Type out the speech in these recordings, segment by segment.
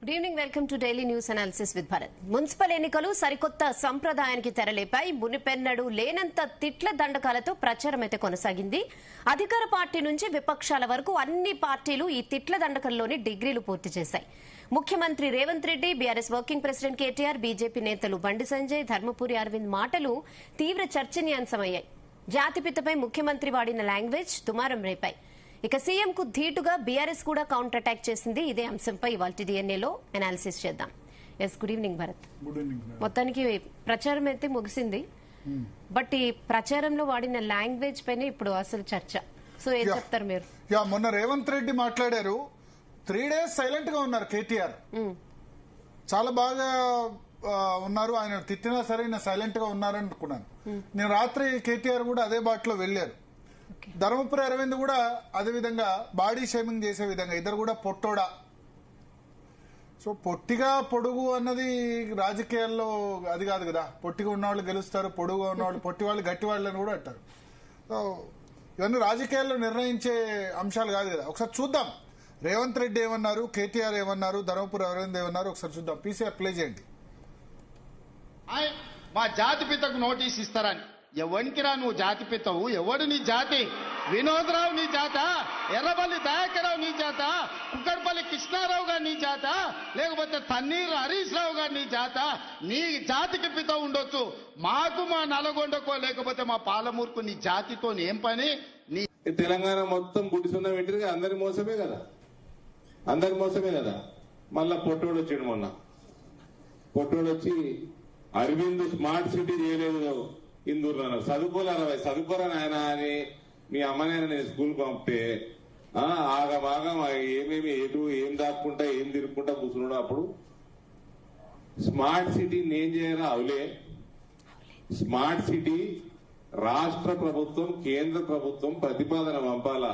Good evening, welcome to daily news analysis with Bharat. Municipal ఎన్నికలు సరికొత్త సంప్రదాయానికి తెరలేపాయి. మునిపెన్నడు లేనంత తిట్ల దండకాలతో ప్రచారం అయితే కొనసాగింది. అధికార పార్టీ నుంచి విపక్షాల వరకు అన్ని పార్టీలు ఈ తిట్ల దండకంలోని డిగ్రీలు పూర్తి చేశాయి. ముఖ్యమంత్రి Revanth Reddy, BRS working president KTR, BJP నేతలు బండి సంజయ్, ధర్మపురి అరవింద్ మాటలు తీవ్ర చర్చనీయాంశమయ్యాయి. జాతిపితపై ముఖ్యమంత్రి వాడిన లాంగ్వేజ్ దుమారం రేపాయి. ఇక సీఎం కు ధీటుగా బీఆర్ఎస్ కూడా కౌంటర్ అటాక్ చేసింది. ఇదే అంశంపై ఇవాళ డిఎన్ఏలో అనాలిసిస్ చేద్దాం. Yes, good evening Bharat. మొత్తానికి ప్రచారం అయితే ముగిసింది, బట్ ఈ ప్రచారంలో వాడిన లాంగ్వేజ్ పైన ఇప్పుడు అసలు చర్చ. సో ఏం చెప్తారు మీరు? మొన్న రేవంత్ రెడ్డి మాట్లాడారు, 3 days సైలెంట్ గా ఉన్నారు కేటీఆర్. చాలా బాగా ఉన్నారు, ఆయన తిట్టినా సరే సైలెంట్ గా ఉన్నారని అనుకున్నాను. నేను రాత్రి కేటీఆర్ కూడా అదే బాటలో వెళ్లారు. ధర్మపురి అరవింద్ కూడా అదే విధంగా బాడీ షేమింగ్ చేసే విధంగా, ఇద్దరు కూడా పొట్టోడా. సో పొట్టిగా పొడుగు అన్నది రాజకీయాల్లో అది కాదు కదా. పొట్టిగా ఉన్నవాళ్ళు గెలుస్తారు, పొడుగుగా ఉన్నవాళ్ళు పొట్టి వాళ్ళు గట్టి వాళ్ళని కూడా అంటారు. సో ఇవన్నీ రాజకీయాల్లో నిర్ణయించే అంశాలు కాదు కదా. ఒకసారి చూద్దాం రేవంత్ రెడ్డి ఏమన్నారు, కేటీఆర్ ఏమన్నారు, ధర్మపురి అరవింద్ ఏమన్నారు, ఒకసారి చూద్దాం. పీసీ అప్లై చేయండి. మా జాతిపితకు నోటీస్ ఇస్తారని. ఎవరికిరా నువ్వు జాతిపితవు? ఎవడు నీ జాతి? వినోదరావు నీ జాత? ఎర్రబల్లి దయాకరావు నీ జాత? కుక్కడపల్లి కృష్ణారావు గారు నీ జాత? లేకపోతే తన్నీరు హరీష్ రావు గారు నీ జాత? నీ జాతికి పిత ఉండొచ్చు, మాకు మా నల్గొండకో లేకపోతే మా పాలమూరుకు నీ జాతితో ఏం పని? నీ తెలంగాణ మొత్తం గుడిసున్న వెంటనే అందరి మోసమే కదా, అందరి మోసమే కదా. మళ్ళా పొట్టోడు వచ్చాడు. మొన్న పొట్టోడు వచ్చి అరవింద్ స్మార్ట్ సిటీ చేయలేదు ఇందూరు అన్నారు. చదువుకోరా ఆయన అని మీ అమ్మనైనా నేను స్కూల్ పంపితే ఆగమాగం ఏమేమి ఎటు ఏం దాక్కుంటా ఏం తిరుక్కుంటా కూర్చున్నాడు. అప్పుడు స్మార్ట్ సిటీ నేను చేయరా? అవులే, స్మార్ట్ సిటీ రాష్ట్ర ప్రభుత్వం కేంద్ర ప్రభుత్వం ప్రతిపాదన పంపాలా.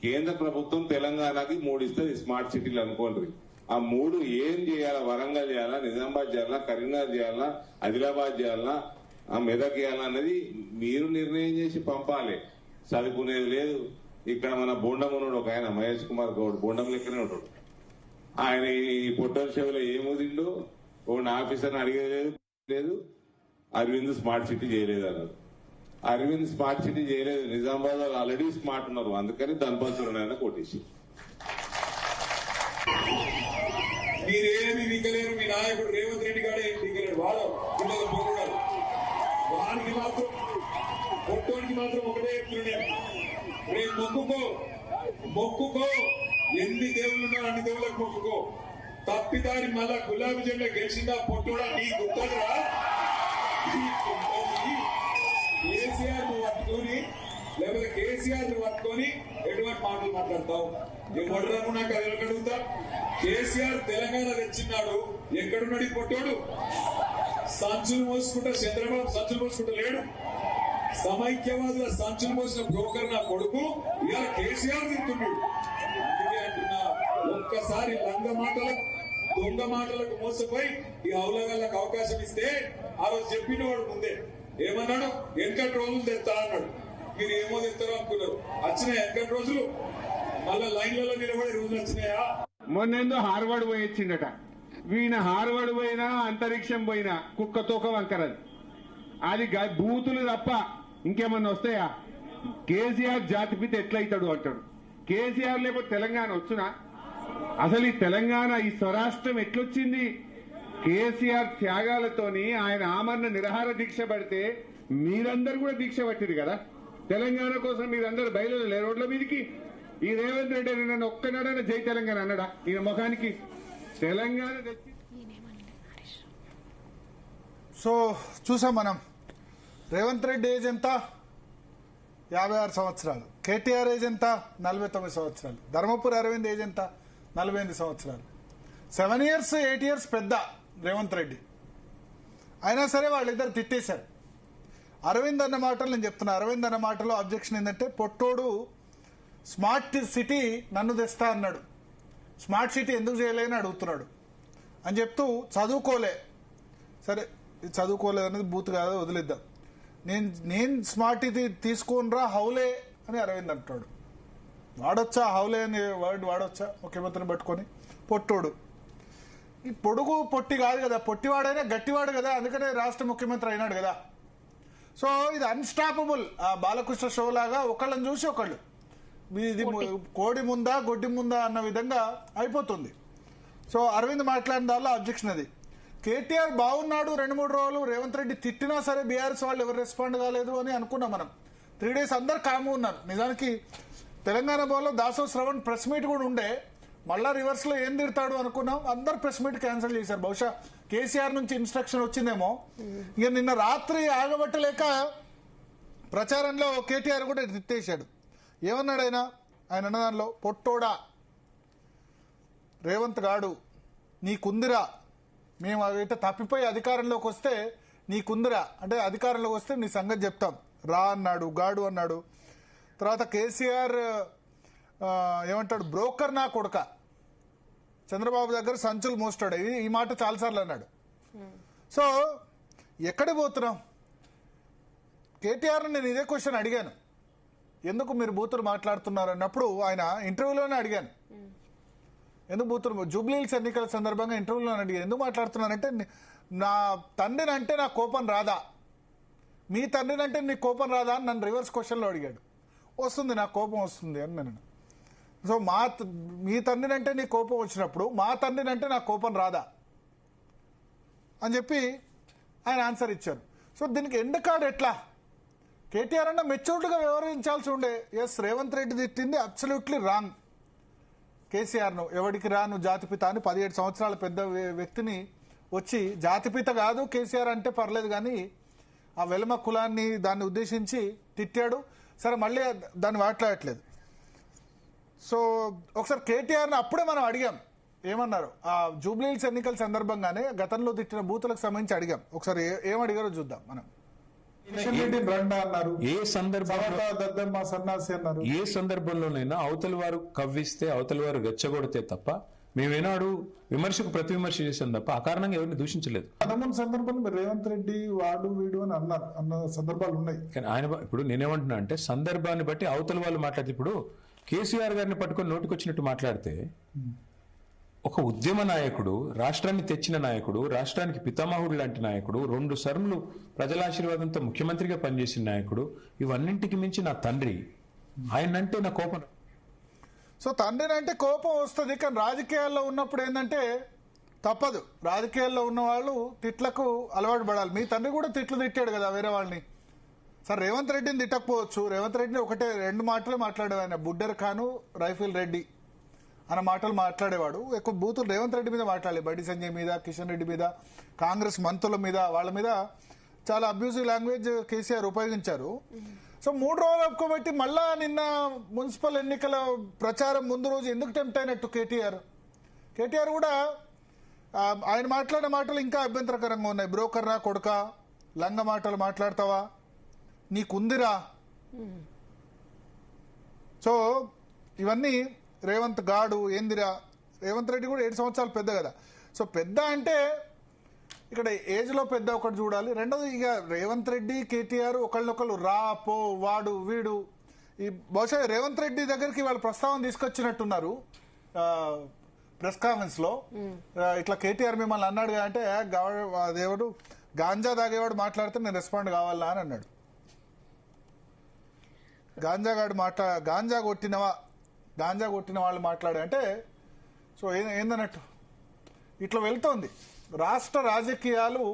కేంద్ర ప్రభుత్వం తెలంగాణకి 3 ఇస్తుంది స్మార్ట్ సిటీలు అనుకోండి. ఆ 3 ఏం చేయాలా? వరంగల్ చేయాలా, నిజామాబాద్ చేయాలా, కరీంనగర్ చేయాలా, ఆదిలాబాద్ చేయాలా, మెదక్ చేయాలా అన్నది మీరు నిర్ణయం చేసి పంపాలి. చదువుకునేది లేదు. ఇక్కడ మన బోండం ఉన్నాడు ఒక ఆయన, మహేష్ కుమార్ గౌడ్, బోండం లెక్కనే ఉంటాడు. ఆయన ఈ పొట్టల చెవిలో ఏముదిండు, ఓన్ ఆఫీసర్ని అడిగేది లేదు. అరవింద్ స్మార్ట్ సిటీ చేయలేదు అన్నారు. అరవింద్ స్మార్ట్ సిటీ చేయలేదు, నిజామాబాద్ వాళ్ళు ఆల్రెడీ స్మార్ట్ ఉన్నారు, అందుకని ధనపతులు కొట్టేసి. మీరేమి వికలేరు, మీ నాయకుడు రేవంత్ రెడ్డి గారు ఏమి వికలేడు. వాడికి మాత్రం పొట్టోడికి మాత్రం ఒకటే చెప్తున్నాను, రేపు మొక్కుకో, ఎన్ని దేవుళ్ళు ఉన్నారు అన్ని దేవుళ్ళకి మొక్కుకో. తప్పిదారి మళ్ళా గులాబీ జెండా గెలిచిందా పొట్టోడా నీ గుర్తరా? కేసీఆర్ నువ్వు పట్టుకొని లేకపోతే కేసీఆర్ నువ్వు పట్టుకొని ఎటువంటి మాటలు మాట్లాడతావు? ఎవడరాను నాకు అది అడుగుతా. కేసీఆర్ తెలంగాణ తెచ్చినాడు, ఎక్కడున్నాడు ఈ పొట్టోడు? సంచులు మోసుకుంటా, చంద్రబాబు సంచులు మోసుకుంటా లేడు. సమైక్యవాదుల సంచులు మోసిన బ్రోకర్ నా కొడుకు ఇలా కేసీఆర్ తింటున్నాడు. అందుకే అంటున్నా, ఒక్కసారి లంగ మాటలకు దొంగ మాటలకు మోసపోయి ఈ అవులగాళ్ళకు అవకాశం ఇస్తే ఆ రోజు చెప్పిన వాడు ముందే ఏమన్నాడు? వెంకట రోజులు తెస్తా అన్నాడు. మీరు ఏమో తెస్తారో అనుకున్నారు, వచ్చినాయి వెంకట రోజులు? మళ్ళా లైన్లలో నిలబడే రోజులు వచ్చినాయా? మొన్నేందో హార్వర్డ్ పోయి వచ్చిండట. వీణ హార్వర్డ్ పోయినా అంతరిక్షం పోయినా కుక్క తోక వంకరది. అది బూతులు తప్ప ఇంకేమన్నా వస్తాయా? కేసీఆర్ జాతిపిత ఎట్లయితాడు అంటాడు. కేసీఆర్ లేకపోతే తెలంగాణ వచ్చునా? అసలు ఈ తెలంగాణ, ఈ స్వరాష్ట్రం ఎట్లొచ్చింది? కేసీఆర్ త్యాగాలతోని ఆయన ఆమరణ నిరాహార దీక్ష పడితే మీరందరూ కూడా దీక్ష పట్టింది కదా. తెలంగాణ కోసం మీరందరూ బయలుదేరలే రోడ్ల మీదకి. ఈ రేవంత్ రెడ్డి నన్ను ఒక్కనాడైనా జై తెలంగాణ అన్నాడా? ఈయన ముఖానికి తెలంగాణ తెచ్చి. సో చూసాం మనం, రేవంత్ రెడ్డి ఏజ్ ఎంత? 56 సంవత్సరాలు. కేటీఆర్ ఏజ్ ఎంత? 49 సంవత్సరాలు. ధర్మపురి అరవింద్ ఏజ్ ఎంత? 48 సంవత్సరాలు. 7 years 8 years పెద్ద రేవంత్ రెడ్డి. అయినా సరే వాళ్ళిద్దరు తిట్టేశారు. అరవింద్ అన్న మాటలు నేను చెప్తున్నా. అరవింద్ అన్న మాటలో అబ్జెక్షన్ ఏంటంటే, పొట్టోడు స్మార్ట్ సిటీ నన్ను తెస్తా అన్నాడు, స్మార్ట్ సిటీ ఎందుకు చేయలేని అడుగుతున్నాడు అని చెప్తూ, చదువుకోలే. సరే, చదువుకోలేదు అనేది బూత్ కాదు, వదిలేద్దాం. నేను స్మార్ట్ సిటీ తీసుకోనరా హౌలే అని అరవింద్ అంటున్నాడు. వాడొచ్చా హౌలే అనే వర్డ్ వాడొచ్చా ముఖ్యమంత్రిని పట్టుకొని? పొట్టోడు ఈ పొడుగు పొట్టి కాదు కదా, పొట్టివాడైనా గట్టివాడు కదా, అందుకనే రాష్ట్ర ముఖ్యమంత్రి అయినాడు కదా. సో ఇది అన్స్టాపబుల్. ఆ బాలకృష్ణ షో లాగా ఒకళ్ళని చూసి ఒకళ్ళు, ఇది కోడి ముందా గొడ్డి ముందా అన్న విధంగా అయిపోతుంది. సో అరవింద్ మాట్లాడిన దానిలో అబ్జెక్షన్ అది. కేటీఆర్ బాగున్నాడు 2-3 రోజులు, రేవంత్ రెడ్డి తిట్టినా సరే బీఆర్ఎస్ వాళ్ళు ఎవరు రెస్పాండ్ కాలేదు అని అనుకున్నాం మనం. 3 days అందరు కాము ఉన్నారు. నిజానికి తెలంగాణ భవన్లో దాసో శ్రవణ్ ప్రెస్ మీట్ కూడా ఉండే, మళ్ళా రివర్స్ లో ఏం తిడతాడు అనుకున్నాం, అందరు ప్రెస్ మీట్ క్యాన్సిల్ చేశారు. బహుశా కేసీఆర్ నుంచి ఇన్స్ట్రక్షన్ వచ్చిందేమో. ఇక నిన్న రాత్రి ఆగబట్టలేక ప్రచారంలో కేటీఆర్ కూడా తిట్టేశాడు. ఏమన్నాడు ఆయన అన్నదానిలో, పొట్టోడా రేవంత్ గాడు నీకుందిరా, మేము అయితే తప్పిపోయి అధికారంలోకి వస్తే నీకుందిరా, అంటే అధికారంలోకి వస్తే నీ సంగతి చెప్తాం రా అన్నాడు, గాడు అన్నాడు. తర్వాత కేసీఆర్ ఏమంటాడు, బ్రోకర్ నా కొడుక, చంద్రబాబు దగ్గర సంచులు మోస్తాడు, ఈ మాట చాలాసార్లు అన్నాడు. సో ఎక్కడికి పోతున్నాం? కేటీఆర్ నేను ఇదే క్వశ్చన్ అడిగాను, ఎందుకు మీరు బూతులు మాట్లాడుతున్నారు అన్నప్పుడు ఆయన ఇంటర్వ్యూలోనే అడిగాను, ఎందుకు బూతులు జూబ్లీహిల్స్ ఎన్నికల సందర్భంగా ఇంటర్వ్యూలోనే అడిగాను, ఎందుకు మాట్లాడుతున్నానంటే నా తండ్రిని అంటే నా కోపం రాదా, మీ తండ్రిని అంటే నీ కోపం రాదా అని నన్ను రివర్స్ క్వశ్చన్లో అడిగాడు. వస్తుంది, నాకు కోపం వస్తుంది అని నేను. సో మీ తండ్రిని అంటే నీ కోపం వచ్చినప్పుడు మా తండ్రిని అంటే నాకు కోపం రాదా అని చెప్పి ఆయన ఆన్సర్ ఇచ్చారు. సో దీనికి ఎండ్ కార్డ్ ఎట్లా? కేటీఆర్ అన్న మెచ్యూర్డ్గా వ్యవహరించాల్సి ఉండే. ఎస్, రేవంత్ రెడ్డి తిట్టింది అబ్సల్యూట్లీ రాంగ్. కేసీఆర్ను ఎవడికి రాను జాతిపిత అని 17 సంవత్సరాల పెద్ద వ్యక్తిని వచ్చి జాతిపిత కాదు కేసీఆర్ అంటే పర్లేదు కానీ ఆ వెలమ కులాన్ని దాన్ని ఉద్దేశించి తిట్టాడు. సరే మళ్ళీ దాన్ని మాట్లాడట్లేదు. సో ఒకసారి కేటీఆర్ని అప్పుడే మనం అడిగాం, ఏమన్నారు ఆ జూబ్లీహిల్స్ ఎన్నికల సందర్భంగానే గతంలో తిట్టిన బూతులకు సంబంధించి అడిగాం. ఒకసారి ఏమడిగారో చూద్దాం మనం. ఏ సన్నాసి అన్నారు. ఏ సందర్భంలోనైనా అవతల వారు కవ్విస్తే అవతల వారు రెచ్చగొడితే తప్ప మేమేనాడు విమర్శకు ప్రతి విమర్శ చేసాం తప్ప అకారణంగా ఎవరిని దూషించలేదు. పదమూడు సందర్భంలో మీరు రేవంత్ రెడ్డి వాడు వీడు అని అన్నారు, అన్న సందర్భాలు ఉన్నాయి. కానీ ఆయన ఇప్పుడు నేనేమంటున్నా అంటే సందర్భాన్ని బట్టి అవతల వాళ్ళు మాట్లాడితే, ఇప్పుడు కేసీఆర్ గారిని పట్టుకొని నోటికొచ్చినట్టు మాట్లాడితే, ఒక ఉద్యమ నాయకుడు, రాష్ట్రాన్ని తెచ్చిన నాయకుడు, రాష్ట్రానికి పితామహుడు లాంటి నాయకుడు, 2 సార్లు ప్రజల ఆశీర్వాదంతో ముఖ్యమంత్రిగా పనిచేసిన నాయకుడు, ఇవన్నింటికి మించి నా తండ్రి, ఆయనంటే నా కోపం. సో తండ్రిని అంటే కోపం వస్తుంది, కానీ రాజకీయాల్లో ఉన్నప్పుడు ఏంటంటే తప్పదు. రాజకీయాల్లో ఉన్న వాళ్ళు తిట్లకు అలవాటు పడాలి. మీ తండ్రి కూడా తిట్లు తిట్టాడు కదా వేరే వాళ్ళని. సార్ రేవంత్ రెడ్డిని తిట్టకపోవచ్చు, రేవంత్ రెడ్డిని 2 మాటలు మాట్లాడేవాడు ఆయన, బుడ్డర్ ఖాను రైఫిల్ రెడ్డి అన్న మాటలు మాట్లాడేవాడు. ఎక్కువ బూతులు రేవంత్ రెడ్డి మీద మాట్లాడలేదు, బండి సంజయ్ మీద, కిషన్ రెడ్డి మీద, కాంగ్రెస్ మంత్రుల మీద, వాళ్ళ మీద చాలా అబ్యూజివ్ లాంగ్వేజ్ కేసీఆర్ ఉపయోగించారు. సో 3 రోజులు ఒప్పుకోబెట్టి మళ్ళా నిన్న మున్సిపల్ ఎన్నికల ప్రచారం ముందు రోజు ఎందుకు టెంప్ట్ అయినట్టు కేటీఆర్ కూడా ఆయన మాట్లాడిన మాటలు ఇంకా అభ్యంతరకరంగా ఉన్నాయి. బ్రోకర్ రా కొడుక, లంగ మాటలు మాట్లాడతావా, నీకుందిరా. సో ఇవన్నీ రేవంత్ గాడు ఏందిరా. రేవంత్ రెడ్డి కూడా 7 సంవత్సరాలు పెద్ద కదా. సో పెద్ద అంటే ఇక్కడ ఏజ్ లో పెద్ద ఒకటి చూడాలి. రెండోది, ఇక రేవంత్ రెడ్డి కేటీఆర్ ఒకళ్ళొకళ్ళు రా పో వాడు వీడు, ఈ బహుశా రేవంత్ రెడ్డి దగ్గరికి వాళ్ళ ప్రస్తావన తీసుకొచ్చినట్టున్నారు ప్రెస్ కాన్ఫరెన్స్ లో. ఇట్లా కేటీఆర్ మిమ్మల్ని అన్నాడు అంటే అదేవాడు గాంజా తాగేవాడు మాట్లాడితే నేను రెస్పాండ్ కావాలా అని అన్నాడు. గాంజా కొట్టిన వాళ్ళు మాట్లాడే అంటే సో ఏందన్నట్టు ఇట్లా వెళ్తోంది రాష్ట్ర రాజకీయాలు.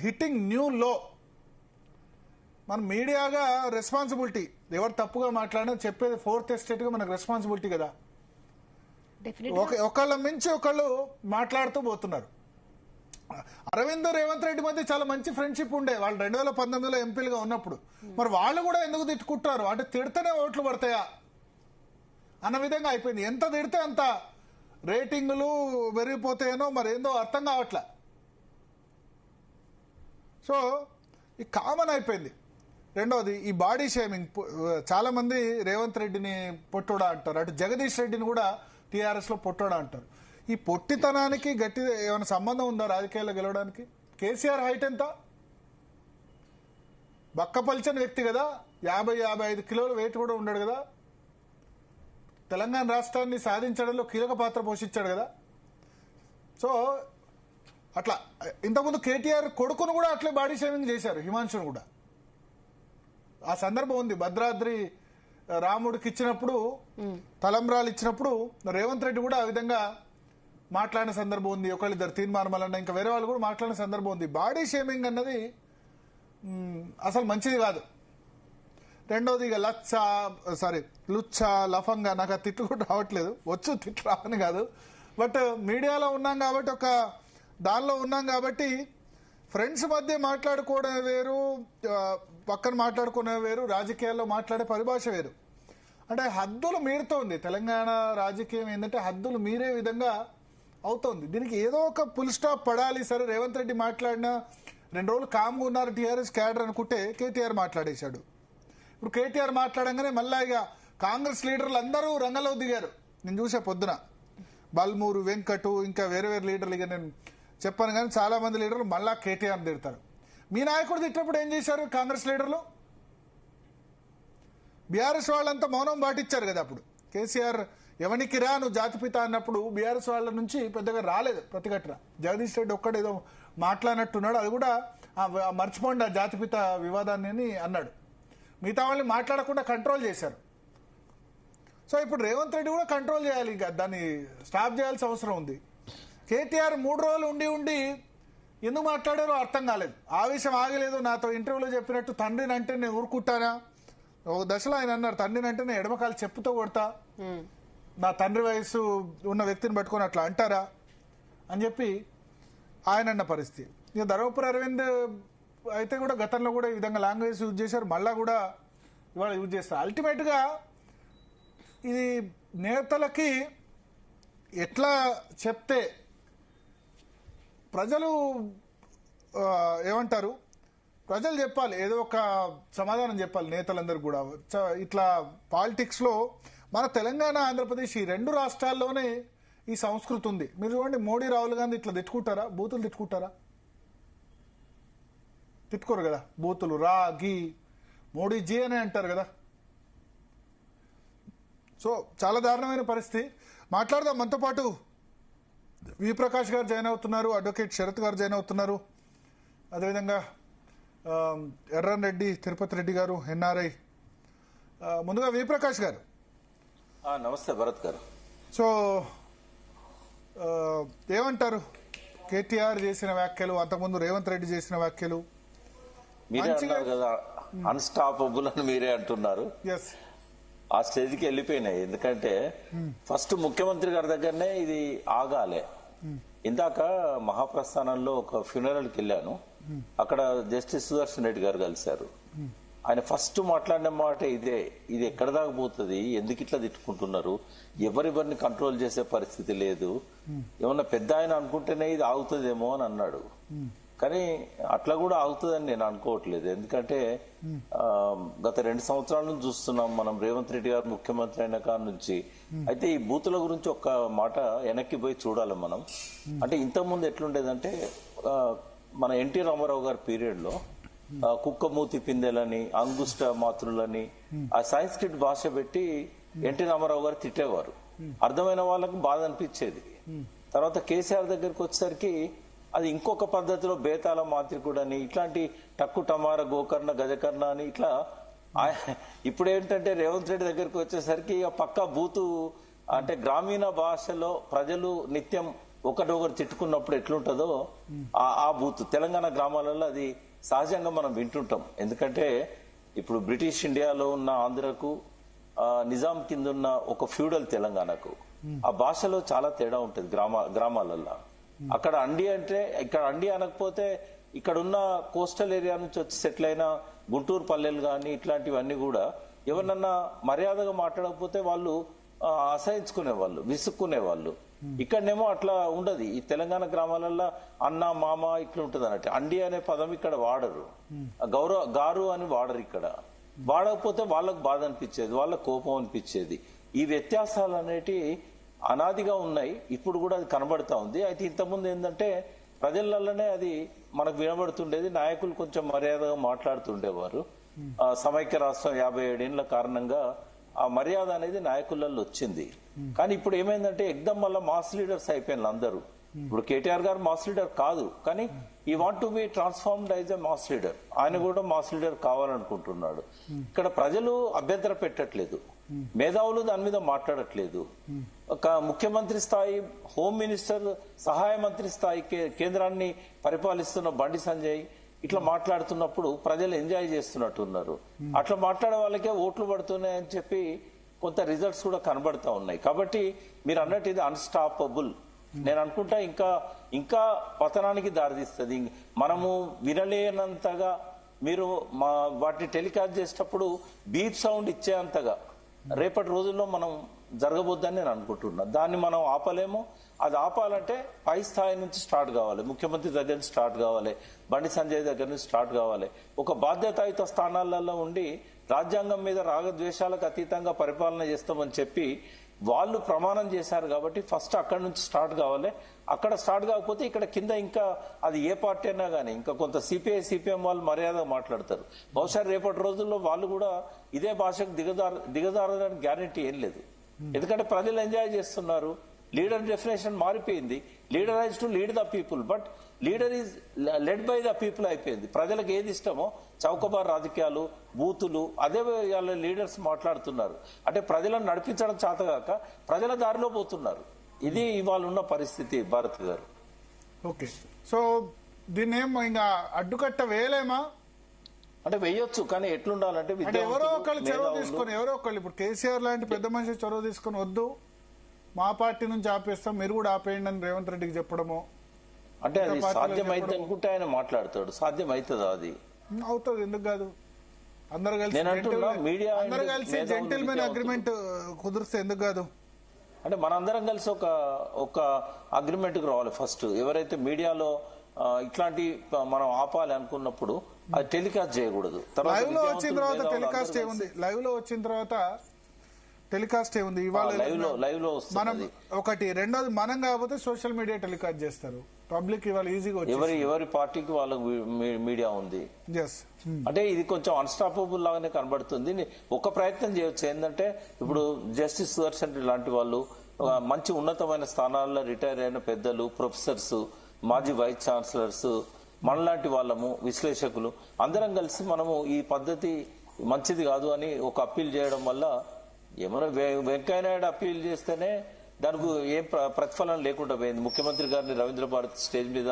హిట్టింగ్ న్యూ లో. మన మీడియాగా రెస్పాన్సిబిలిటీ, ఎవరు తప్పుగా మాట్లాడినా చెప్పేది 4th estate గా మనకు రెస్పాన్సిబిలిటీ కదా. ఒకళ్ళ మించి ఒకళ్ళు మాట్లాడుతూ పోతున్నారు. అరవింద్ రేవంత్ రెడ్డి మధ్య చాలా మంచి ఫ్రెండ్షిప్ ఉండే, వాళ్ళు 2019లో ఎంపీలుగా ఉన్నప్పుడు. మరి వాళ్ళు కూడా ఎందుకు తిట్టుకుంటారు అంటే తిడితేనే ఓట్లు పడతాయా అన్న విధంగా అయిపోయింది. ఎంత తిడితే అంత రేటింగులు పెరిగిపోతాయనో మరి ఏందో అర్థం కావట్లే. సో ఈ కామన్ అయిపోయింది. రెండవది, ఈ బాడీ షేమింగ్. చాలా మంది రేవంత్ రెడ్డిని పొట్టోడా అంటారు, అటు జగదీష్ రెడ్డిని కూడా టీఆర్ఎస్ లో పొట్టోడా అంటారు. ఈ పొట్టితనానికి గట్టి ఏమైనా సంబంధం ఉందా రాజకీయాల్లో గెలవడానికి? కేసీఆర్ హైట్ ఎంత? బక్కపల్చని వ్యక్తి కదా, 50-55 కిలోల వెయిట్ కూడా ఉన్నాడు కదా. తెలంగాణ రాష్ట్రాన్ని సాధించడంలో కీలక పాత్ర పోషించాడు కదా. సో అట్లా ఇంతకుముందు కేటీఆర్ కొడుకును కూడా అట్లే బాడీ షేవింగ్ చేశారు, హిమాంశును కూడా. ఆ సందర్భం ఉంది. భద్రాద్రి రాముడికి ఇచ్చినప్పుడు, తలంబ్రాలు ఇచ్చినప్పుడు రేవంత్ రెడ్డి కూడా ఆ విధంగా మాట్లాడిన సందర్భం ఉంది. ఒకళ్ళిద్దరు తీర్మానమలన్న ఇంకా వేరే వాళ్ళు కూడా మాట్లాడిన సందర్భం ఉంది. బాడీ షేమింగ్ అన్నది అసలు మంచిది కాదు. రెండోది ఇక లుచ్చ, లఫంగా, నాకు ఆ తిట్లు కూడా రావట్లేదు, వచ్చు తిట్లు రావని కాదు, బట్ మీడియాలో ఉన్నాం కాబట్టి, ఒక దానిలో ఉన్నాం కాబట్టి ఫ్రెండ్స్ మధ్య మాట్లాడుకోవడం వేరు, పక్కన మాట్లాడుకునే వేరు, రాజకీయాల్లో మాట్లాడే పరిభాష వేరు. అంటే హద్దులు మీరుతోంది తెలంగాణ రాజకీయం. ఏంటంటే హద్దులు మీరే విధంగా అవుతోంది. దీనికి ఏదో ఒక ఫుల్ స్టాప్ పడాలి. సరే, రేవంత్ రెడ్డి మాట్లాడినా 2 రోజులు కామ్గా ఉన్నారు టీఆర్ఎస్ క్యాడర్ అనుకుంటే కేటీఆర్ మాట్లాడేశాడు. ఇప్పుడు కేటీఆర్ మాట్లాడంగానే మళ్ళా ఇక కాంగ్రెస్ లీడర్లు అందరూ రంగంలో దిగారు. నేను చూసే పొద్దున బల్మూరు, వెంకటు, ఇంకా వేరే వేరే లీడర్లు, ఇక నేను చెప్పాను కానీ చాలా మంది లీడర్లు మళ్ళా కేటీఆర్ తిడతారు. మీ నాయకుడు తిట్టినప్పుడు ఏం చేశారు కాంగ్రెస్ లీడర్లు? బీఆర్ఎస్ వాళ్ళంతా మౌనం పాటించారు కదా. అప్పుడు కేసీఆర్ ఎవరికి రా నువ్వు జాతిపిత అన్నప్పుడు బీఆర్ఎస్ వాళ్ళ నుంచి పెద్దగా రాలేదు ప్రతిఘటన. జగదీష్ రెడ్డి ఒక్కడేదో మాట్లాడినట్టున్నాడు, అది కూడా మర్చిపోండి ఆ జాతిపిత వివాదాన్ని అని అన్నాడు. మిగతా వాళ్ళని మాట్లాడకుండా కంట్రోల్ చేశారు. సో ఇప్పుడు రేవంత్ రెడ్డి కూడా కంట్రోల్ చేయాలి, ఇంకా దాన్ని స్టాప్ చేయాల్సిన అవసరం ఉంది. కేటీఆర్ 3 రోజులు ఉండి ఎందుకు మాట్లాడారో అర్థం కాలేదు. ఆవేశం ఆగలేదు. నాతో ఇంటర్వ్యూలో చెప్పినట్టు తండ్రిని అంటే నేను ఊరుకుంటానా, ఒక దశలో ఆయన అన్నారు తండ్రిని అంటే నేను ఎడమకాలు చెప్పుతో కొడతా, నా తండ్రి వయసు ఉన్న వ్యక్తిని పట్టుకొని అట్లా అంటారా అని చెప్పి ఆయన అన్న పరిస్థితి. ఇక ధర్మపురి అరవింద్ అయితే కూడా గతంలో కూడా ఈ విధంగా లాంగ్వేజ్ యూజ్ చేశారు, మళ్ళా కూడా ఇవాళ యూజ్ చేస్తారు. అల్టిమేట్గా ఇది నేతలకి ఎట్లా చెప్తే ప్రజలు ఏమంటారు, ప్రజలు చెప్పాలి, ఏదో ఒక సమాధానం చెప్పాలి నేతలందరూ కూడా. ఇట్లా పాలిటిక్స్లో మన తెలంగాణ, ఆంధ్రప్రదేశ్ ఈ 2 రాష్ట్రాల్లోనే ఈ సంస్కృతి ఉంది. మీరు చూడండి, మోడీ, రాహుల్ గాంధీ ఇట్లా తిట్టుకుంటారా? బూతులు తిట్టుకుంటారా? తిట్టుకోరు కదా. బూతులు రా, గీ, మోడీ జీ అనే అంటారు కదా. సో చాలా దారుణమైన పరిస్థితి. మాట్లాడదాం. మనతో పాటు వి ప్రకాష్ గారు జాయిన్ అవుతున్నారు, అడ్వకేట్ శరత్ గారు జాయిన్ అవుతున్నారు, అదేవిధంగా ఎర్రన్ రెడ్డి, తిరుపతి రెడ్డి గారు, ఎన్ఆర్ఐ. ముందుగా వి ప్రకాష్ గారు. నమస్తే భరత్ గారు. సో ఏమంటారు? కేటీఆర్ చేసిన వ్యాఖ్యలు, అంతకుముందు రేవంత్ రెడ్డి చేసిన వ్యాఖ్యలు మీరే అన్నారు కదా, అన్స్టాపబుల్ అని మీరే అంటున్నారు. ఆ స్టేజ్కి వెళ్ళిపోయినాయి. ఎందుకంటే ఫస్ట్ ముఖ్యమంత్రి గారి దగ్గరనే ఇది ఆగాలే. ఇందాక మహాప్రస్థానంలో ఒక ఫ్యూనరల్కి వెళ్ళాను. అక్కడ జస్టిస్ సుదర్శన్ రెడ్డి గారు కలిశారు. ఆయన ఫస్ట్ మాట్లాడిన మాట ఇదే, ఇది ఎక్కడ దాకా పోతుంది, ఎందుకు ఇట్లా తిట్టుకుంటున్నారు, ఎవరివరిని కంట్రోల్ చేసే పరిస్థితి లేదు, ఏమన్నా పెద్ద ఆయన అనుకుంటేనే ఇది ఆగుతుందేమో అని అన్నాడు. కానీ అట్లా కూడా ఆగుతుందని నేను అనుకోవట్లేదు. ఎందుకంటే గత 2 సంవత్సరాల నుంచి చూస్తున్నాం మనం, రేవంత్ రెడ్డి గారు ముఖ్యమంత్రి అయిన కాడ నుంచి. అయితే ఈ బూతుల గురించి ఒక్క మాట వెనక్కి పోయి చూడాలి మనం. అంటే ఇంతకుముందు ఎట్లుండేదంటే, మన ఎన్టీ రామారావు గారి పీరియడ్ లో కుక్కమూతి పిందెలని, అంగుష్ట మాతృలని ఆ సంస్కృత భాష పెట్టి ఎన్టీ రామారావు గారు తిట్టేవారు. అర్థమైన వాళ్ళకు బాధ అనిపించేది. తర్వాత కేసీఆర్ దగ్గరికి వచ్చేసరికి అది ఇంకొక పద్ధతిలో బేతాళ మాంత్రికుడు అని, ఇట్లాంటి టక్కు టమార, గోకర్ణ, గజకర్ణ అని ఇట్లా. ఇప్పుడు ఏంటంటే రేవంత్ రెడ్డి దగ్గరికి వచ్చేసరికి పక్కా బూతు, అంటే గ్రామీణ భాషలో ప్రజలు నిత్యం ఒకరొకరు తిట్టుకున్నప్పుడు ఎట్లుంటుందో ఆ బూత్ తెలంగాణ గ్రామాలలో అది సహజంగా మనం వింటుంటాం. ఎందుకంటే ఇప్పుడు బ్రిటిష్ ఇండియాలో ఉన్న ఆంధ్రకు, నిజాం కింద ఉన్న ఒక ఫ్యూడల్ తెలంగాణకు ఆ భాషలో చాలా తేడా ఉంటుంది గ్రామాలలో. అక్కడ అండి అంటే ఇక్కడ అండి అనకపోతే ఇక్కడ ఉన్న కోస్టల్ ఏరియా నుంచి వచ్చి సెటిల్ అయిన గుంటూరు పల్లెలు కానీ ఇట్లాంటివన్నీ కూడా ఎవరన్నా మర్యాదగా మాట్లాడకపోతే వాళ్ళు అసహించుకునేవాళ్ళు, విసుక్కునేవాళ్ళు. ఇక్కడనేమో అట్లా ఉండదు. ఈ తెలంగాణ గ్రామాలలో అన్న, మామ ఇట్లా ఉంటుంది అన్నట్టు. అండి అనే పదం ఇక్కడ వాడరు, గారు అని వాడరు. ఇక్కడ వాడకపోతే వాళ్ళకు బాధ అనిపించేది, వాళ్ళకు కోపం అనిపించేది. ఈ వ్యత్యాసాలు అనేటి అనాదిగా ఉన్నాయి. ఇప్పుడు కూడా అది కనబడతా ఉంది. అయితే ఇంతకుముందు ఏంటంటే ప్రజలలోనే అది మనకు వినబడుతుండేది. నాయకులు కొంచెం మర్యాదగా మాట్లాడుతుండేవారు. సమైక్య రాష్ట్రం 57 ఏళ్ల కారణంగా ఆ మర్యాద అనేది నాయకులలో వచ్చింది. కానీ ఇప్పుడు ఏమైందంటే ఎగ్దమ్ వల్ల మాస్ లీడర్స్ అయిపోయినారు అందరూ. ఇప్పుడు కేటీఆర్ గారు మాస్ లీడర్ కాదు, కానీ ఈ want to be transformed as a mass leader. ఆయన కూడా మాస్ లీడర్ కావాలనుకుంటున్నాడు. ఇక్కడ ప్రజలు అభ్యంతర పెట్టట్లేదు, మేధావులు దాని మీద మాట్లాడట్లేదు. ఒక ముఖ్యమంత్రి స్థాయి, హోమ్ మినిస్టర్, సహాయ మంత్రి స్థాయి కేంద్రాన్ని పరిపాలిస్తున్న బండి సంజయ్ ఇట్లా మాట్లాడుతున్నప్పుడు ప్రజలు ఎంజాయ్ చేస్తున్నట్టున్నారు. అట్లా మాట్లాడే వాళ్ళకే ఓట్లు పడుతున్నాయని చెప్పి కొంత రిజల్ట్స్ కూడా కనబడతా ఉన్నాయి. కాబట్టి మీరు అన్నట్టు ఇది అన్స్టాపబుల్. నేను అనుకుంటా ఇంకా పతనానికి దారితీస్తుంది. మనము వినలేనంతగా మీరు వాటిని టెలికాస్ట్ చేసేటప్పుడు బీప్ సౌండ్ ఇచ్చేంతగా రేపటి రోజుల్లో మనం జరగబోద్దని నేను అనుకుంటున్నా. దాన్ని మనం ఆపలేము. అది ఆపాలంటే పై స్థాయి నుంచి స్టార్ట్ కావాలి, ముఖ్యమంత్రి దగ్గర నుంచి స్టార్ట్ కావాలి, బండి సంజయ్ దగ్గర నుంచి స్టార్ట్ కావాలి. ఒక బాధ్యతాయుత స్థానాలలో ఉండి రాజ్యాంగం మీద రాగద్వేషాలకు అతీతంగా పరిపాలన చేస్తామని చెప్పి వాళ్ళు ప్రమాణం చేశారు. కాబట్టి ఫస్ట్ అక్కడ నుంచి స్టార్ట్ కావాలి. అక్కడ స్టార్ట్ కాకపోతే ఇక్కడ కింద ఇంకా అది ఏ పార్టీ అయినా కానీ ఇంకా కొంత సిపిఐ సిపిఎం వాళ్ళు మర్యాదగా మాట్లాడతారు. బహుశా రేపటి రోజుల్లో వాళ్ళు కూడా ఇదే భాషకు దిగజారడానికి గ్యారంటీ ఏం లేదు. ఎందుకంటే ప్రజలు ఎంజాయ్ చేస్తున్నారు. లీడర్ డెఫినేషన్ మారిపోయింది. Leader has to lead the people, but leader is led by the people అయిపోయింది. ప్రజలకు ఏది ఇష్టమో చౌకబార్ రాజకీయాలు, బూతులు, అదే వాళ్ళ లీడర్స్ మాట్లాడుతున్నారు. అంటే ప్రజలను నడిపించడం చేతగాక ప్రజల దారిలో పోతున్నారు. ఇది ఇవాళ ఉన్న పరిస్థితి. భారత్ గారు, ఓకే, సో దీన్ని ఏం ఇంకా అడ్డుకట్ట వేయలేమా? అంటే వేయొచ్చు, కానీ ఎట్లుండాలంటే ఎవరో ఒకళ్ళు చొరవ తీసుకొని, ఎవరో ఒకళ్ళు ఇప్పుడు కేసీఆర్ లాంటి పెద్ద మనిషి చొరవ తీసుకొని వద్దు మా పార్టీ నుంచి ఆపేస్తాం, మీరు కూడా ఆపేయండి అని రేవంత్ రెడ్డికి చెప్పడము. అంటే అది సాధ్యమైతే అనుకుంటే ఆయన మాట్లాడతాడు. సాధ్యమవుతుందా? అది అవుతుంది, ఎందుకు కాదు? అందరు కలిసి జెంటిల్మెన్ అగ్రిమెంట్ కుదిరిస్తే ఎందుకు కాదు? అంటే మనందరం కలిసి ఒక అగ్రిమెంట్ కు రావాలి. ఫస్ట్ ఎవరైతే మీడియాలో ఇట్లాంటి మనం ఆపాలి అనుకున్నప్పుడు అది టెలికాస్ట్ చేయకూడదు. లైవ్ లో వచ్చిన తర్వాత టెలికాస్ట్ ఏముంది? లైవ్ లో వచ్చిన తర్వాత టెలికాస్ట్ ఏముంది? ఇవాళ లైవ్ లో మనం ఒకటి, రెండోది మనం కాకపోతే సోషల్ మీడియా టెలికాస్ట్ చేస్తారు. పబ్లిక్ ఇవాళ ఈజీగా ఎవరి పార్టీకి వాళ్ళకి మీడియా ఉంది. అంటే ఇది కొంచెం అన్స్టాపబుల్ లాగానే కనబడుతుంది. ఒక ప్రయత్నం చేయొచ్చు. ఏంటంటే ఇప్పుడు జస్టిస్ సుదర్శన్ రెడ్డి లాంటి వాళ్ళు, మంచి ఉన్నతమైన స్థానాల్లో రిటైర్ అయిన పెద్దలు, ప్రొఫెసర్స్, మాజీ వైస్ ఛాన్సలర్స్, మనలాంటి వాళ్ళము, విశ్లేషకులు అందరం కలిసి మనము ఈ పద్ధతి మంచిది కాదు అని ఒక అప్పీల్ చేయడం వల్ల ఏమైనా వెంకయ్యనాయుడు అప్పీల్ చేస్తేనే దానికి ఏం ప్రతిఫలం లేకుండా పోయింది. ముఖ్యమంత్రి గారిని రవీంద్ర భారతి స్టేజ్ మీద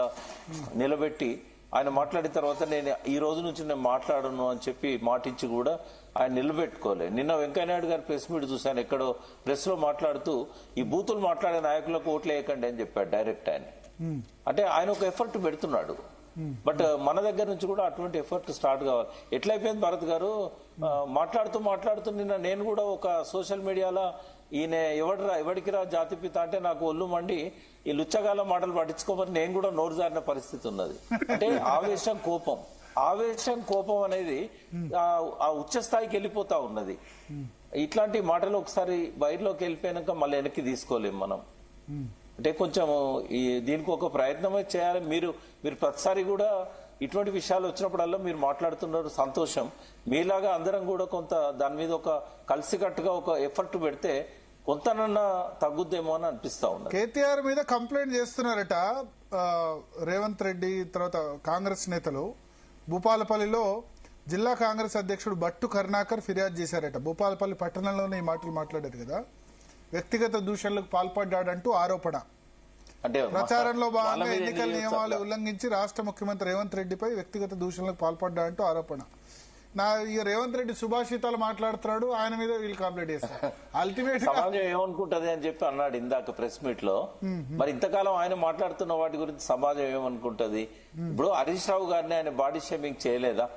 నిలబెట్టి ఆయన మాట్లాడిన తర్వాత నేను ఈ రోజు నుంచి నేను మాట్లాడను అని చెప్పి మాటించి కూడా ఆయన నిలబెట్టుకోలేదు. నిన్న వెంకయ్యనాయుడు గారి ప్రెస్ మీట్ చూశాను. ఎక్కడో ప్రెస్ లో మాట్లాడుతూ ఈ బూతులు మాట్లాడే నాయకులకు ఓట్లు వేయకండి అని చెప్పాడు డైరెక్ట్ ఆయన. అంటే ఆయన ఒక ఎఫర్ట్ పెడుతున్నాడు. బట్ మన దగ్గర నుంచి కూడా అటువంటి ఎఫర్ట్ స్టార్ట్ కావాలి. ఎట్లయిపోయింది భారత్ గారు, మాట్లాడుతూ నిన్న నేను కూడా ఒక సోషల్ మీడియాలో ఈయన ఎవడికి రా జాతిపిత అంటే నాకు ఒళ్ళు మండి ఈ లుచ్చగాల మాటలు పట్టించుకోమని నేను కూడా నోరు జారిన పరిస్థితి ఉన్నది. అంటే ఆవేశం కోపం అనేది ఆ ఉచ్చ స్థాయికి వెళ్ళిపోతా ఉన్నది. ఇట్లాంటి మాటలు ఒకసారి బయటలోకి వెళ్ళిపోయాక మళ్ళీ వెనక్కి తీసుకోలేము మనం. అంటే కొంచెం దీనికి ఒక ప్రయత్నమే చేయాలి. మీరు ప్రతిసారి కూడా ఇటువంటి విషయాలు వచ్చినప్పుడల్లా మీరు మాట్లాడుతున్నారు, సంతోషం. మీలాగా అందరం కూడా కొంత దాని మీద ఒక కలిసికట్టుగా ఒక ఎఫర్ట్ పెడితే కొంతనన్నా తగ్గుద్దేమో అని అనిపిస్తా ఉంది. కేటీఆర్ మీద కంప్లైంట్ చేస్తున్నారట రేవంత్ రెడ్డి, తర్వాత కాంగ్రెస్ నేతలు. భూపాలపల్లిలో జిల్లా కాంగ్రెస్ అధ్యక్షుడు భట్టు కరుణాకర్ ఫిర్యాదు చేశారట. భూపాలపల్లి పట్టణంలోనే ఈ మాటలు మాట్లాడారు కదా. వ్యక్తిగత దూషణలకు పాల్పడ్డాడంటూ ఆరోపణ. అంటే ప్రచారంలో భాగంగా ఎన్నికల నియమాలు ఉల్లంఘించి రాష్ట్ర ముఖ్యమంత్రి రేవంత్ రెడ్డిపై వ్యక్తిగత దూషణలకు పాల్పడ్డాడంటూ ఆరోపణ. రేవంత్ రెడ్డి సుభాషితాలు మాట్లాడుతున్నాడు, ఆయన మీద వీళ్ళు కంప్లైంట్ చేస్తారు. అల్టిమేట్ సమాజం ఏమనుకుంటది అని చెప్పి అన్నాడు ఇందాక ప్రెస్ మీట్ లో. మరి ఇంతకాలం ఆయన మాట్లాడుతున్న వాటి గురించి సమాజం ఏమనుకుంటది? ఇప్పుడు హరీష్ రావు గారిని ఆయన బాడీ షేమింగ్ చేయలేదా?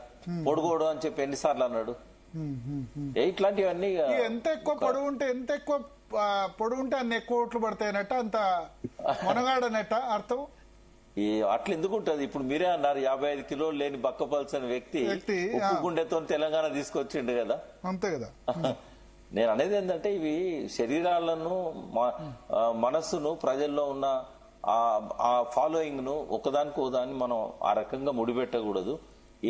పొడుగోడు అని చెప్పి ఎన్నిసార్లు అన్నాడు? ఇట్లాంటివన్నీ ఎంత ఎక్కువ పొడుగు ఉంటే అన్ని ఎక్కువ ఓట్లు పడతాయనట్ట, అంత మొనగాడనట్ట అర్థం. అట్లా ఎందుకు ఉంటది? ఇప్పుడు మీరే అన్నారు 55 కిలోలు లేని బక్కపల్సిన వ్యక్తి ఉప్పు గుండెతో తెలంగాణ తీసుకొచ్చిండు కదా. అంతే కదా. నేను అనేది ఏంటంటే ఇవి శరీరాలను, మనస్సును, ప్రజల్లో ఉన్న ఆ ఫాలోయింగ్ ను ఒకదాని మనం ఆ రకంగా ముడిపెట్టకూడదు.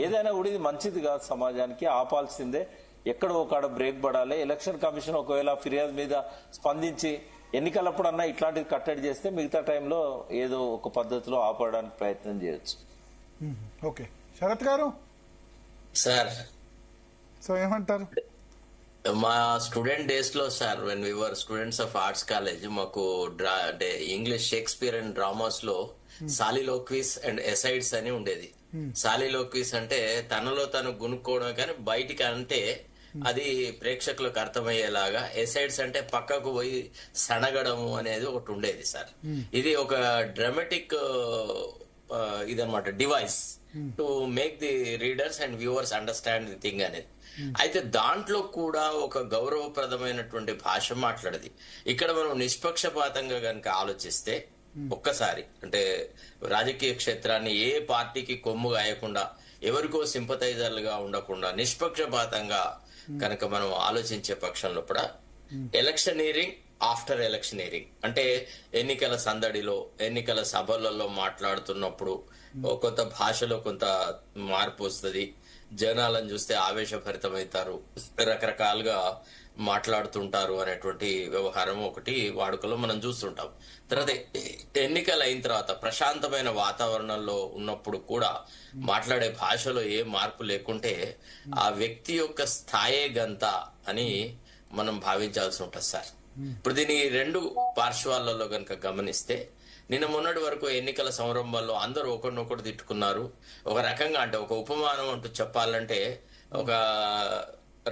ఏదైనా కూడా ఇది మంచిది కాదు, సమాజానికి ఆపాల్సిందే. ఎక్కడో ఒక బ్రేక్ పడాలి. ఎలక్షన్ కమిషన్ ఒకవేళ ఫిర్యాదు మీద స్పందించి ఎన్నికలప్పుడన్నా ఇట్లాంటిది కట్టడి చేస్తే మిగతా టైంలో ఏదో ఒక పద్ధతిలో ఆపడానికి ప్రయత్నం చేయొచ్చు. ఓకే, శరత్ గారు సార్, సో ఏమంటారు? మా స్టూడెంట్ డేస్ లో sir, when we were students of arts college, మాకు అంటే ఇంగ్లీష్ షేక్స్పియర్ అండ్ డ్రామాస్ లో సాలిలోక్విస్ అండ్ ఎసైడ్స్ అని ఉండేది. సాలిలోక్విస్ అంటే తనలో తను గునుక్కోవడం, కానీ బయటికి అంటే అది ప్రేక్షకులకు అర్థమయ్యేలాగా. ఎసైడ్స్ అంటే పక్కకు పోయి సనగడము అనేది ఒకటి ఉండేది సార్. ఇది ఒక డ్రామాటిక్ ఇదన్నమాట, device to make the readers and viewers understand the thing అనేది. అయితే దాంట్లో కూడా ఒక గౌరవప్రదమైనటువంటి భాష మాట్లాడేది. ఇక్కడ మనం నిష్పక్షపాతంగా కనుక ఆలోచిస్తే, ఒక్కసారి అంటే రాజకీయ క్షేత్రాన్ని ఏ పార్టీకి కొమ్ము గాయకుండా, ఎవరికో సింపథైజర్లుగా ఉండకుండా నిష్పక్షపాతంగా కనుక మనం ఆలోచించే పక్షంలో కూడా ఎలక్షనీరింగ్ ఆఫ్టర్ ఎలక్షనీరింగ్ అంటే ఎన్నికల సందడిలో, ఎన్నికల సభలలో మాట్లాడుతున్నప్పుడు కొంత భాషలో కొంత మార్పు వస్తుంది. జనాలను చూస్తే ఆవేశభరితమవుతారు, రకరకాలుగా మాట్లాడుతుంటారు అనేటువంటి వ్యవహారం ఒకటి వాడుకలో మనం చూస్తుంటాం. తర్వాత ఎన్నికలు అయిన తర్వాత ప్రశాంతమైన వాతావరణంలో ఉన్నప్పుడు కూడా మాట్లాడే భాషలో ఏ మార్పు లేకుంటే ఆ వ్యక్తి యొక్క స్థాయే గంత అని మనం భావించాల్సి ఉంటుంది సార్. ఇప్పుడు దీని రెండు పార్శ్వాలలో కనుక గమనిస్తే, నిన్న మొన్నటి వరకు ఎన్నికల సంరంభంలో అందరూ ఒకరినొకరు తిట్టుకున్నారు. ఒక రకంగా అంటే ఒక ఉపమానం అంటూ చెప్పాలంటే, ఒక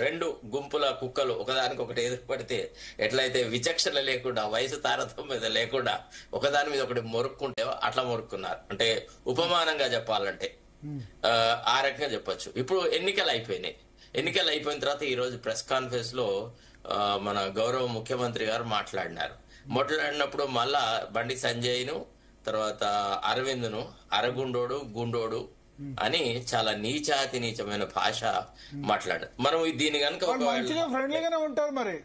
రెండు గుంపుల కుక్కలు ఒకదానికి ఒకటి ఎదురుపడితే ఎట్లయితే విచక్షణ లేకుండా, వయసు తారతమ్యం లేకుండా ఒకదాని మీద ఒకటి మొరుక్కుంటే అట్లా మొరుక్కున్నారు. అంటే ఉపమానంగా చెప్పాలంటే ఆ రకంగా చెప్పొచ్చు. ఇప్పుడు ఎన్నికలు అయిపోయినాయి. ఎన్నికలు అయిపోయిన తర్వాత ఈ రోజు ప్రెస్ కాన్ఫరెన్స్ లో మన గౌరవ ముఖ్యమంత్రి గారు మాట్లాడినప్పుడు మళ్ళా బండి సంజయ్ను, తర్వాత అరవింద్ను అరగుండోడు, గుండోడు అని చాలా నీచాతి నీచమైన భాష మాట్లాడారు. మనం దీని కనుక ఫ్రెండ్లీగానే ఉంటారు, మరి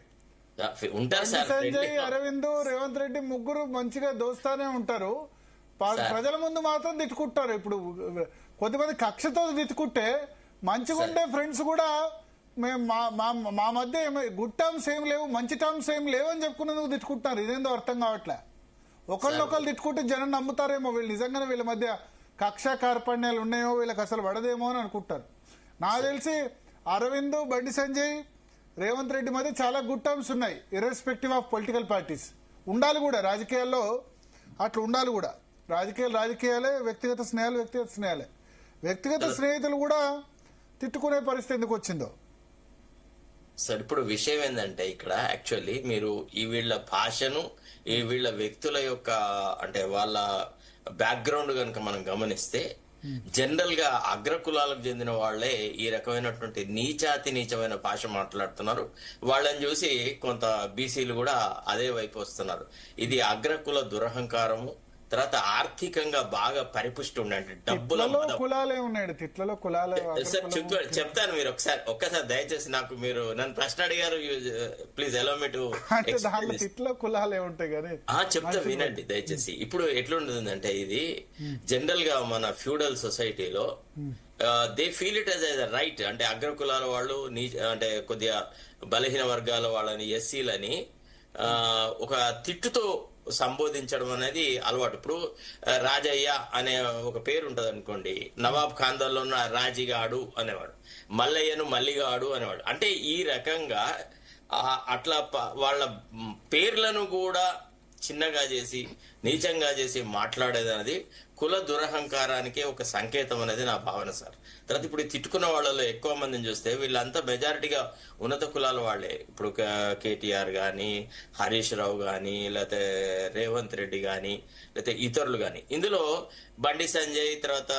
ఉంటారు సార్. సంజయ్, అరవింద్, రేవంత్ రెడ్డి ముగ్గురు మంచిగా దోస్తానే ఉంటారు. ప్రజల ముందు మాత్రం తిట్టుకుంటారు. ఇప్పుడు కొద్దిమంది కక్షతో తిట్టుకుంటే, మంచిగా ఉండే ఫ్రెండ్స్ కూడా మేము మా మధ్య గుడ్ టర్మ్స్ ఏం లేవు, మంచి టర్మ్స్ ఏం లేవు అని చెప్పుకున్నందుకు తిట్టుకుంటున్నారు. ఇదేందో అర్థం కావట్లే. ఒకళ్ళొకళ్ళు తిట్టుకుంటే జనం నమ్ముతారేమో, వీళ్ళు నిజంగానే వీళ్ళ మధ్య కక్ష కార్పణ్యాలు ఉన్నాయో, వీళ్ళకి అసలు పడదేమో అని అనుకుంటారు. నాకు తెలిసి అరవింద్, బండి సంజయ్, రేవంత్ రెడ్డి మధ్య చాలా గుడ్ టర్మ్స్ ఉన్నాయి, ఇర్రెస్పెక్టివ్ ఆఫ్ పొలిటికల్ పార్టీస్. ఉండాలి కూడా రాజకీయాల్లో, అట్లా ఉండాలి కూడా. రాజకీయాలే, వ్యక్తిగత స్నేహాలే. వ్యక్తిగత స్నేహితులు కూడా తిట్టుకునే పరిస్థితి ఎందుకు వచ్చిందో సార్. ఇప్పుడు విషయం ఏంటంటే, ఇక్కడ యాక్చువల్లీ మీరు ఈ వీళ్ళ భాషను, ఈ వీళ్ళ వ్యక్తుల యొక్క అంటే వాళ్ళ బ్యాక్గ్రౌండ్ కనుక మనం గమనిస్తే, జనరల్ గా అగ్రకులాలకు చెందిన వాళ్లే ఈ రకమైనటువంటి నీచమైన భాష మాట్లాడుతున్నారు. వాళ్ళని చూసి కొంత బీసీలు కూడా అదే వైపు వస్తున్నారు. ఇది అగ్రకుల దురహంకారము. తర్వాత ఆర్థికంగా బాగా పరిపుష్టి ఉండండి. డబ్బుల కులాలే ఉన్నాయి, తిట్లలో కులాలే. చెప్తాను, మీరు ఒక్కసారి దయచేసి నాకు, మీరు నన్ను ప్రశ్న అడిగారు, ప్లీజ్ అలౌ మీ టు. తిట్లో కులాలే ఉంటాయి కానీ చెప్తా వినండి దయచేసి. ఇప్పుడు ఎట్లుంటుందంటే, ఇది జనరల్ గా మన ఫ్యూడల్ సొసైటీలో they feel it as a right. అంటే అగ్రకులాల వాళ్ళు, అంటే కొద్దిగా బలహీన వర్గాల వాళ్ళని, ఎస్సీలని ఒక తిట్టుతో సంబోధించడం అనేది అలవాటు. ఇప్పుడు రాజయ్య అనే ఒక పేరు ఉంటది అనుకోండి, నవాబ్ ఖాందాల్లో ఉన్న రాజీగాడు అనేవాడు, మల్లయ్యను మల్లిగాడు అనేవాడు. అంటే ఈ రకంగా అట్లా వాళ్ళ పేర్లను కూడా చిన్నగా చేసి, నీచంగా చేసి మాట్లాడేది అనేది కుల దురహంకారానికే ఒక సంకేతం అనేది నా భావన సార్. తర్వాత ఇప్పుడు తిట్టుకున్న వాళ్ళలో ఎక్కువ మందిని చూస్తే వీళ్ళంతా మెజారిటీగా ఉన్నత కులాల వాళ్లే. ఇప్పుడు కేటీఆర్ గాని, హరీష్ రావు గాని, లేకపోతే రేవంత్ రెడ్డి గాని, లేకపోతే ఇతరులు గాని. ఇందులో బండి సంజయ్, తర్వాత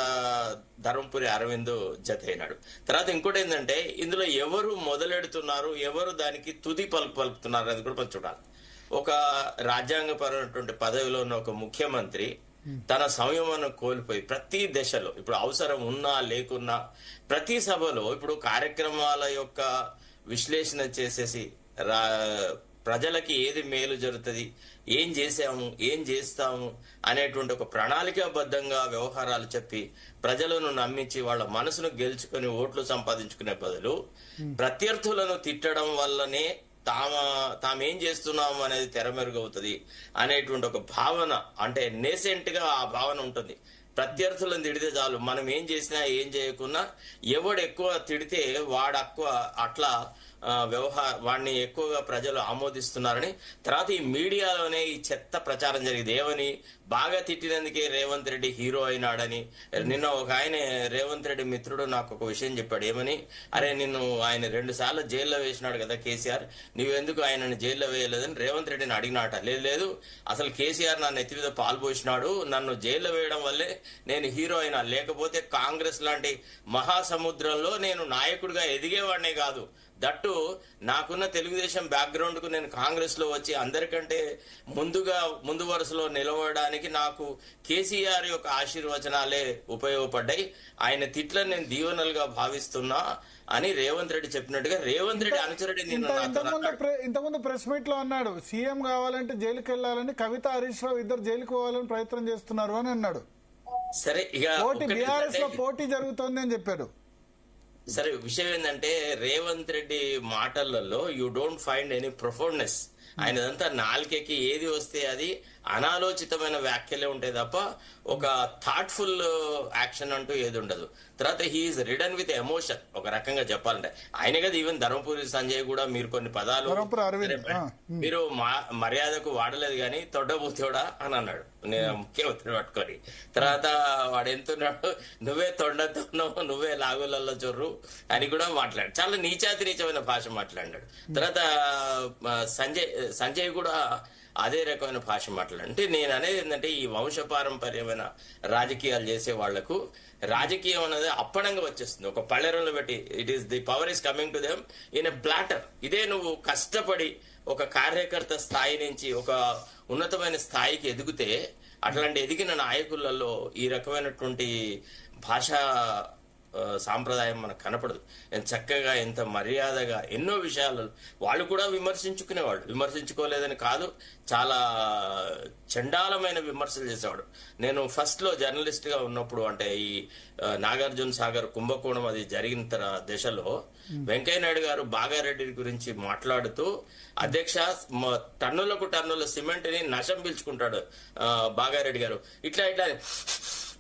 ధర్మపురి అరవింద్ జత అయినాడు. తర్వాత ఇంకోటి ఏంటంటే, ఇందులో ఎవరు మొదలెడుతున్నారు, ఎవరు దానికి తుది పలుకుతున్నారు అనేది కూడా మనం చూడాలి. ఒక రాజ్యాంగపరమైనటువంటి పదవిలో ఉన్న ఒక ముఖ్యమంత్రి తన సంయమనం కోల్పోయి ప్రతి దశలో, ఇప్పుడు అవసరం ఉన్నా లేకున్నా, ప్రతి సభలో ఇప్పుడు కార్యక్రమాల యొక్క విశ్లేషణ చేసేసి ప్రజలకి ఏది మేలు జరుగుతుంది, ఏం చేసాము, ఏం చేస్తాము అనేటువంటి ఒక ప్రణాళికాబద్ధంగా వ్యవహారాలు చెప్పి ప్రజలను నమ్మించి వాళ్ళ మనసును గెలుచుకొని ఓట్లు సంపాదించుకునే బదులు ప్రత్యర్థులను తిట్టడం వల్లనే తామేం చేస్తున్నాము అనేది తెరమెరుగవుతుంది అనేటువంటి ఒక భావన, అంటే నేసెంట్ గా ఆ భావన ఉంటుంది. ప్రత్యర్థులను తిడితే చాలు, మనం ఏం చేసినా ఏం చేయకున్నా ఎవడు ఎక్కువ తిడితే వాడు అట్లా వాడిని ఎక్కువగా ప్రజలు ఆమోదిస్తున్నారని. తర్వాత ఈ మీడియాలోనే ఈ చెత్త ప్రచారం జరిగింది. ఏమని, బాగా తిట్టినందుకే రేవంత్ రెడ్డి హీరో అయినాడని. నిన్న ఒక ఆయన రేవంత్ రెడ్డి మిత్రుడు నాకు ఒక విషయం చెప్పాడు. ఏమని, అరే నిన్ను ఆయన 2 సార్లు జైల్లో వేసినాడు కదా కేసీఆర్, నువ్వెందుకు ఆయనను జైల్లో వేయలేదని రేవంత్ రెడ్డిని అడిగినాట. లేదు అసలు కేసీఆర్ నా నెత్తి మీద పాలు పోసినాడు, నన్ను జైల్లో వేయడం వల్లే నేను హీరో అయినా, లేకపోతే కాంగ్రెస్ లాంటి మహాసముద్రంలో నేను నాయకుడిగా ఎదిగేవాడినే కాదు. దట్టు నాకున్న తెలుగుదేశం బ్యాక్గ్రౌండ్ కు నేను కాంగ్రెస్ లో వచ్చి అందరికంటే ముందు వరుసలో నిలవడానికి నాకు కేసీఆర్ యొక్క ఆశీర్వచనాలే ఉపయోగపడ్డాయి. ఆయన తిట్లను నేను దీవెనలుగా భావిస్తున్నా అని రేవంత్ రెడ్డి చెప్పినట్టుగా రేవంత్ రెడ్డి అనుచరుడి ఇంతకుముందు ప్రెస్ మీట్ లో అన్నాడు, సీఎం కావాలంటే జైలుకి వెళ్లాలని కవిత, హరీష్ రావు ఇద్దరు జైలుకు పోవాలని ప్రయత్నం చేస్తున్నారు అని అన్నాడు. సరే, ఇక బీఆర్ఎస్ లో పోటీ జరుగుతోంది అని చెప్పారు. సరే, విషయం ఏంటంటే రేవంత్ రెడ్డి మాటలలో యూ డోంట్ ఫైండ్ ఎనీ ప్రొఫౌండ్నెస్. ఆయనదంతా నాలుకెక్కి ఏది వస్తే అది అనాలోచితమైన వ్యాఖ్యలే ఉంటాయి తప్ప ఒక థాట్ఫుల్ యాక్షన్ అంటూ ఏది ఉండదు. తర్వాత హీఈస్ రిడన్ విత్ ఎమోషన్. ఒక రకంగా చెప్పాలంటే ఆయనే కదా, ఈవెన్ ధర్మపురి సంజయ్ కూడా మీరు కొన్ని పదాలు మీరు మర్యాదకు వాడలేదు కానీ తొడ్డబూతోడా అని అన్నాడు ముఖ్యమంత్రి పట్టుకొని. తర్వాత వాడు ఎంతున్నాడు, నువ్వే తొండతున్నావు, నువ్వే లాగులలో చొర్రు అని కూడా మాట్లాడు. చాలా నీచమైన భాష మాట్లాడినాడు. తర్వాత సంజయ్ కూడా అదే రకమైన భాష మాట్లాడు. అంటే నేను అనేది ఏంటంటే, ఈ వంశపారంపర్యమైన రాజకీయాలు చేసే వాళ్లకు రాజకీయం అనేది అప్పడంగా వచ్చేస్తుంది, ఒక పళ్ళెరంలో పెట్టి. It is the power is coming to them in a platter. ఇదే నువ్వు కష్టపడి ఒక కార్యకర్త స్థాయి నుంచి ఒక ఉన్నతమైన స్థాయికి ఎదిగితే, అట్లాంటి ఎదిగిన నాయకులలో ఈ రకమైనటువంటి భాషా సాంప్రదాయం మనకు కనపడదు. ఎంత చక్కగా, ఎంత మర్యాదగా ఎన్నో విషయాలు వాళ్ళు కూడా విమర్శించుకునేవాడు. విమర్శించుకోలేదని కాదు, చాలా చండాలమైన విమర్శలు చేసేవాడు. నేను ఫస్ట్ లో జర్నలిస్ట్ గా ఉన్నప్పుడు, అంటే ఈ నాగార్జున సాగర్ కుంభకోణం అది జరిగిన దశలో వెంకయ్యనాయుడు గారు బాగారెడ్డి గురించి మాట్లాడుతూ, అధ్యక్ష టన్నులకు టన్నుల సిమెంట్ ని నశం పీల్చుకుంటాడు బాగారెడ్డి గారు, ఇట్లా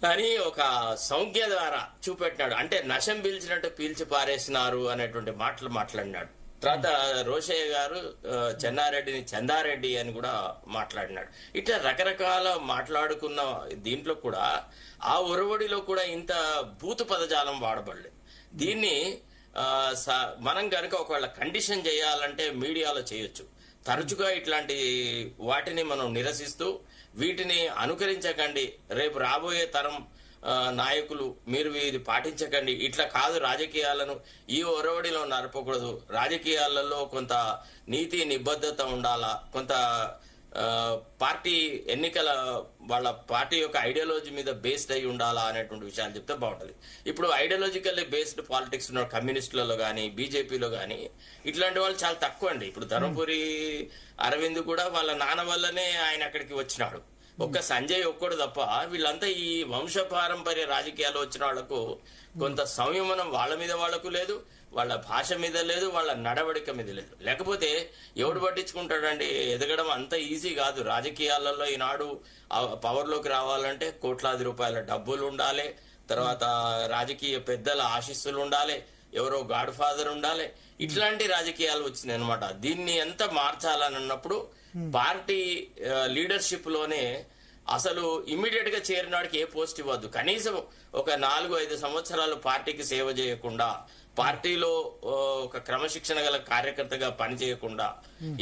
అని ఒక సంజ్ఞ ద్వారా చూపెట్టినాడు. అంటే నశం పీల్చినట్టు పీల్చి పారేసినారు అనేటువంటి మాటలు మాట్లాడినాడు. తర్వాత రోషయ్య గారు చెన్నారెడ్డిని చందారెడ్డి అని కూడా మాట్లాడినాడు. ఇట్లా రకరకాల మాట్లాడుకున్న దీంట్లో కూడా ఆ ఒరవడిలో కూడా ఇంత బూతు పదజాలం వాడబడలేదు. దీన్ని మనం కనుక ఒకవేళ కండిషన్ చేయాలంటే మీడియాలో చేయొచ్చు. తరచుగా ఇట్లాంటి వాటిని మనం నిరసిస్తూ వీటిని అనుకరించకండి, రేపు రాబోయే తరం నాయకులు మీరు ఇది పాటించకండి, ఇట్లా కాదు రాజకీయాలను ఈ ఒరవడిలో నడపకూడదు, రాజకీయాలలో కొంత నీతి నిబద్ధత ఉండాలా, కొంత పార్టీ ఎన్నికల వాళ్ళ పార్టీ యొక్క ఐడియాలజీ మీద బేస్డ్ అయి ఉండాలా అనేటువంటి విషయాలు చెప్తే బాగుంటది. ఇప్పుడు ఐడియాలజికల్లీ బేస్డ్ పాలిటిక్స్ ఉన్న కమ్యూనిస్టులలో కానీ బీజేపీలో కానీ ఇట్లాంటి వాళ్ళు చాలా తక్కువ అండి. ఇప్పుడు ధర్మపురి అరవింద్ కూడా వాళ్ళ నాన్న వల్లనే ఆయన అక్కడికి వచ్చినాడు. ఒక్క సంజయ్ ఒక్కడు తప్ప వీళ్ళంతా ఈ వంశపారంపర్య రాజకీయాలు వచ్చిన వాళ్లకు కొంత సంయమనం వాళ్ళ మీద వాళ్లకు లేదు, వాళ్ళ భాష మీద లేదు, వాళ్ళ నడవడిక మీద లేదు. లేకపోతే ఎవడు పట్టించుకుంటాడండి? ఎదగడం అంత ఈజీ కాదు. రాజకీయాలలో ఈనాడు పవర్లోకి రావాలంటే కోట్లాది రూపాయల డబ్బులు ఉండాలి, తర్వాత రాజకీయ పెద్దల ఆశీస్సులు ఉండాలి, ఎవరో గాడ్ ఫాదర్ ఉండాలి. ఇట్లాంటి రాజకీయాలు వచ్చినాయి అనమాట. దీన్ని ఎంత మార్చాలని అన్నప్పుడు పార్టీ లీడర్షిప్ లోనే అసలు ఇమ్మీడియట్ గా చేరినాడికి ఏ పోస్ట్ ఇవ్వద్దు. కనీసం ఒక 4-5 సంవత్సరాలు పార్టీకి సేవ చేయకుండా, పార్టీలో ఒక క్రమశిక్షణ గల కార్యకర్తగా పనిచేయకుండా,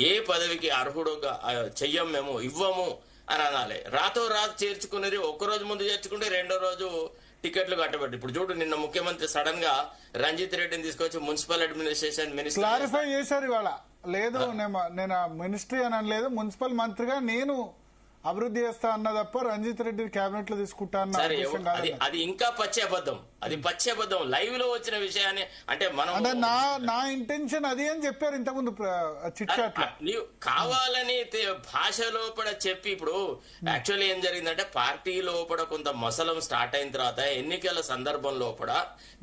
ఏ పదవికి అర్హుడుగా చెయ్యం మేము ఇవ్వము అని అనాలి. రాతో రాదు చేర్చుకునేది ఒక్కరోజు ముందు చేర్చుకుంటే రెండో రోజు టికెట్లు కట్టబెట్టి. ఇప్పుడు చూడు, నిన్న ముఖ్యమంత్రి సడన్ గా రంజిత్ రెడ్డిని తీసుకొచ్చి మున్సిపల్ అడ్మినిస్ట్రేషన్ మినిస్టర్ క్లారిఫై చేశారు ఇవాళ. లేదు నేను మినిస్ట్రీ అని అనలేదు, మున్సిపల్ మంత్రిగా నేను అభివృద్ధి చేస్తా అన్న తప్ప రంజిత్ రెడ్డి కేబినెట్ లో తీసుకుంటా అన్న సరే ఉద్దేశం కాదు. అది ఇంకా పచ్చి అబద్ధం, అది పచ్చి అబద్ధం. లైవ్ లో వచ్చిన విషయాన్ని అంటే మనం అంటే నా ఇంటెన్షన్ అది అని చెప్పారు ఇంతకుముందు చిట్ చాట్ లో. నీవు కావాలని భాష లోపల చెప్పి ఇప్పుడు యాక్చువల్లీ ఏం జరిగిందంటే పార్టీ లోపల కొంత మసలం స్టార్ట్ అయిన తర్వాత ఎన్నికల సందర్భం లోపల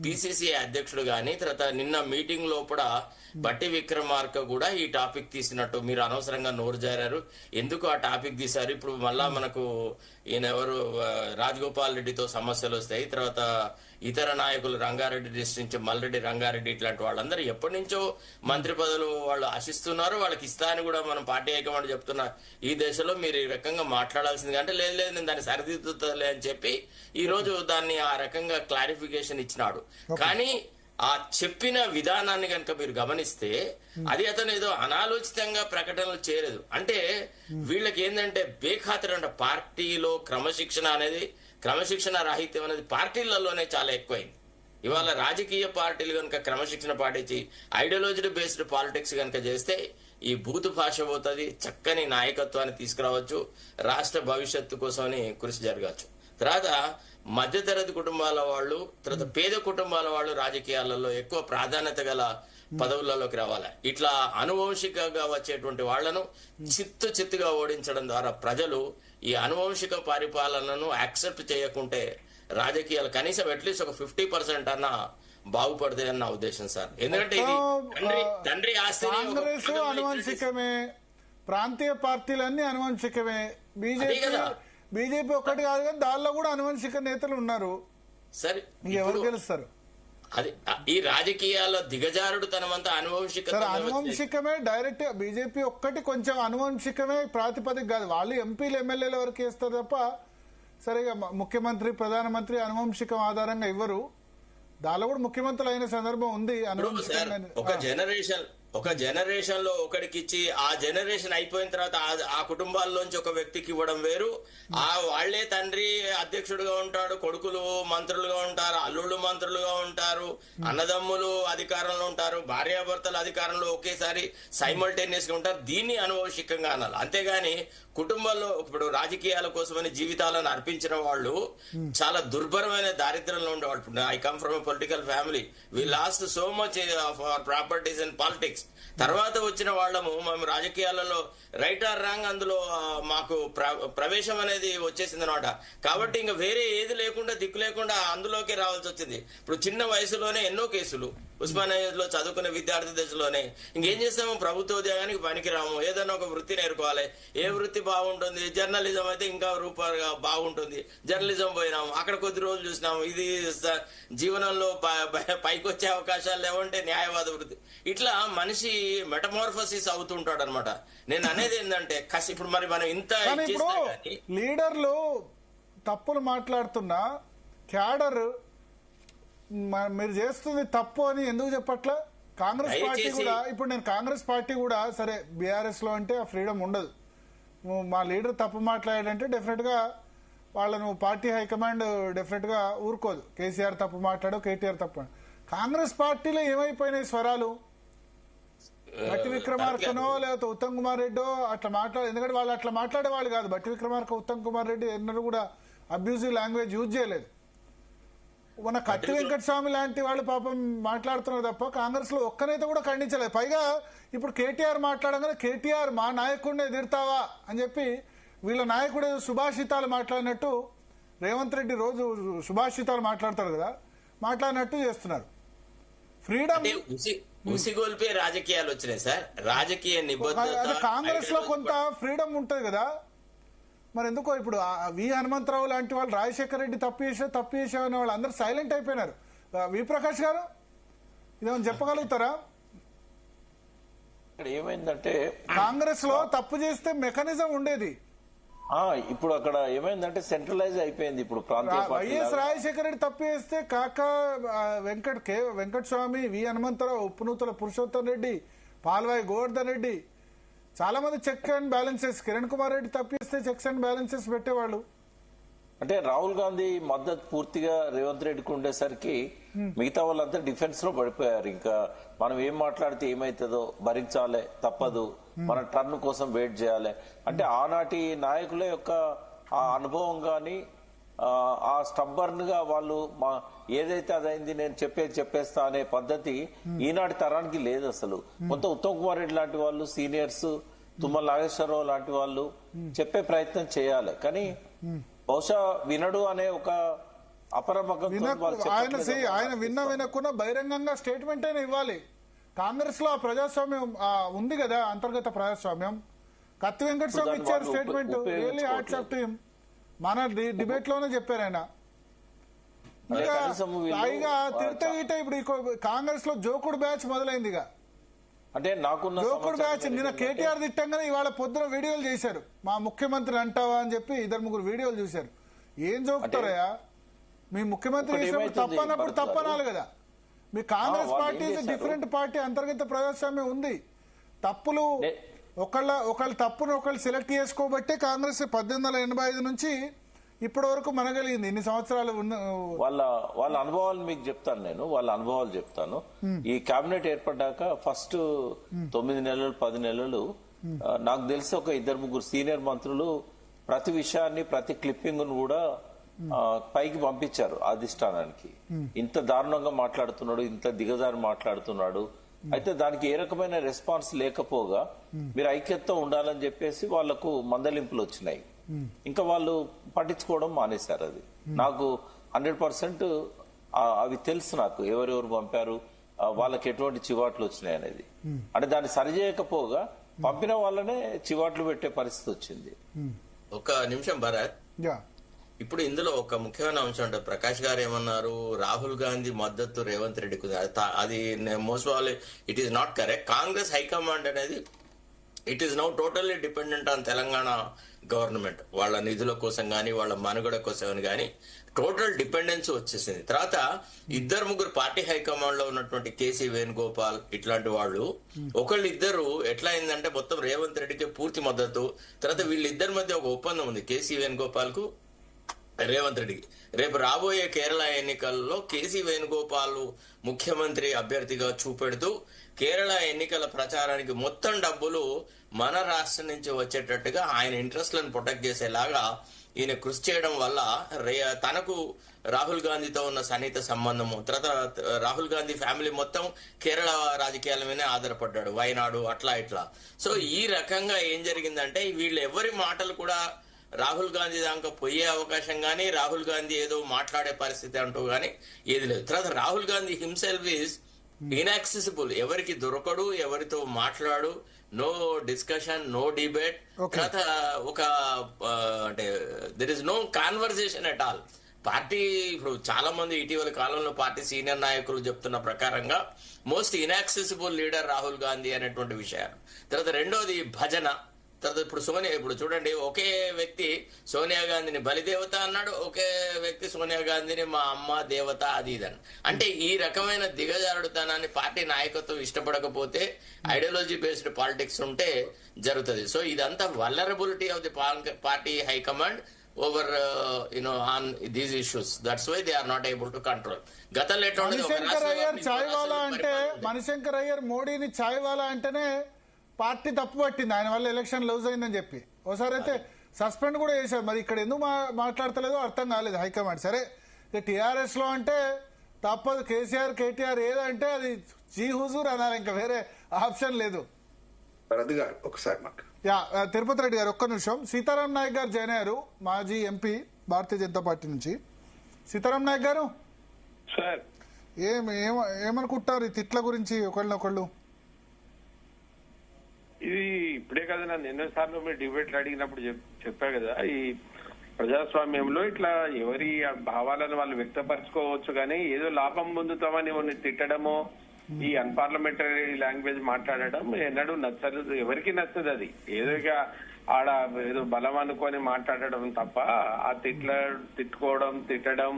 పిసిసి అధ్యక్షుడు గాని తర్వాత నిన్న మీటింగ్ లోపల బట్టి విక్రమార్క కూడా ఈ టాపిక్ తీసినట్టు మీరు అనవసరంగా నోరు జారారు, ఎందుకు ఆ టాపిక్ తీశారు, ఇప్పుడు మళ్ళా మనకు ఈయన ఎవరు రాజగోపాల్ రెడ్డితో సమస్యలు వస్తాయి, తర్వాత ఇతర నాయకులు రంగారెడ్డి డిస్ట్రిక్ట్ నుంచి మల్రెడ్డి రంగారెడ్డి ఇట్లాంటి వాళ్ళందరూ ఎప్పటి నుంచో మంత్రి పదవులు వాళ్ళు ఆశిస్తున్నారు, వాళ్ళకి ఇస్తా అని కూడా మనం పార్టీ హైకమాండ్ చెప్తున్నా. ఈ దశలో మీరు ఈ రకంగా మాట్లాడాల్సింది అంటే లేదు లేదు నేను దాన్ని సరిదిద్దుతలే అని చెప్పి ఈ రోజు దాన్ని ఆ రకంగా క్లారిఫికేషన్ ఇచ్చినాడు. కానీ ఆ చెప్పిన విధానాన్ని కనుక మీరు గమనిస్తే అది అతను ఏదో అనాలోచితంగా ప్రకటనలు చేయలేదు. అంటే వీళ్ళకి ఏంటంటే బేఖాతరు అంటే పార్టీలో క్రమశిక్షణ రాహిత్యం అనేది పార్టీలలోనే చాలా ఎక్కువైంది. ఇవాళ రాజకీయ పార్టీలు కనుక క్రమశిక్షణ పాటించి ఐడియాలజీ బేస్డ్ పాలిటిక్స్ కనుక చేస్తే ఈ బూతు భాష పోతుంది, చక్కని నాయకత్వాన్ని తీసుకురావచ్చు, రాష్ట్ర భవిష్యత్తు కోసమని కృషి జరగచ్చు. తర్వాత మధ్యతరగతి కుటుంబాల వాళ్ళు తర్వాత పేద కుటుంబాల వాళ్ళు రాజకీయాలలో ఎక్కువ ప్రాధాన్యత గల పదవులలోకి రావాలి. ఇట్లా అనువంశికంగా వచ్చేటువంటి వాళ్లను చిత్తుగా ఓడించడం ద్వారా ప్రజలు ఈ అనువంశిక పరిపాలనను యాక్సెప్ట్ చేయకుంటే రాజకీయాలు కనీసం అట్లీస్ట్ ఒక 50% అన్నా బాగుపడతాయి అన్న ఉద్దేశం సార్. ఎందుకంటే ఇది తండ్రి ఆస్తి. కాంగ్రెస్ అనువంశికమే, ప్రాంతీయ పార్టీలన్నీ అనువంశికమే, బీజేపీ ఒక్కటి కాదు కానీ దానిలో కూడా అనువంశిక నేతలు ఉన్నారు. సరే ఎవరు గెలుస్తారు? అది ఈ రాజకీయాల్లో దిగజారుడు తనమంతా అనువంశికమే డైరెక్ట్. బీజేపీ ఒక్కటి కొంచెం అనువంశికమే ప్రాతిపదిక కాదు, వాళ్ళు ఎంపీలు ఎమ్మెల్యేల వరకు వేస్తారు తప్ప సరిగా ముఖ్యమంత్రి ప్రధానమంత్రి అనువంశికం ఆధారంగా ఇవ్వరు. దానిలో కూడా ముఖ్యమంత్రులు అయిన సందర్భం ఉంది. ఒక జనరేషన్ లో ఒకడికి ఇచ్చి ఆ జనరేషన్ అయిపోయిన తర్వాత ఆ కుటుంబాల్లోంచి ఒక వ్యక్తికి ఇవ్వడం వేరు. ఆ వాళ్లే తండ్రి అధ్యక్షుడుగా ఉంటాడు, కొడుకులు మంత్రులుగా ఉంటారు, అల్లుళ్ళు మంత్రులుగా ఉంటారు, అన్నదమ్ములు అధికారంలో ఉంటారు, భార్యాభర్తలు అధికారంలో ఒకేసారి సైమల్టేనియస్ గా ఉంటారు. దీన్ని అనువంశికంగా అనాలి. అంతేగాని కుటుంబంలో ఇప్పుడు రాజకీయాల కోసమని జీవితాలను అర్పించిన వాళ్ళు చాలా దుర్భరమైన దారిద్ర్యంలో ఉండేవాళ్ళు. I come from political family, we lost so much of our properties and politics. తర్వాత వచ్చిన వాళ్ళము మేము రాజకీయాలలో రైట్ ఆర్ రాంగ్ అందులో మాకు ప్రవేశం అనేది వచ్చేసింది అనమాట. కాబట్టి ఇంకా వేరే ఏది లేకుండా దిక్కు లేకుండా అందులోకి రావాల్సి వచ్చింది. ఇప్పుడు చిన్న వయసులోనే ఎన్నో కేసులు, ఉస్మానియాలో చదువుకునే విద్యార్థి దశలోనే ఇంకేం చేస్తాము, ప్రభుత్వ ఉద్యోగానికి పనికిరాము, ఏదైనా ఒక వృత్తి నేర్చుకోవాలి. ఏ వృత్తి బాగుంటుంది, జర్నలిజం అయితే ఇంకా రూపాయలుగా బాగుంటుంది, జర్నలిజం పోయినాము, అక్కడ కొద్ది రోజులు చూసినాము, ఇది జీవనంలో పైకి వచ్చే అవకాశాలు లేవంటే న్యాయవాద వృత్తి. ఇట్లా మనిషి మెటమార్ఫసిస్ అవుతుంటాడు అనమాట. నేను అనేది ఏంటంటే ఇప్పుడు మరి మనం ఇంత లీడర్లు తప్పులు మాట్లాడుతున్నా క్యాడర్ మీరు చేస్తుంది తప్పు అని ఎందుకు చెప్పట్లా? కాంగ్రెస్ పార్టీ కూడా ఇప్పుడు నేను కాంగ్రెస్ పార్టీ కూడా సరే బీఆర్ఎస్ లో అంటే ఆ ఫ్రీడమ్ ఉండదు. మా లీడర్ తప్పు మాట్లాడాడంటే డెఫినెట్ గా వాళ్ళను పార్టీ హైకమాండ్ డెఫినెట్ గా ఊరుకోదు. కేసీఆర్ తప్పు మాట్లాడో కేటీఆర్ తప్పు. కాంగ్రెస్ పార్టీలో ఏమైపోయినాయి స్వరాలు? బట్టి విక్రమార్కనో లేకపోతే ఉత్తమ్ కుమార్ రెడ్డో అట్లా ఎందుకంటే వాళ్ళు అట్లా మాట్లాడే వాళ్ళు కాదు. బట్టి విక్రమార్క ఉత్తమ్ కుమార్ రెడ్డి ఎన్నడూ కూడా అబ్యూజివ్ లాంగ్వేజ్ యూజ్ చేయలేదు. మన కత్తి వెంకటస్వామి లాంటి వాళ్ళు పాపం మాట్లాడుతున్నారు తప్ప కాంగ్రెస్ లో ఒక్కనైతే కూడా ఖండించలేదు. పైగా ఇప్పుడు కేటీఆర్ మాట్లాడగానే కేటీఆర్ మా నాయకుడిని ఎదురుతావా అని చెప్పి వీళ్ళ నాయకుడు సుభాషితాలు మాట్లాడినట్టు రేవంత్ రెడ్డి రోజు సుభాషితాలు మాట్లాడతారు కదా, మాట్లాడినట్టు చేస్తున్నారు. ఫ్రీడమ్ ఉసిగోల్పే రాజకీయాలు వచ్చినాయి సార్. రాజకీయ నిబద్ధత కాంగ్రెస్ లో కొంత ఫ్రీడమ్ ఉంటది కదా, మరి ఎందుకో ఇప్పుడు వి హనుమంతరావు లాంటి వాళ్ళు రాజశేఖర రెడ్డి తప్పు చేసే వాళ్ళు అందరూ సైలెంట్ అయిపోయినారు. వి ప్రకాష్ గారు ఇదేమని చెప్పగలుగుతారా? ఏమైందంటే కాంగ్రెస్ లో తప్పు చేస్తే మెకానిజం ఉండేది, ఇప్పుడు అక్కడ ఏమైందంటే సెంట్రలైజ్ అయిపోయింది. ఇప్పుడు వైఎస్ రాజశేఖర రెడ్డి తప్పు చేస్తే కాకా వెంకటస్వామి, వి హనుమంతరావు, ఉప్పునూతల పురుషోత్తం రెడ్డి, పాల్వాయి గోవర్ధన్ రెడ్డి చాలా మంది check and balances, Kiran Kumar Reddy తప్పిస్తే చెక్స్ అండ్ బ్యాలెన్సెస్ పెట్టేవాళ్ళు. అంటే రాహుల్ గాంధీ మద్దతు పూర్తిగా రేవంత్ రెడ్డికి ఉండేసరికి మిగతా వాళ్ళంతా డిఫెన్స్ లో పడిపోయారు. ఇంకా మనం ఏం మాట్లాడితే ఏమైతుందో భరించాలి, తప్పదు, మన టర్న్ కోసం వెయిట్ చేయాలి. అంటే ఆనాటి నాయకుల యొక్క ఆ అనుభవం గాని ఆ స్టబ్బర్న్ గా వాళ్ళు ఏదైతే అదైంది నేను చెప్పేస్తా అనే పద్ధతి ఈనాటి తరానికి లేదు అసలు. కొంత ఉత్తమ్ కుమార్ రెడ్డి లాంటి వాళ్ళు సీనియర్స్, తుమ్మల నాగేశ్వరరావు లాంటి వాళ్ళు చెప్పే ప్రయత్నం చేయాలి. కానీ బహుశా వినడు అనే ఒక అపరమకం ఆయన వినకుండా బహిరంగంగా స్టేట్మెంట్ అయినా ఇవ్వాలి. కాంగ్రెస్ లో ప్రజాస్వామ్యం ఉంది కదా, అంతర్గత ప్రజాస్వామ్యం. కత్తి వెంకటస్వామి ఇచ్చారు statement, really hats off to him. మన డిబేట్ లోనే చెప్పారు ఆయన. పైగా తిడత ఇప్పుడు కాంగ్రెస్ లో జోకుడు బ్యాచ్ మొదలైంది. అంటే నాకున్న జోకుడు బ్యాచ్ నిన్న కేటీఆర్ తిట్టంగానే ఇవాళ పొద్దున వీడియోలు చేశారు. మా ముఖ్యమంత్రి అంటావా అని చెప్పి 2-3 వీడియోలు చూశారు. ఏం జోకుతారయ్యా? మీ ముఖ్యమంత్రి చేసినప్పుడు తప్పనప్పుడు తప్పనాలి కదా. మీ కాంగ్రెస్ పార్టీ డిఫరెంట్ పార్టీ, అంతర్గత ప్రజాస్వామ్యం ఉంది. తప్పులు ఒకళ్ళ తప్పును ఒకళ్ళు సెలెక్ట్ చేసుకోబట్టే కాంగ్రెస్ 1885 నుంచి ఇప్పటి వరకు మనగలిగింది. ఇన్ని సంవత్సరాలు వాళ్ళ అనుభవాలు మీకు చెప్తాను, నేను వాళ్ళ అనుభవాలు చెప్తాను. ఈ కేబినెట్ ఏర్పడ్డాక ఫస్ట్ 9 నెలలు 10 నెలలు నాకు తెలిసి ఒక 2-3 సీనియర్ మంత్రులు ప్రతి విషయాన్ని, ప్రతి క్లిప్పింగ్ ను కూడా పైకి పంపించారు అధిష్టానానికి. ఇంత దారుణంగా మాట్లాడుతున్నాడు, ఇంత దిగజారి మాట్లాడుతున్నాడు. అయితే దానికి ఏ రకమైన రెస్పాన్స్ లేకపోగా మీరు ఐక్యతతో ఉండాలని చెప్పేసి వాళ్లకు మందలింపులు వచ్చినాయి. ఇంకా వాళ్ళు పట్టించుకోవడం మానేశారు. అది నాకు 100% అవి తెలుసు. నాకు ఎవరెవరు పంపారు, వాళ్ళకి ఎటువంటి చివాట్లు వచ్చినాయి అనేది. అంటే దాన్ని సరిచేయకపోగా పంపిన వాళ్ళనే చివాట్లు పెట్టే పరిస్థితి వచ్చింది. ఒక నిమిషం భరత్, ఇప్పుడు ఇందులో ఒక ముఖ్యమైన అంశం అంటే ప్రకాష్ గారు ఏమన్నారు, రాహుల్ గాంధీ మద్దతు రేవంత్ రెడ్డికి అది most all it is not correct. Congress high command అనేది it is now totally dependent on Telangana government. వాళ్ళ నిధుల కోసం కానీ వాళ్ళ మనుగడ కోసం కానీ టోటల్ డిపెండెన్సీ వచ్చేసింది. తర్వాత 2-3 పార్టీ హైకమాండ్ లో ఉన్నటువంటి కేసీ వేణుగోపాల్ ఇట్లాంటి వాళ్ళు ఒకళ్ళిద్దరు ఎట్లా అయిందంటే మొత్తం రేవంత్ రెడ్డికి పూర్తి మద్దతు. తర్వాత వీళ్ళిద్దరి మధ్య ఒక ఒప్పందం ఉంది కేసీ వేణుగోపాల్ కు రేవంత్ రెడ్డికి. రేపు రాబోయే కేరళ ఎన్నికల్లో కేసీ వేణుగోపాల్ ముఖ్యమంత్రి అభ్యర్థిగా చూపెడుతూ కేరళ ఎన్నికల ప్రచారానికి మొత్తం డబ్బులు మన రాష్ట్రం నుంచి వచ్చేటట్టుగా ఆయన ఇంట్రెస్ట్లను ప్రొటెక్ట్ చేసేలాగా ఈయన కృషి చేయడం వల్ల తనకు రాహుల్ గాంధీతో ఉన్న సన్నిహిత సంబంధము, తర్వాత రాహుల్ గాంధీ ఫ్యామిలీ మొత్తం కేరళ రాజకీయాల మీదే ఆధారపడ్డాడు, వయనాడు అట్లా ఇట్లా. సో ఈ రకంగా ఏం జరిగిందంటే వీళ్ళు ఎవరి మాటలు కూడా రాహుల్ గాంధీ దాకా పోయే అవకాశం గానీ, రాహుల్ గాంధీ ఏదో మాట్లాడే పరిస్థితి అంటూ గానీ ఏది లేదు. తర్వాత Rahul Gandhi himself is inaccessible, ఎవరికి దొరకడు, ఎవరితో మాట్లాడు, నో డిస్కషన్, నో డిబేట్. తర్వాత ఒక అంటే there is no conversation at all. Party ఇప్పుడు చాలా మంది ఇటీవల కాలంలో పార్టీ సీనియర్ నాయకులు చెప్తున్న ప్రకారంగా most inaccessible leader Rahul Gandhi అనేటువంటి విషయాలు. తర్వాత రెండోది భజన. తర్వాత ఇప్పుడు చూడండి, ఒకే వ్యక్తి సోనియా గాంధీని బలిదేవత అన్నాడు, ఒకే వ్యక్తి సోనియా గాంధీని మా అమ్మ దేవత అది ఇదని. అంటే ఈ రకమైన దిగజారుడుతనాన్ని పార్టీ నాయకత్వం ఇష్టపడకపోతే ఐడియాలజీ బేస్డ్ పాలిటిక్స్ ఉంటే జరుగుతుంది. సో ఇదంతా vulnerability of the party high command over on these issues. That's why they are not able to control. గతంలో ఎట్లా మణిశంకర్ అయ్యర్ మోడీని ఛాయ్వాలా అంటేనే పార్టీ తప్పు పట్టింది, ఆయన వల్ల ఎలక్షన్ లూజ్ అయిందని చెప్పి. ఒకసారి అయితే సస్పెండ్ కూడా చేశారు. మరి ఇక్కడ ఎందుకు మాట్లాడతలేదో అర్థం కాలేదు హైకమాండ్. సరే టీఆర్ఎస్ లో అంటే తప్పదు, కేసీఆర్ కేటీఆర్ ఏదంటే అది జీ హుజూర్ అన్నారు, ఇంకా వేరే ఆప్షన్ లేదు. తిరుపతి రెడ్డి గారు ఒక్క నిమిషం. సీతారాం నాయక్ గారు జాయిన్ అయ్యారు, మాజీ ఎంపీ భారతీయ జనతా పార్టీ నుంచి. సీతారాం నాయక్ గారు ఏమనుకుంటారు ఈ తిట్ల గురించి ఒకళ్ళనొకళ్ళు? ఇది ఇప్పుడే కదా, నన్ను ఎన్నోసార్లు మీరు డిబేట్లు అడిగినప్పుడు చెప్పా కదా, ఈ ప్రజాస్వామ్యంలో ఇట్లా ఎవరి భావాలను వాళ్ళు వ్యక్తపరచుకోవచ్చు, కానీ ఏదో లాభం పొందుతామని తిట్టడమో ఈ అన్పార్లమెంటరీ లాంగ్వేజ్ మాట్లాడడం ఎన్నడూ నచ్చదు, ఎవరికి నచ్చదు. అది ఏదో ఆడ ఏదో బలం అనుకొని మాట్లాడడం తప్ప ఆ తిట్టడం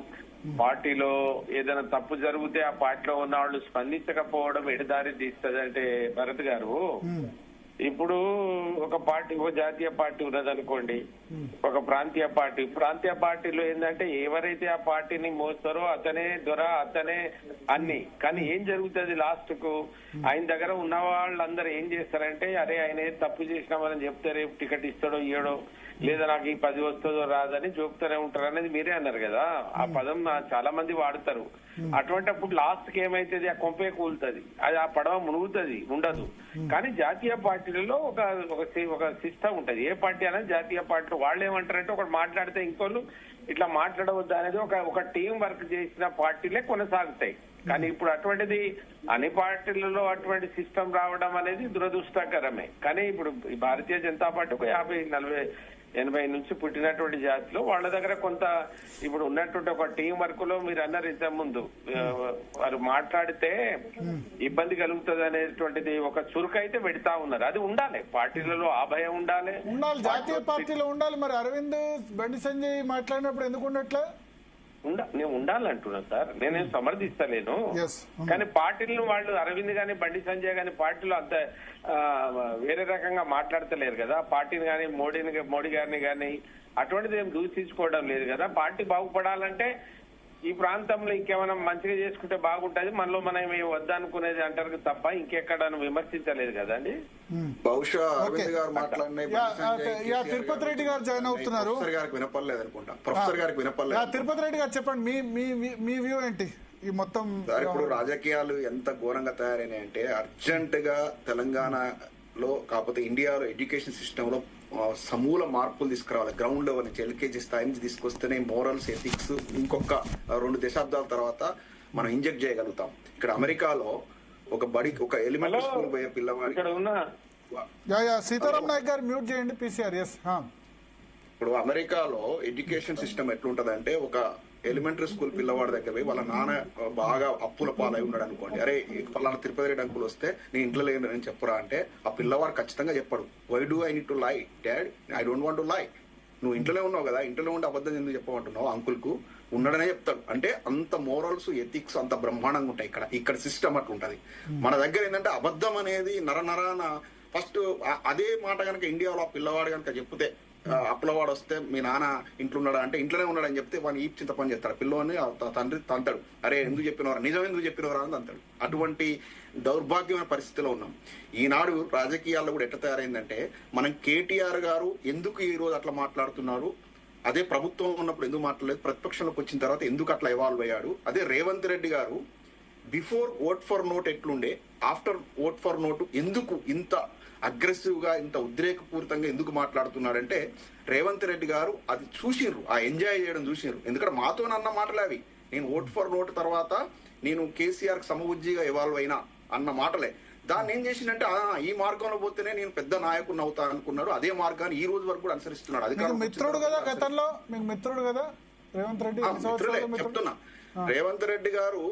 పార్టీలో ఏదైనా తప్పు జరిగితే ఆ పార్టీలో ఉన్న వాళ్ళు స్పందించకపోవడం ఎడదారి తీస్తుంది. అంటే భరత్ గారు ఇప్పుడు ఒక పార్టీ, ఒక జాతీయ పార్టీ ఉన్నదనుకోండి, ఒక ప్రాంతీయ పార్టీలో ఏంటంటే ఎవరైతే ఆ పార్టీని మోస్తారో అతనే దొర, అతనే అన్ని. కానీ ఏం జరుగుతుంది లాస్ట్ కు, ఆయన దగ్గర ఉన్న వాళ్ళందరూ ఏం చేస్తారంటే అరే ఆయన తప్పు చేసినామని చెప్తే రేపు టికెట్ ఇస్తాడో ఇయ్యడో, లేదా నాకు ఈ 10 వస్తుందో రాదని చూపుతూనే ఉంటారు అనేది మీరే అన్నారు కదా. ఆ పదం చాలా మంది వాడతారు. అటువంటిప్పుడు లాస్ట్ కి ఏమైతుంది, ఆ కొంపే కూలుతుంది, అది ఆ పడవ మునుగుతుంది, ఉండదు. కానీ జాతీయ పార్టీలలో ఒక సిస్టమ్ ఉంటది. ఏ పార్టీ అనేది జాతీయ పార్టీలో వాళ్ళు ఏమంటారంటే ఒకటి మాట్లాడితే ఇంకోళ్ళు ఇట్లా మాట్లాడవద్దు అనేది ఒక టీం వర్క్ చేసిన పార్టీలే కొనసాగుతాయి. కానీ ఇప్పుడు అటువంటిది అన్ని పార్టీలలో అటువంటి సిస్టమ్ రావడం అనేది దురదృష్టకరమే. కానీ ఇప్పుడు భారతీయ జనతా పార్టీ ఒక 50, 40, 80 నుంచి పుట్టినటువంటి జాతిలో వాళ్ళ దగ్గర కొంత ఇప్పుడు ఉన్నటువంటి ఒక టీం వర్క్ లో మీరు అన్నారు ఇంత ముందు వారు మాట్లాడితే ఇబ్బంది కలుగుతుంది అనేటువంటిది ఒక చురుకైతే పెడతా ఉన్నారు. అది ఉండాలి, పార్టీలలో ఆ భయం ఉండాలి, జాతీయ పార్టీలో ఉండాలి. మరి అరవింద్, బండి సంజయ్ మాట్లాడినప్పుడు ఎందుకు ఉండట్లే? నేను ఉండాలంటున్నాను సార్, నేనేం సమర్థిస్తలేను. కానీ పార్టీలను వాళ్ళు అరవింద్ గాని బండి సంజయ్ గాని పార్టీలో అంత వేరే రకంగా మాట్లాడతలేరు కదా. పార్టీని గాని మోడీ గారిని గాని అటువంటిది ఏం దూషించుకోవడం లేదు కదా. పార్టీ బాగుపడాలంటే ఈ ప్రాంతంలో ఇంకేమైనా మంచిగా చేసుకుంటే బాగుంటది, మనలో మనం వద్దనుకునేది అంటారు తప్ప ఇంకెక్కడ విమర్శించలేదు కదండి. బహుశా అరవింద్ గారు మాట్లాడిన తిరుపతి రెడ్డి గారు జాయిన్ అవుతున్నారు. వినపడలేదు అనుకుంటా, ప్రొఫెసర్ గారికి వినపడలేదు. తిరుపతి రెడ్డి గారు చెప్పండి, మీ వ్యూ ఏంటి ఈ మొత్తం? ఇప్పుడు రాజకీయాలు ఎంత ఘోరంగా తయారైనాయంటే అర్జెంట్ గా తెలంగాణలో కాకపోతే ఇండియాలో ఎడ్యుకేషన్ సిస్టమ్ లో సమూల మార్పులు తీసుకురావాలి. గ్రౌండ్ లెవెల్ నుంచి ఎల్కేజీ స్థాయి నుంచి తీసుకొస్తేనే మోరల్స్, ఎథిక్స్ ఇంకొక 2 దశాబ్దాల తర్వాత మనం ఇంజెక్ట్ చేయగలుగుతాం. ఇక్కడ అమెరికాలో ఒక ఎలిమెంటరీ స్కూల్ పోయే పిల్లవాడి సీతారాం నాయక్ గారు మ్యూట్ చేయండి పీసీఆర్. ఇప్పుడు అమెరికాలో ఎడ్యుకేషన్ సిస్టమ్ ఎట్లుంటదంటే ఒక ఎలిమెంటరీ స్కూల్ పిల్లవాడి దగ్గర పోయి వాళ్ళ నాన్న బాగా అప్పుల పాలై ఉన్నాడు అనుకోండి, అరే పలానా తిరుపతి రెడ్డి అంకులు వస్తే నేను ఇంట్లో లేని చెప్పరా అంటే ఆ పిల్లవాడు ఖచ్చితంగా చెప్పాడు, why do I need to lie dad, I don't want to lie. నువ్వు ఇంట్లోనే ఉన్నావు కదా, ఇంట్లో ఉండి అబద్ధం ఎందుకు చెప్పమంటున్నావు అంకుల్ కు ఉండడనే చెప్తాడు. అంటే అంత మోరల్స్, ఎథిక్స్ అంత బ్రహ్మాండంగా ఉంటాయి ఇక్కడ సిస్టమ్ అట్లా ఉంటది. మన దగ్గర ఏంటంటే అబద్ధం అనేది నరనరాన ఫస్ట్ అదే మాట కనుక ఇండియాలో ఆ పిల్లవాడు కనుక చెప్తే అప్పులవాడు వస్తే మీ నాన్న ఇంట్లో ఉన్నాడా అంటే ఇంట్లోనే ఉన్నాడని చెప్తే వాడిని ఈప్ చింత పని చేస్తాడు, పిల్లోని తండ్రి తంతాడు, అరే ఎందుకు చెప్పినవరా, నిజం ఎందుకు చెప్పినవరా అని అంటాడు. అటువంటి దౌర్భాగ్యమైన పరిస్థితిలో ఉన్నాం. ఈనాడు రాజకీయాల్లో కూడా ఎట్లా తయారైందంటే మనం కేటీఆర్ గారు ఎందుకు ఈ రోజు అట్లా మాట్లాడుతున్నారు, అదే ప్రభుత్వం ఉన్నప్పుడు ఎందుకు మాట్లాడలేదు, ప్రతిపక్షంలోకి వచ్చిన తర్వాత ఎందుకు అట్లా ఎవాల్వ్ అయ్యాడు, అదే రేవంత్ రెడ్డి గారు బిఫోర్ ఓట్ ఫర్ నోట్ ఎట్లుండే ఆఫ్టర్ ఓట్ ఫర్ నోట్ ఎందుకు ఇంత అగ్రెసివ్ గా ఇంత ఉద్రేకపూరితంగా ఎందుకు మాట్లాడుతున్నాడంటే రేవంత్ రెడ్డి గారు అది చూసిర్రు, ఆ ఎంజాయ్ చేయడం చూసిర్రు. ఎందుకంటే మాతో అన్న మాటలే అవి, నేను ఓట్ ఫర్ నోట్ తర్వాత నేను కేసీఆర్ కి సమబుజ్జిగా ఎవాల్వ్ అయినా అన్న మాటలే. దాన్ని ఏం చేసిందంటే ఈ మార్గంలో పోతేనే నేను పెద్ద నాయకుడిని అవుతా అనుకున్నాడు. అదే మార్గాన్ని ఈ రోజు వరకు కూడా అనుసరిస్తున్నాడు. అది మిత్రుడు కదా, గతంలో మీకు మిత్రుడు కదా రేవంత్ రెడ్డి. చెప్తున్నా, రేవంత్ రెడ్డి గారు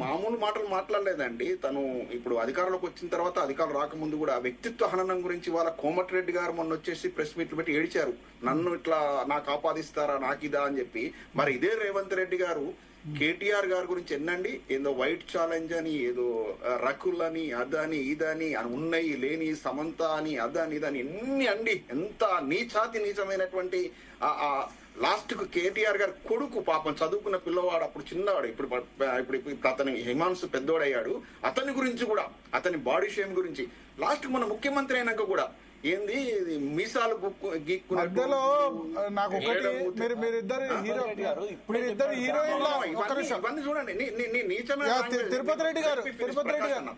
మామూలు మాటలు మాట్లాడలేదండి. తను ఇప్పుడు అధికారంలోకి వచ్చిన తర్వాత, అధికారం రాకముందు కూడా వ్యక్తిత్వ హననం గురించి వాళ్ళ కోమటిరెడ్డి గారు మొన్న వచ్చేసి ప్రెస్ మీట్లు పెట్టి ఏడిచారు, నన్ను ఇట్లా నాకు ఆపాదిస్తారా నాకిదా అని చెప్పి. మరి ఇదే రేవంత్ రెడ్డి గారు కేటీఆర్ గారి గురించి ఎన్నండి, ఏదో వైట్ ఛాలెంజ్ అని, ఏదో రకుల్ అని, అదని ఇదని ఉన్నాయి లేని సమంత అని, అదని ఇదని ఎన్ని అండి, ఎంత నీచమైనటువంటి లాస్ట్ కు కేటీఆర్ గారు కొడుకు పాపం చదువుకున్న పిల్లవాడు, అప్పుడు చిన్నవాడు, ఇప్పుడు అతని హిమాంశు పెద్దోడయ్యాడు, అతని గురించి కూడా అతని బాడీ షేమ్ గురించి లాస్ట్ మన ముఖ్యమంత్రి అయినాక కూడా ఏంది మీసాలు మధ్యలో నాకు ఒకటి, మీరిద్దరు హీరోయిన్ల ఇవన్నీ చూడండి. తిరుపతి రెడ్డి గారు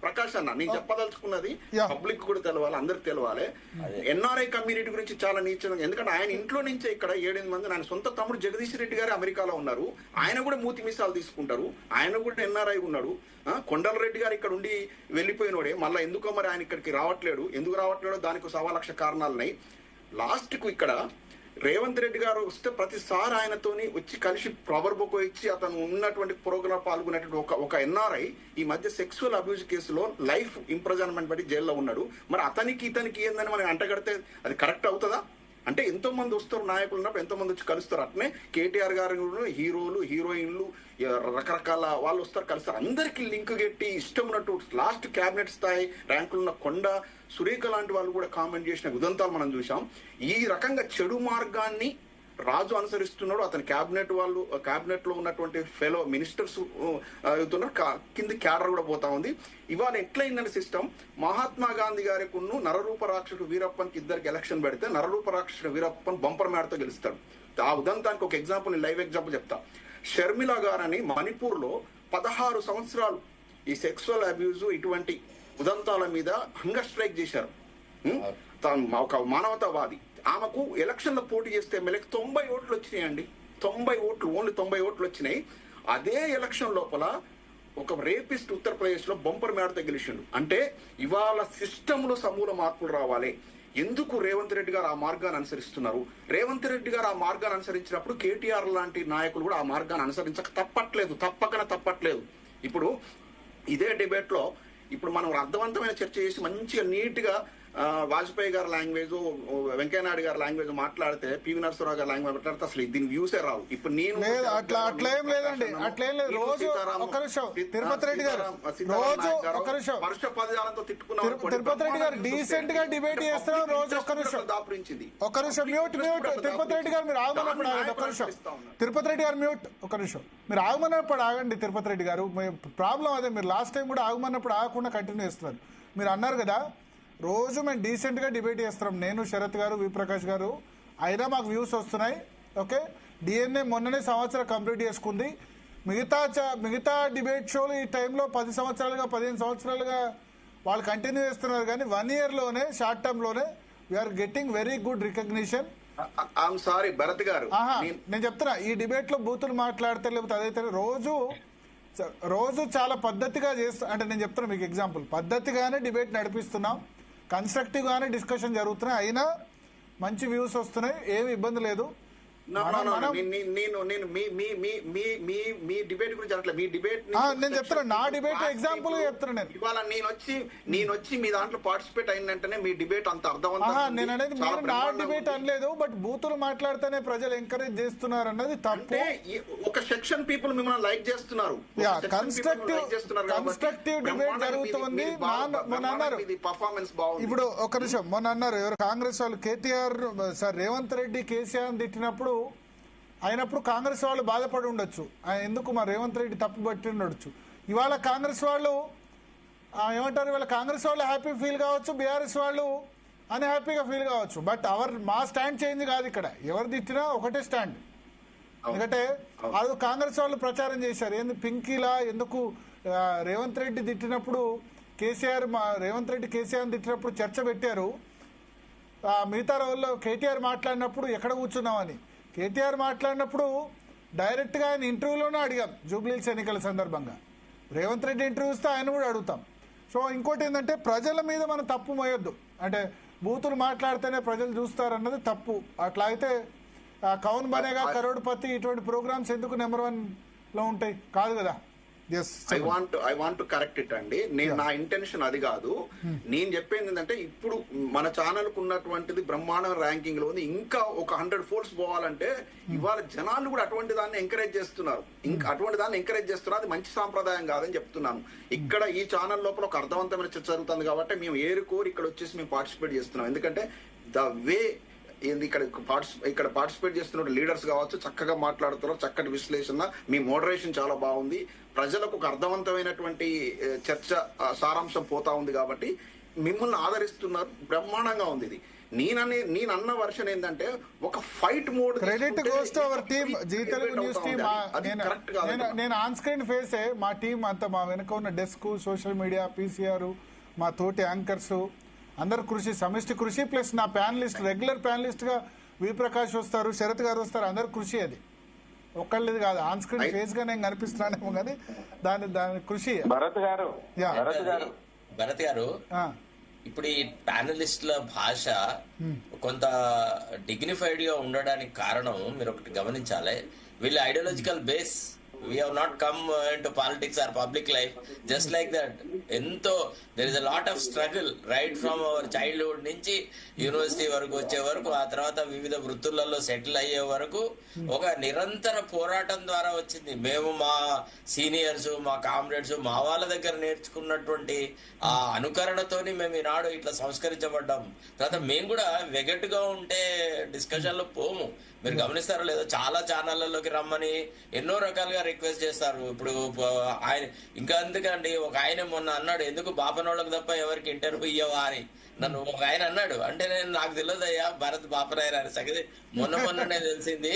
ప్రకాష్ అన్న నేను చెప్పదలుచుకున్నది పబ్లిక్ కూడా తెలవాలి, అందరికి తెలవాలి. ఎన్ఆర్ఐ కమ్యూనిటీ గురించి చాలా నీచంగా, ఎందుకంటే ఆయన ఇంట్లో నుంచే ఇక్కడ 7-8 మంది, ఆయన సొంత తమ్ముడు జగదీష్ రెడ్డి గారు అమెరికాలో ఉన్నారు, ఆయన కూడా మూతి మీసాలు తీసుకుంటారు, ఆయన కూడా ఎన్ఆర్ఐ ఉన్నాడు. కొండలరెడ్డి గారు ఇక్కడ ఉండి వెళ్లిపోయినోడే, మళ్ళీ ఎందుకో మరి ఆయన ఇక్కడికి రావట్లేడు, ఎందుకు రావట్లేడో దానికి 1,00,000 కారణాలున్నాయి. లాస్ట్ కు ఇక్కడ రేవంత్ రెడ్డి గారు వస్తే ప్రతిసారి ఆయనతోని వచ్చి కలిసి ఫ్లవర్ బొక్క ఇచ్చి అతను ఉన్నటువంటి ప్రోగ్రామ్ పాల్గొనేటువంటి ఒక ఎన్ఆర్ఐ ఈ మధ్య సెక్సువల్ అబ్యూజ్ కేసులో లైఫ్ ఇంప్రిజన్మెంట్ బట్టి జైల్లో ఉన్నాడు. మరి అతనికి ఇతనికి ఏందని మనం అంటగడితే అది కరెక్ట్ అవుతుందా? అంటే ఎంతో మంది వస్తారు నాయకులు ఉన్నప్పుడు ఎంతో మంది వచ్చి కలుస్తారు. అట్నే కేటీఆర్ గారు హీరోలు హీరోయిన్లు రకరకాల వాళ్ళు వస్తారు కలుస్తారు. అందరికి లింక్ పెట్టి ఇష్టం ఉన్నట్టు లాస్ట్ క్యాబినెట్ స్థాయి ర్యాంకులున్న కొండ సురేఖ లాంటి వాళ్ళు కూడా కామెంట్ చేసిన ఉదంతాలు మనం చూసాం. ఈ రకంగా చెడు మార్గాన్ని రాజు అనుసరిస్తున్నాడు. అతని క్యాబినెట్ లో ఉన్నటువంటి ఫెలో మినిస్టర్స్ అవుతున్నారు. కింది క్యాడర్ కూడా పోతా ఉంది. ఇవాళ ఎట్లయిందని సిస్టమ్, మహాత్మా గాంధీ గారికి నరరూప రాక్షసుడు వీరప్పన్కి ఇద్దరికి ఎలక్షన్ పెడితే నరరూప రాక్షసుడు వీరప్పన్ బంపర్ మేడతో గెలుస్తాడు. ఆ ఉదంతానికి ఒక ఎగ్జాంపుల్, లైవ్ ఎగ్జాంపుల్ చెప్తా. షర్మిల గారని మణిపూర్ లో 16 సంవత్సరాలు ఈ సెక్సువల్ అబ్యూజ్ ఇటువంటి ఉదంతాల మీద హంగర్ స్ట్రైక్ చేశారు. ఒక మానవతావాది. ఆమెకు ఎలక్షన్ లో పోటీ చేస్తే ఎమ్మెల్యేకి 90 ఓట్లు వచ్చినాయండి. 90 ఓట్లు, ఓన్లీ 90 ఓట్లు వచ్చినాయి. అదే ఎలక్షన్ లోపల ఒక రేపిస్ట్ ఉత్తరప్రదేశ్ లో బంపర్ మేడతో గెలిచిండు. అంటే ఇవాళ సిస్టమ్ లో సమూల మార్పులు రావాలి. ఎందుకు రేవంత్ రెడ్డి గారు ఆ మార్గాన్ని అనుసరిస్తున్నారు? రేవంత్ రెడ్డి గారు ఆ మార్గాన్ని అనుసరించినప్పుడు కేటీఆర్ లాంటి నాయకులు కూడా ఆ మార్గాన్ని అనుసరించక తప్పట్లేదు. ఇప్పుడు ఇదే డిబేట్ లో ఇప్పుడు మనం అర్థవంతమైన చర్చ చేసి మంచిగా నీట్ గా వాజ్పేయి గారి లాంగ్వేజ్, వెంకయ్యనాయుడు గారి లాంగ్వేజ్ మాట్లాడితే, పివి నరసింహరావు గారి లాంగ్వేజ్ మాట్లాడితే అసలు దీని వ్యూసే రావు. ఇప్పుడు నేను అట్లేం లేదండి. రోజు ఒక నిమిషం తిరుపతి రెడ్డి గారు, రోజు ఒక నిమిషం వర్ష పదజాలంతో తిట్టుకున్నాం. తిరుపతి రెడ్డి గారు డీసెంట్ గా డిబేట్ చేస్తున్నాం రోజు. ఒక నిమిషం మ్యూట్. తిరుపతి రెడ్డి గారు మీరు ఆగమన్నప్పుడు ఆగండి. ఒక నిమిషం తిరుపతి రెడ్డి గారు మ్యూట్. ఒక నిమిషం మీరు ఆగమన్నప్పుడు ఆగండి. తిరుపతి రెడ్డి గారు ప్రాబ్లం అదే, మీరు లాస్ట్ టైం కూడా ఆగమన్నప్పుడు ఆగకుండా కంటిన్యూ చేస్తున్నారు. మీరు అన్నారు కదా రోజు మేము డీసెంట్ గా డిబేట్ చేస్తున్నాం, నేను శరత్ గారు విప్రకాష్ గారు, అయినా మాకు వ్యూస్ వస్తున్నాయి. ఓకే, డిఎన్ఏ మొన్ననే సంవత్సరం కంప్లీట్ చేసుకుంది. మిగతా డిబేట్ షోలు ఈ టైంలో 10 సంవత్సరాలుగా 15 సంవత్సరాలుగా వాళ్ళు కంటిన్యూ చేస్తున్నారు. కానీ 1 year లోనే, షార్ట్ టర్మ్ లోనే we're getting very good recognition. Sorry Bharat గారు, నేను చెప్తున్నా ఈ డిబేట్ లో బూతులు మాట్లాడితే లేకపోతే అదైతే రోజు చాలా పద్ధతిగా చేస్తా. అంటే నేను చెప్తున్నా మీకు ఎగ్జాంపుల్, పద్ధతిగానే డిబేట్ నడిపిస్తున్నాం, కన్స్ట్రక్టివ్ గానే డిస్కషన్ జరుగుతున్నాయి, అయినా మంచి వ్యూస్ వస్తున్నాయి, ఏమి ఇబ్బంది లేదు. మీ డిబేట్ గురించి అనట్లేదు. మీ డిబేట్ నేను చెప్తున్నా, నా డిబేట్ ఎగ్జాంపుల్ చెప్తున్నా. నేను ఇవాళ నేను వచ్చి మీ దాంట్లో పార్టిసిపేట్ అయినంటేనే మీ డిబేట్ అంత అర్థవంతంగా. నేను అనేది మీరు నా డిబేట్ అనలేదు, బట్ బూతులు మాట్లాడితేనే ప్రజలు ఎంకరేజ్ చేస్తున్నారు అన్నది తప్పు. ఒక సెక్షన్ పీపుల్ మిమ్మల్ని లైక్ చేస్తున్నారు. కన్స్ట్రక్టివ్ డిబేట్ జరుగుతుంది. మొన్న అన్నారు, పర్ఫార్మెన్స్ బాగుంది. ఇప్పుడు ఒక నిమిషం, మొన్న అన్నారు ఎవరు కాంగ్రెస్ వాళ్ళు, కేటీఆర్ సార్ రేవంత్ రెడ్డి కేసీఆర్ తిట్టినప్పుడు అయినప్పుడు కాంగ్రెస్ వాళ్ళు బాధపడి ఉండొచ్చు, ఎందుకు మా రేవంత్ రెడ్డి తప్పు పట్టి ఉండొచ్చు. ఇవాళ కాంగ్రెస్ వాళ్ళు ఏమంటారు, ఇవాళ కాంగ్రెస్ వాళ్ళు హ్యాపీ ఫీల్ కావచ్చు, బీఆర్ఎస్ వాళ్ళు అన్హ్యాపీగా ఫీల్ కావచ్చు. బట్ మా స్టాండ్ చేంజ్ కాదు. ఇక్కడ ఎవరు తిట్టినా ఒకటే స్టాండ్. ఎందుకంటే అది కాంగ్రెస్ వాళ్ళు ప్రచారం చేశారు, ఏంది పింకీలా, ఎందుకు రేవంత్ రెడ్డి తిట్టినప్పుడు రేవంత్ రెడ్డి కేసీఆర్ తిట్టినప్పుడు చర్చ పెట్టారు. మిగతా రోజుల్లో కేటీఆర్ మాట్లాడినప్పుడు ఎక్కడ కూర్చున్నామని, కేటీఆర్ మాట్లాడినప్పుడు డైరెక్ట్గా ఆయన ఇంటర్వ్యూలోనే అడిగాం జూబ్లీహిల్స్ ఎన్నికల సందర్భంగా. రేవంత్ రెడ్డి ఇంటర్వ్యూ ఇస్తే ఆయన కూడా అడుగుతాం. సో ఇంకోటి ఏంటంటే ప్రజల మీద మనం తప్పు మోయొద్దు. అంటే బూతులు మాట్లాడితేనే ప్రజలు చూస్తారన్నది తప్పు. అట్లా అయితే కౌన్ బనేగా కరోడ్పతి ఇటువంటి ప్రోగ్రామ్స్ ఎందుకు నెంబర్ 1 లో ఉంటాయి? కాదు కదా. ఐ వాంట్ కరెక్ట్ ఇట్ అండి. నా ఇంటెన్షన్ అది కాదు. నేను చెప్పేది ఏంటంటే ఇప్పుడు మన ఛానల్ కు ఉన్నటువంటిది బ్రహ్మాండ ర్యాంకింగ్ లో ఉంది. ఇంకా ఒక 100 folds పోవాలంటే ఇవాళ జనాలు కూడా అటువంటి దాన్ని ఎంకరేజ్ చేస్తున్నారు. అది మంచి సాంప్రదాయం కాదని చెప్తున్నాను. ఇక్కడ ఈ ఛానల్ లోపల ఒక అర్థవంతమైన చర్చ జరుగుతుంది కాబట్టి మేము ఏరుకోరు ఇక్కడ వచ్చేసి మేము పార్టిసిపేట్ చేస్తున్నాం. ఎందుకంటే ద వే ఇక్కడ పార్టిసిపేట్ చేస్తున్న లీడర్స్ కావచ్చు, చక్కగా మాట్లాడుతున్నారు, చక్కటి విశ్లేషణ, మీ మోడరేషన్ చాలా బాగుంది, ప్రజలకు ఒక అర్థవంతమైనటువంటి చర్చ సారాంశం పోతా ఉంది కాబట్టి మిమ్మల్ని ఆదరిస్తున్నారు. బ్రహ్మాండంగా ఉంది ఇది. నేనన్న వర్షన్ ఏంటంటే ఒక fight mode. Credit goes to our team, Zee Telugu news team. నేను ఆన్ స్క్రీన్ ఫేసే మా టీం అంతా, మా వెనుక ఉన్న డెస్క్, సోషల్ మీడియా, పీసీఆర్, మా తోటి యాంకర్స్ అందరు కృషి, సమిష్టి కృషి, ప్లస్ నా ప్యానలిస్ట్, రెగ్యులర్ ప్యానలిస్ట్ గా విప్రకాష్ వస్తారు, శరత్ గారు వస్తారు, అందరు కృషి. అది ఒక్కళ్ళది కాదు, ఆన్ స్క్రీన్ ఫేస్ గా నేను కనిపిస్తున్నానేమో కానీ దాని కృషి. భరత్ గారు ఇప్పుడు ఈ ప్యానలిస్టుల భాష కొంత డిగ్నిఫైడ్ గా ఉండడానికి కారణం మీరు ఒకటి గమనించాలి, వీళ్ళ ideological base We have not come into politics or public life just like that. ఎంతో there is a lot of struggle right from our childhood నుంచి యూనివర్సిటీ వరకు వచ్చే వరకు, ఆ తర్వాత వివిధ వృత్తులలో సెటిల్ అయ్యే వరకు ఒక నిరంతర పోరాటం ద్వారా వచ్చింది. మేము మా సీనియర్స్, మా కామ్రేడ్స్, మా వాళ్ళ దగ్గర నేర్చుకున్నటువంటి ఆ అనుకరణతోని మేము ఈనాడు ఇట్లా సంస్కరించబడ్డాం. తర్వాత మేము కూడా వెగట్టుగా ఉంటే డిస్కషన్ లో పోము. మీరు గమనిస్తారో లేదో, చాలా ఛానళ్లలోకి రమ్మని ఎన్నో రకాలుగా రిక్వెస్ట్ చేస్తారు. ఇప్పుడు ఆయన ఇంకా అందుకండి, ఒక ఆయన మొన్న అన్నాడు, ఎందుకు బాపనోళ్ళకి తప్ప ఎవరికి ఇంటర్వ్యూ ఇయ్యవా అని నన్ను ఒక ఆయన అన్నాడు. అంటే నాకు తెలియదయ్యా భరత్ బాపనాయర్ అని సగది మొన్ననే తెలిసింది.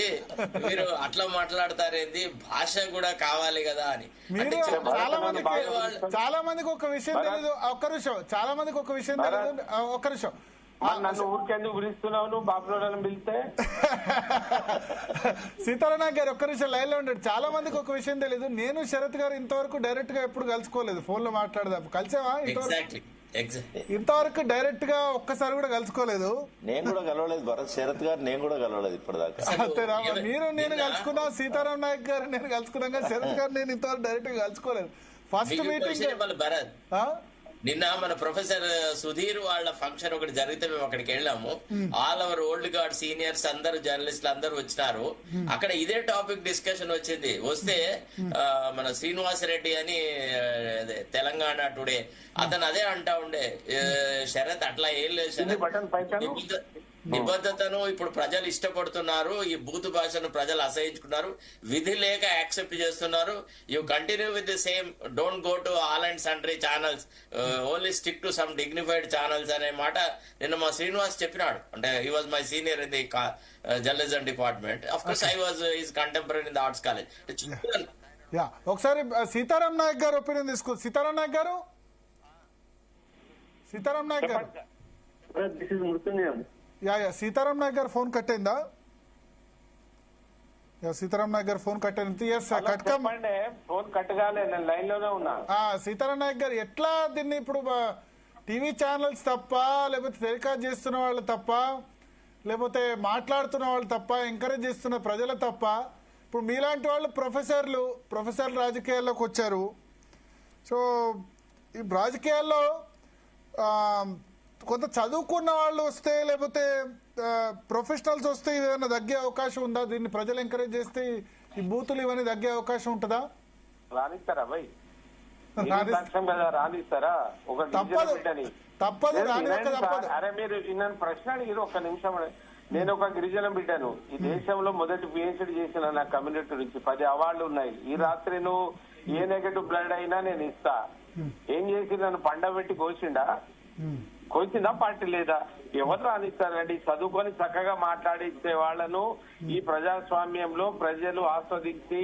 మీరు అట్లా మాట్లాడతారేంది, భాష కూడా కావాలి కదా అని. చాలా మందికి ఒక విషయం తెలియదు. ఒక్క నిమిషం, చాలా మందికి ఒక విషయం తెలియదు. ఒక్క నిమిషం, నన్ను ఊరికెందుకు పిలుస్తున్నావు నువ్వు బాపులోడని పిలిస్తే? సీతారామయ్య గారు ఒక్క నిమిషం లైన్ లో ఉండండి. చాలా మందికి ఒక విషయం తెలీదు. నేను శరత్ గారు ఇంతవరకు డైరెక్ట్ గా ఎప్పుడు కలుసుకోలేదు. ఫోన్ లో మాట్లాడదాం, కలిసావా? ఇంతవరకు డైరెక్ట్ గా ఒక్కసారి కూడా కలుసుకోలేదు. నేను కూడా కలవలేదు భరత్, శరత్ గారు నేను కూడా కలవలేదు ఇప్పటిదాకా. అంతేనా? మీరు నేను కలుసుకున్నాం, సీతారాం నాయక్ గారు నేను కలుసుకున్నాం, కానీ శరత్ గారు నేను ఇంతవరకు డైరెక్ట్ గా కలుసుకోలేదు. ఫస్ట్ మీటింగ్ నిన్న మన ప్రొఫెసర్ సుధీర్ వాళ్ళ ఫంక్షన్ ఒకటి జరిగితే మేము అక్కడికి వెళ్ళాము. All our old guard seniors అందరు, జర్నలిస్టులు అందరూ వచ్చినారు. అక్కడ ఇదే టాపిక్ డిస్కషన్ వచ్చింది. వస్తే మన శ్రీనివాస్ రెడ్డి అని తెలంగాణ టుడే అతను అదే అంటా ఉండే, శరత్ అట్లా ఏం లేదు శరత్, నిబద్ధతను ఇప్పుడు ప్రజలు ఇష్టపడుతున్నారు, ఈ బూతు భాషను ప్రజలు అసహించుకున్నారు, విధి లేక యాక్సెప్ట్ చేస్తున్నారు. You continue with the same, don't go to all and sundry channels, only stick to some dignified channels అనే మాట నిన్న మా శ్రీనివాస్ చెప్పినాడు. అంటే he was my senior in the journalism department. Of course I was his contemporary in the arts college. ఒకసారి సీతారాం నాయక్ గారు opinion తీసుకో. సీతారాం నాయక్ గారు, సీతారాం నాయక్ గారు, సీతారాం నాయక్ గారు ఫోన్ కట్ అయిందా? సీతారాం నాయక్ గారు ఫోన్ కట్ అయింది. ఫోన్ కట్ కాలేదు, నేను లైన్ లోనే ఉన్నా. సీతారాం నాయక్ గారు, ఎట్లా దీన్ని ఇప్పుడు టీవీ ఛానల్స్ తప్ప, లేకపోతే టెలికాస్ట్ చేస్తున్న వాళ్ళు తప్ప, లేకపోతే మాట్లాడుతున్న వాళ్ళు తప్ప, ఎంకరేజ్ చేస్తున్న ప్రజలు తప్ప, ఇప్పుడు మీలాంటి వాళ్ళు ప్రొఫెసర్లు రాజకీయాల్లోకి వచ్చారు. సో ఈ రాజకీయాల్లో కొంత చదువుకున్న వాళ్ళు వస్తే, లేకపోతే ప్రొఫెషనల్స్ వస్తే ఏదైనా తగ్గే అవకాశం ఉందా? దీన్ని ప్రజలు ఎంకరేజ్ చేస్తే ఈ బూతులు ఇవన్నీ తగ్గే అవకాశం ఉంటుందా? రానిస్తారా భయ్? రానిస్తారా? ఒక తప్పదు. అరే మీరు నన్ను ప్రశ్న అడిగిరు, ఒక్క నిమిషం. నేను ఒక గిరిజన బిడ్డను. ఈ దేశంలో మొదటి పిహెచ్డి చేసిన నా కమ్యూనిటీ నుంచి 10 అవార్డులు ఉన్నాయి. ఈ రాత్రి నువ్వు ఏ నెగటివ్ బ్లడ్ అయినా నేను ఇస్తా. ఏం చేసి నన్ను పండబెట్టి కోసిందా పార్టీ లేదా? ఎవరు రానిస్తారండి? చదువుకొని చక్కగా మాట్లాడిస్తే వాళ్ళను ఈ ప్రజాస్వామ్యంలో ప్రజలు ఆస్వాదించి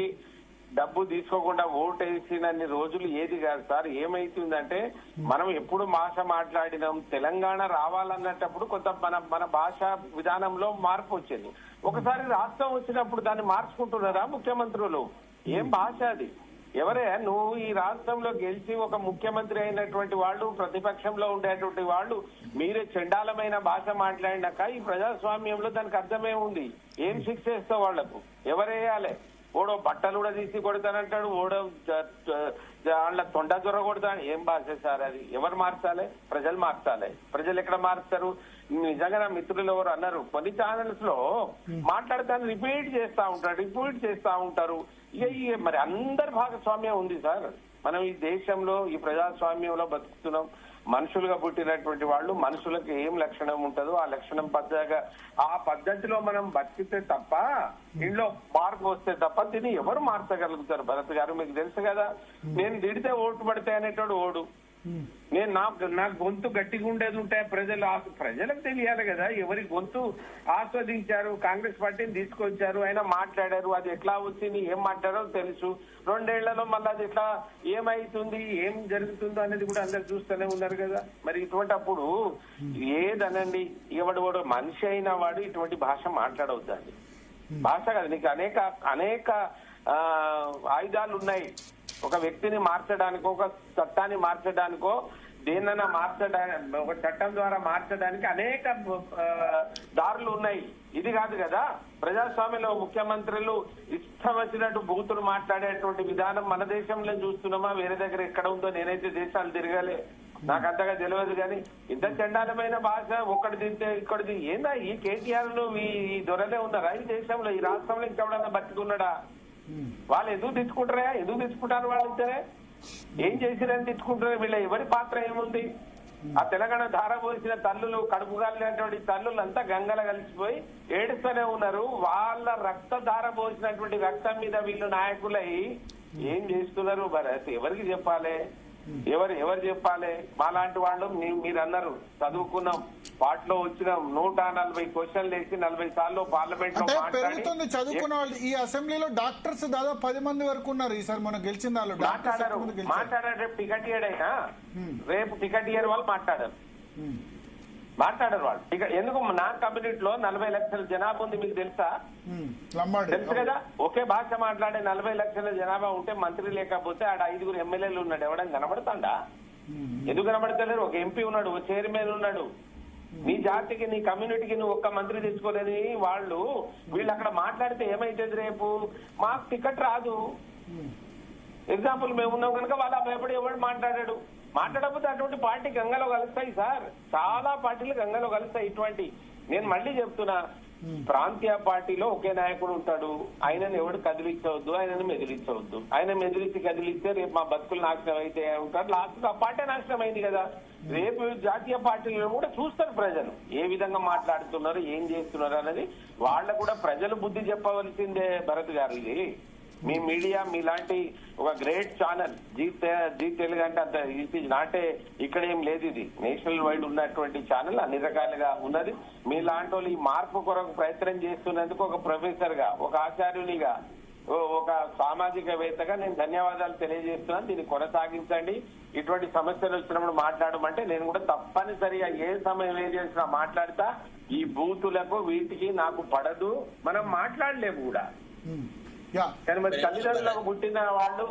డబ్బు తీసుకోకుండా ఓటేసినన్ని రోజులు ఏది కాదు సార్. ఏమైతుందంటే మనం ఎప్పుడు భాష మాట్లాడినాం, తెలంగాణ రావాలన్నప్పుడు కొంత మన భాష విధానంలో మార్పు వచ్చింది. ఒకసారి రాష్ట్రం వచ్చినప్పుడు దాన్ని మార్చుకుంటున్నారా ముఖ్యమంత్రులు? ఏం భాష అది? ఎవరే నువ్వు ఈ రాష్ట్రంలో గెలిచి ఒక ముఖ్యమంత్రి అయినటువంటి వాళ్ళు, ప్రతిపక్షంలో ఉండేటువంటి వాళ్ళు మీరే చండాలమైన భాష మాట్లాడినాక ఈ ప్రజాస్వామ్యంలో దానికి అర్థమే ఉంది. ఏం శిక్ష ఇస్తావు వాళ్లకు? ఎవరేయాలి? ఓడో బట్టలు కూడా తీసి కొడతానంటాడు, ఓడో వాళ్ళ తొండ జ్వర కొడతాను. ఏం భాష సార్ అది? ఎవరు మార్చాలి? ప్రజలు మార్చాలి. ప్రజలు ఎక్కడ మారుస్తారు? నిజంగా నా మిత్రులు ఎవరు అన్నారు, కొన్ని ఛానల్స్ లో మాట్లాడతాను రిపీట్ చేస్తా ఉంటారు. ఇక మరి అందరి భాగస్వామ్యం ఉంది సార్. మనం ఈ దేశంలో ఈ ప్రజాస్వామ్యంలో బతుకుతున్నాం. మనుషులుగా పుట్టినటువంటి వాళ్ళు, మనుషులకు ఏం లక్షణం ఉంటుందో ఆ లక్షణం ఆ పద్ధతిలో మనం బతికితే తప్ప, ఇంట్లో మార్పు వస్తే తప్ప దీన్ని ఎవరు మార్చగలుగుతారు? భరత్ గారు మీకు తెలుసు కదా, నేను తిడితే ఓటు పడితే అనేటోడు ఓడు. నేను నా గొంతు గట్టిగా ఉండేది ఉంటాయి. ప్రజలకు తెలియాలి కదా ఎవరి గొంతు ఆస్వాదించారు. కాంగ్రెస్ పార్టీని తీసుకొచ్చారు, ఆయన మాట్లాడారు, అది ఎట్లా వచ్చింది, ఏం మాట్లాడారో తెలుసు. 2 ఏళ్లలో మళ్ళీ అది ఎట్లా ఏమైతుంది, ఏం జరుగుతుందో అనేది కూడా అందరు చూస్తూనే ఉన్నారు కదా. మరి ఇటువంటి అప్పుడు ఏదనండి, ఎవడు మనిషి అయిన వాడు ఇటువంటి భాష మాట్లాడవద్దండి. భాష కదా, నీకు అనేక ఆయుధాలు ఉన్నాయి. ఒక వ్యక్తిని మార్చడానికో, ఒక చట్టాన్ని మార్చడానికో దేన్నైనా మార్చడానికి, ఒక చట్టం ద్వారా మార్చడానికి అనేక దారులు ఉన్నాయి. ఇది కాదు కదా ప్రజాస్వామ్యంలో ముఖ్యమంత్రులు ఇష్టం వచ్చినట్టు బూతులు మాట్లాడేటువంటి విధానం మన దేశంలో చూస్తున్నామా? వేరే దగ్గర ఎక్కడ ఉందో, నేనైతే దేశాలు తిరగాలే, నాకు అంతగా తెలియదు. కానీ ఇంత చండాలమైన భాష ఒకటి తింటే ఇక్కడిది ఏందా? ఈ కేటీఆర్ ను ఈ దొరలే ఉన్నారా ఈ దేశంలో, ఈ రాష్ట్రంలో ఇంకెవడన్నా బతికున్నాడా? వాళ్ళు ఎందుకు తెచ్చుకుంటారా? ఎందుకు తెచ్చుకుంటారు? వాళ్ళంటే ఏం చేసిరని తెచ్చుకుంటారు? వీళ్ళ ఎవరి పాత్ర ఏముంది? ఆ తెలంగాణ ధార పోసిన తల్లులు, కడుపు కాలినటువంటి తల్లులు అంతా గంగల కలిసిపోయి ఏడుస్తూనే ఉన్నారు. వాళ్ళ రక్త ధార పోసినటువంటి రక్తం మీద వీళ్ళు నాయకులై ఏం చేస్తున్నారు? ఎవరికి చెప్పాలి? ఎవరు చెప్పాలి? మాలాంటి వాళ్ళు మీరు అన్నారు చదువుకున్నాం, వాటిలో వచ్చిన 140 క్వశ్చన్లు వేసి 40 సార్లు పార్లమెంట్ లో పెరుగుతుంది చదువుకున్న వాళ్ళు. ఈ అసెంబ్లీలో డాక్టర్స్ దాదాపు 10 మంది వరకు ఉన్నారు. ఈసారి మనం గెలిచిన వాళ్ళు మాట్లాడారు. రేపు టికెట్ ఇయడైనా రేపు టికెట్ ఇయర్ వాళ్ళు మాట్లాడారు వాళ్ళు. ఇక ఎందుకు నా కమ్యూనిటీలో 40 లక్షల జనాభా ఉంది, మీకు తెలుసా? తెలుసు కదా. ఒకే భాష మాట్లాడే 40 లక్షల జనాభా ఉంటే మంత్రి లేకపోతే ఆడ 5 ఎమ్మెల్యేలు ఉన్నాడు, ఎవడని కనబడతాడా? ఎందుకు కనబడతలేరు? ఒక ఎంపీ ఉన్నాడు, ఒక చైర్మన్ ఉన్నాడు. నీ జాతికి, నీ కమ్యూనిటీకి నువ్వు ఒక్క మంత్రి తెచ్చుకోలేని వీళ్ళు అక్కడ మాట్లాడితే ఏమైతుంది? రేపు మాకు టికెట్ రాదు. ఎగ్జాంపుల్ మేము ఉన్నాం కనుక వాళ్ళ భయపడి ఎవడు మాట్లాడాడు. మాట్లాడకపోతే అటువంటి పార్టీ గంగలో కలుస్తాయి సార్, చాలా పార్టీలు గంగలో కలుస్తాయి. ఇటువంటి నేను మళ్ళీ చెప్తున్నా, ప్రాంతీయ పార్టీలో ఒకే నాయకుడు ఉంటాడు, ఆయనను ఎవడు కదిలించవద్దు, ఆయనను మెదిలించవద్దు. ఆయన మెదిలించి కదిలిస్తే రేపు మా బతుకులు నాశనం అయితే ఉంటారు. లాస్ట్ ఆ పార్టీ నాశనం అయింది కదా. రేపు జాతీయ పార్టీలను కూడా చూస్తారు ప్రజలు, ఏ విధంగా మాట్లాడుతున్నారు, ఏం చేస్తున్నారు అనేది. వాళ్ళకు కూడా ప్రజలు బుద్ధి చెప్పవలసిందే భరత్ గారు. ఇది మీ మీడియా, మీలాంటి ఒక గ్రేట్ ఛానల్ జీ తెలుగు అంటే అంత ఇది నాటే ఇక్కడ ఏం లేదు. ఇది నేషనల్ వైడ్ ఉన్నటువంటి ఛానల్, అన్ని రకాలుగా ఉన్నది. మీలాంటి వాళ్ళు ఈ మార్పు కొరకు ప్రయత్నం చేస్తున్నందుకు ఒక ప్రొఫెసర్ గా, ఒక ఆచార్యునిగా, ఒక సామాజికవేత్తగా నేను ధన్యవాదాలు తెలియజేస్తున్నాను. దీన్ని కొనసాగించండి. ఇటువంటి సమస్యలు వచ్చినప్పుడు మాట్లాడమంటే నేను కూడా తప్పనిసరిగా ఏ సమయం ఏం చేసినా మాట్లాడతా. ఈ బూతులకు వీటికి నాకు పడదు, మనం మాట్లాడలేము కూడా. కానీ మరి తల్లిదండ్రులకు పుట్టిన వాళ్ళు,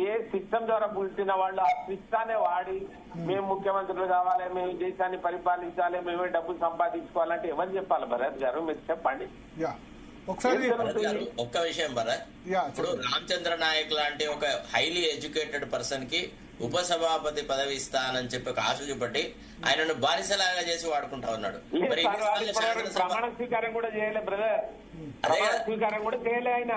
ఏ సిస్టమ్ ద్వారా పుట్టిన వాళ్ళు ఆ సిస్టానే వాడి మేము ముఖ్యమంత్రులు కావాలి, మేము దేశాన్ని పరిపాలించాలి, మేమే డబ్బులు సంపాదించుకోవాలంటే ఎవరు చెప్పాలి భరత్ గారు? మీరు చెప్పండి. ఒక్క విషయం భరత్, ఇప్పుడు రామచంద్ర నాయక్ లాంటి ఒక హైలీ ఎడ్యుకేటెడ్ పర్సన్ కి ఉపసభాపతి పదవి ఇస్తానని చెప్పి ఒక ఆశ చూపట్టి ఆయనను బానిసలాగా చేసి వాడుకుంటా ఉన్నాడు. మరి ప్రమాణ స్వీకారం కూడా చేయలే బ్రదర్, ప్రమాణ స్వీకారం కూడా చేయలే ఆయన.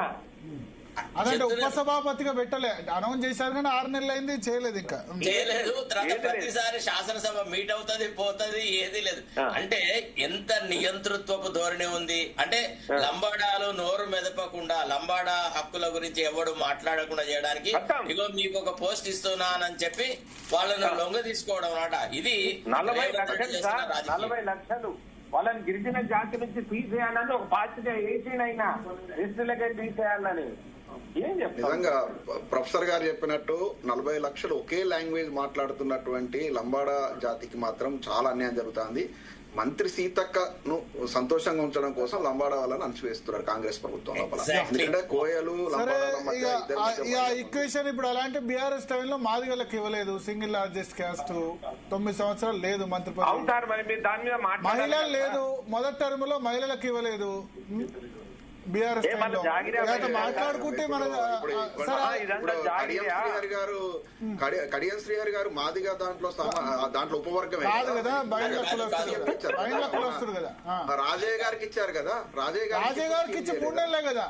అదంటే ఉపసభాపతిగా పెట్టలే, అనౌన్స్ చేశారు కానీ 6 నెలలు అయింది, చేయలేదు, ఇంకా చేయలేదు. తర్వాత ప్రతిసారి శాసనసభ మీట్ అవుతుంది, పోతుంది, ఏది లేదు. అంటే ఎంత నియంతృత్వపు ధోరణి ఉంది అంటే, లంబాడాలు నోరు మెదపకుండా, లంబాడా హక్కుల గురించి ఎవడు మాట్లాడకుండా చేయడానికి ఇగో మీకు ఒక పోస్ట్ ఇస్తున్నానని చెప్పి వాళ్ళను లొంగ తీసుకోవడం అన్నమాట. ఇది 40 లక్షలు వాళ్ళని గిరిజన జాతి నుంచి తీసేయాలని ఒక పార్టీగా వేసినైనా ఎస్టీలకే తీసేయాలని. నిజంగా ప్రొఫెసర్ గారు చెప్పినట్టు 40 లక్షలు ఒకే లాంగ్వేజ్ మాట్లాడుతున్నటువంటి లంబాడా జాతికి మాత్రం చాలా అన్యాయం జరుగుతుంది. మంత్రి సీతక్కను సంతోషంగా ఉంచడం కోసం లంబాడా వాళ్ళని అణచివేస్తున్నారు కాంగ్రెస్ ప్రభుత్వం లోపల. ఎందుకంటే కోయలు ఈక్వేషన్ ఇప్పుడు అలాంటి బీఆర్ఎస్ టైంలో మాదిగలకు ఇవ్వలేదు, సింగిల్ లార్జెస్ట్ క్యాస్ట్, 9 సంవత్సరాలు లేదు మంత్రి పదవి, మహిళలు లేదు, మొదటి టర్మ్ లో మహిళలకు ఇవ్వలేదు బీఆర్ఎస్ మాట్లాడుకుంటే మన కడియం శ్రీహరి గారు మాదిగా దాంట్లో ఉపవర్గమే కాదు కదా, బయట కులస్తుడు కదా. రాజయ్య గారికి ఇచ్చారు కదా, రాజయ్య గారికి ఇచ్చి 3 నెలలే కదా,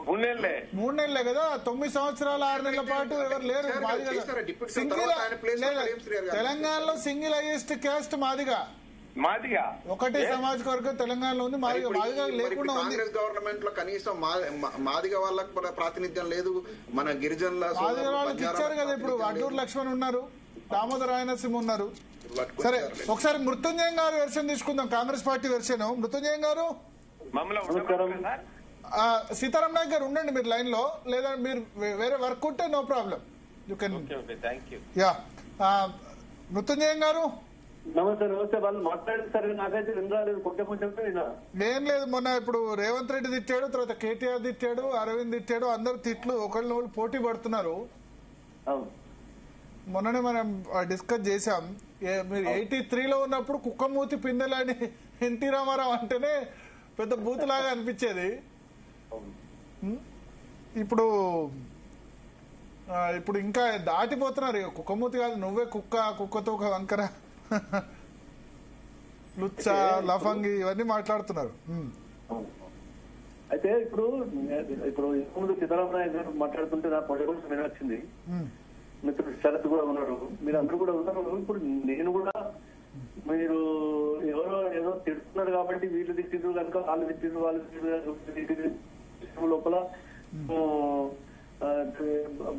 3 నెలలే కదా. 9 సంవత్సరాలు 6 నెలల పాటు ఎవరు లేరు తెలంగాణలో. సింగిల్ హైయెస్ట్ క్యాస్ట్ మాదిగా, ఒకటే సామాజిక వర్గం తెలంగాణలో ఉంది. మాదిగా లేకుండా కాంగ్రెస్ గవర్నమెంట్ లో కనీసం మాదిగా వాళ్ళకి ప్రాతినిధ్యం లేదు. మన గిరిజనుల వాళ్ళకి ఇచ్చారు కదా. ఇప్పుడు అడ్డూరు లక్ష్మణ్ ఉన్నారు, దామోదర్ రాయనరసింహ ఉన్నారు. సరే, ఒకసారి మృత్యుంజయం గారు వెర్షన్ తీసుకుందాం, కాంగ్రెస్ పార్టీ వెర్షన్. మృత్యుంజయం గారు, సీతారాం నాయక్ గారు ఉండండి మీరు లైన్ లో, లేదా మీరు వేరే వర్క్ ఉంటే no problem, you can. Yeah, Mrityunjayam garu. నమస్తే. వాళ్ళు మాట్లాడేస్తారు, నాకైతే వినరాలేదు, కొంచెం ఏం లేదు. మొన్న ఇప్పుడు రేవంత్ రెడ్డి తిట్టాడు, తర్వాత కేటీఆర్ తిట్టాడు, అరవింద్ తిట్టాడు, అందరు తిట్లు ఒకళ్ళు పోటీ పడుతున్నారు. మొన్ననే మనం డిస్కస్ చేశాం. మీరు 83లో ఉన్నప్పుడు కుక్కమూతి పిందెలని ఎన్టీ రామారావు అంటేనే పెద్ద బూతులాగా అనిపించేది. ఇప్పుడు ఇప్పుడు ఇంకా దాటిపోతున్నారు. కుక్కమూతి కాదు, నువ్వే కుక్కతో ఒక వంకర లుచ్చ లఫంగి ఇవన్నీ మాట్లాడుతున్నారు. అయితే ఇప్పుడు ముందు సీతారామరావు గారు మాట్లాడుతుంటే నా పొడి కోసం వినొచ్చింది. మిత్రుడు శరత్ కూడా ఉన్నారు, మీరు అందరూ కూడా ఉన్నారు. ఇప్పుడు నేను కూడా మీరు ఎవరో ఏదో తిడుతున్నారు కాబట్టి వీళ్ళు తిట్టిరు కనుక వాళ్ళు తిట్టిరు వాళ్ళు లోపల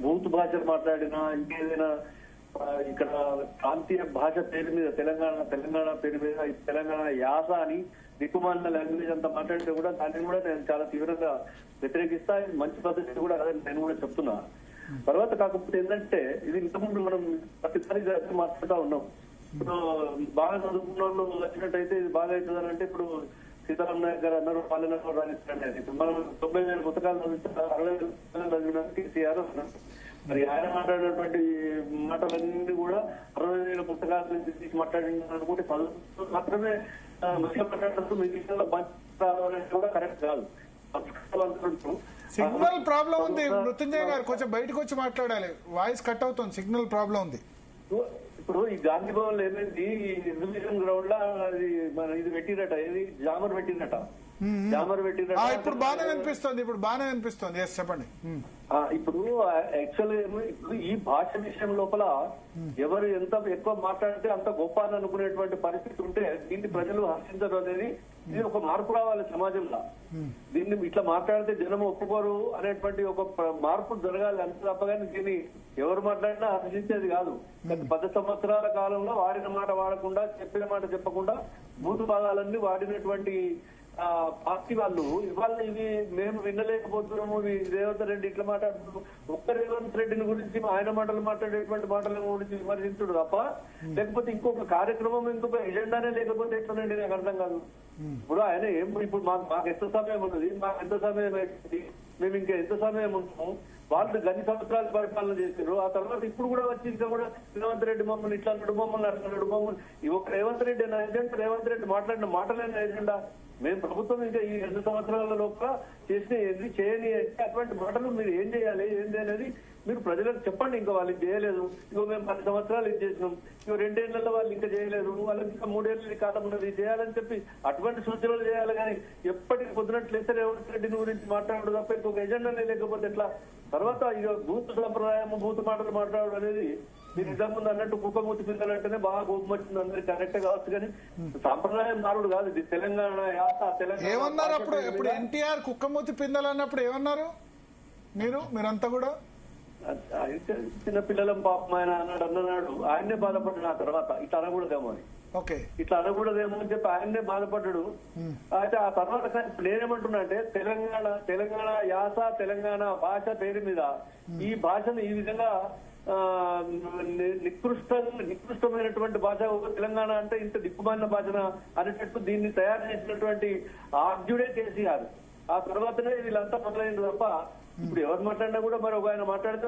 భూత్ భాష మాట్లాడినా ఇంకేదైనా ఇక్కడ ప్రాంతీయ భాష పేరు మీద తెలంగాణ పేరు మీద తెలంగాణ యాస అని దిక్కుమాలిన లాంగ్వేజ్ అంతా మాట్లాడితే కూడా దాన్ని కూడా నేను చాలా తీవ్రంగా వ్యతిరేకిస్తా. మంచి పద్ధతి కూడా అదే నేను కూడా చెప్తున్నా. తర్వాత కాకపోతే ఏంటంటే ఇది ఇంతకుముందు మనం ప్రతిసారి మాట్లాడుతూ ఉన్నాం. ఇప్పుడు బాగా చదువుకున్న వాళ్ళు వచ్చినట్టయితే ఇది బాగా అవుతుంది అంటే ఇప్పుడు సీతారాం నాయక్ గారు అన్నారు పాలనలో రాణిస్తారనేది. ఇప్పుడు మనం 90,000 పుస్తకాలు చదివితే 60,000 చదివినాక కేసీఆర్ అన్నారు. మరి ఆయన మాట్లాడినటువంటి మాటలన్నీ కూడా 60,000 పుస్తకాల నుంచి తీసి మాట్లాడిన అనుకుంటే మాత్రమే మంచిగా మాట్లాడినప్పుడు మీకు కూడా కరెక్ట్ కాదు. సిగ్నల్ ప్రాబ్లం ఉంది మృత్యుంజయ్ గారు, కొంచెం బయటకు వచ్చి మాట్లాడాలి, వాయిస్ కట్ అవుతుంది, సిగ్నల్ ప్రాబ్లం ఉంది. ఇప్పుడు ఈ గాంధీ భవన్ లో ఏమైంది, ఈ ఎగ్జిబిషన్ గ్రౌండ్ లో ఇది పెట్టిరట, ఇది జామర్ పెట్టిరట. ఇప్పుడు బాగానే వినిపిస్తుంది. చెప్పండి. ఇప్పుడు యాక్చువల్ ఇప్పుడు ఈ భాష విషయం లోపల ఎవరు ఎంత ఎక్కువ మాట్లాడితే అంత గొప్ప అని అనుకునేటువంటి పరిస్థితి ఉంటే దీన్ని ప్రజలు హర్షించరు అనేది ఇది ఒక మార్పు రావాలి సమాజంలో. దీన్ని ఇట్లా మాట్లాడితే జనం ఒప్పుకోరు అనేటువంటి ఒక మార్పు జరగాలి అంత తప్పగానే దీన్ని ఎవరు మాట్లాడినా హర్షించేది కాదు. గత 10 సంవత్సరాల కాలంలో వాడిన మాట వాడకుండా చెప్పిన మాట చెప్పకుండా భూత భాగాలన్నీ వాడినటువంటి పార్టీ వాళ్ళు ఇవాళ ఇవి మేము వినలేకపోతున్నాము, రేవంత్ రెడ్డి ఇట్లా మాట్లాడుతున్నాము. ఒక్క రేవంత్ రెడ్డిని గురించి ఆయన మాటలు మాట్లాడేటువంటి మాటల గురించి విమర్శించుడు తప్ప లేకపోతే ఇంకొక కార్యక్రమం ఇంకొక ఎజెండానే లేకపోతే ఎట్లనండి నాకు అర్థం కాదు. ఇప్పుడు ఆయన ఇప్పుడు మాకు ఎంత సమయం ఉన్నది, మాకు ఎంత సమయం అయింది, మేము ఇంకా ఎంత సమయం ఉంటాము. వాళ్ళు గన్ని సంవత్సరాలు పరిపాలన చేశారు. ఆ తర్వాత ఇప్పుడు కూడా వచ్చి ఇంకా కూడా రేవంత్ రెడ్డి మమ్మల్ని ఇట్లా అన్నాడు, మమ్మల్ని అన్నాడు, మమ్మల్ని ఒక రేవంత్ రెడ్డి అనే ఎజెండా, రేవంత్ రెడ్డి మాట్లాడిన మాటలైన ఎజెండా. మేము ప్రభుత్వం ఇంకా ఈ 2 సంవత్సరాల లోపల చేసిన ఏంది చేయని అటువంటి మాటలు మీరు ఏం చేయాలి ఏంది అనేది మీరు ప్రజలకు చెప్పండి. ఇంకా వాళ్ళు చేయలేదు, ఇంకో మేము 10 సంవత్సరాలు ఇది చేసినాం, ఇంకో 2 ఏళ్లలో వాళ్ళు ఇంకా చేయలేదు, వాళ్ళకి ఇంకా 3 ఏళ్ళ కాలం ఉన్నది చేయాలని చెప్పి అటువంటి సూచనలు చేయాలి. కానీ ఎప్పటికి పొద్దునట్లయితే రేవంత్ రెడ్డిని గురించి మాట్లాడడం తప్ప ఇంకొక ఎజెండానే లేకపోతే ఎట్లా? తర్వాత ఇక బూత్ సంప్రదాయం బూత్ మాటలు మాట్లాడడం అనేది మీరు ఇంతకు ముందు అన్నట్టు కుక్కమూతి పిల్లలు అంటేనే బాగా కోపం వచ్చింది అందరికి, కరెక్ట్ కావచ్చు. కానీ సాంప్రదాయం మారుడు కాదు ఇది. తెలంగాణ యాస తెలంగాణ ఏమన్నారు అప్పుడు ఎన్టీఆర్ కుక్కమూతి పిందలు అన్నప్పుడు ఏమన్నారు మీరంతా కూడా? చిన్న పిల్లలం పాపం ఆయన అన్నాడు. ఆయన్నే బాధపడ్డాడు. ఆ తర్వాత ఇట్లా అనకూడదేమో అని, ఇట్లా అనకూడదేమో అని చెప్పి ఆయన్నే బాధపడ్డాడు. అయితే ఆ తర్వాత నేనేమంటున్నా అంటే తెలంగాణ యాస తెలంగాణ భాష పేరు మీద ఈ భాషను ఈ విధంగా నికృష్టమైనటువంటి భాష తెలంగాణ అంటే ఇంత దిక్కుమాలిన భాషన అనేటట్టు దీన్ని తయారు చేసినటువంటి ఆర్జుడే కేసీఆర్. ఆ తర్వాతనే వీళ్ళంతా మొదలైంది తప్ప ఇప్పుడు ఎవరు మాట్లాడినా కూడా మరి ఒక ఆయన మాట్లాడితే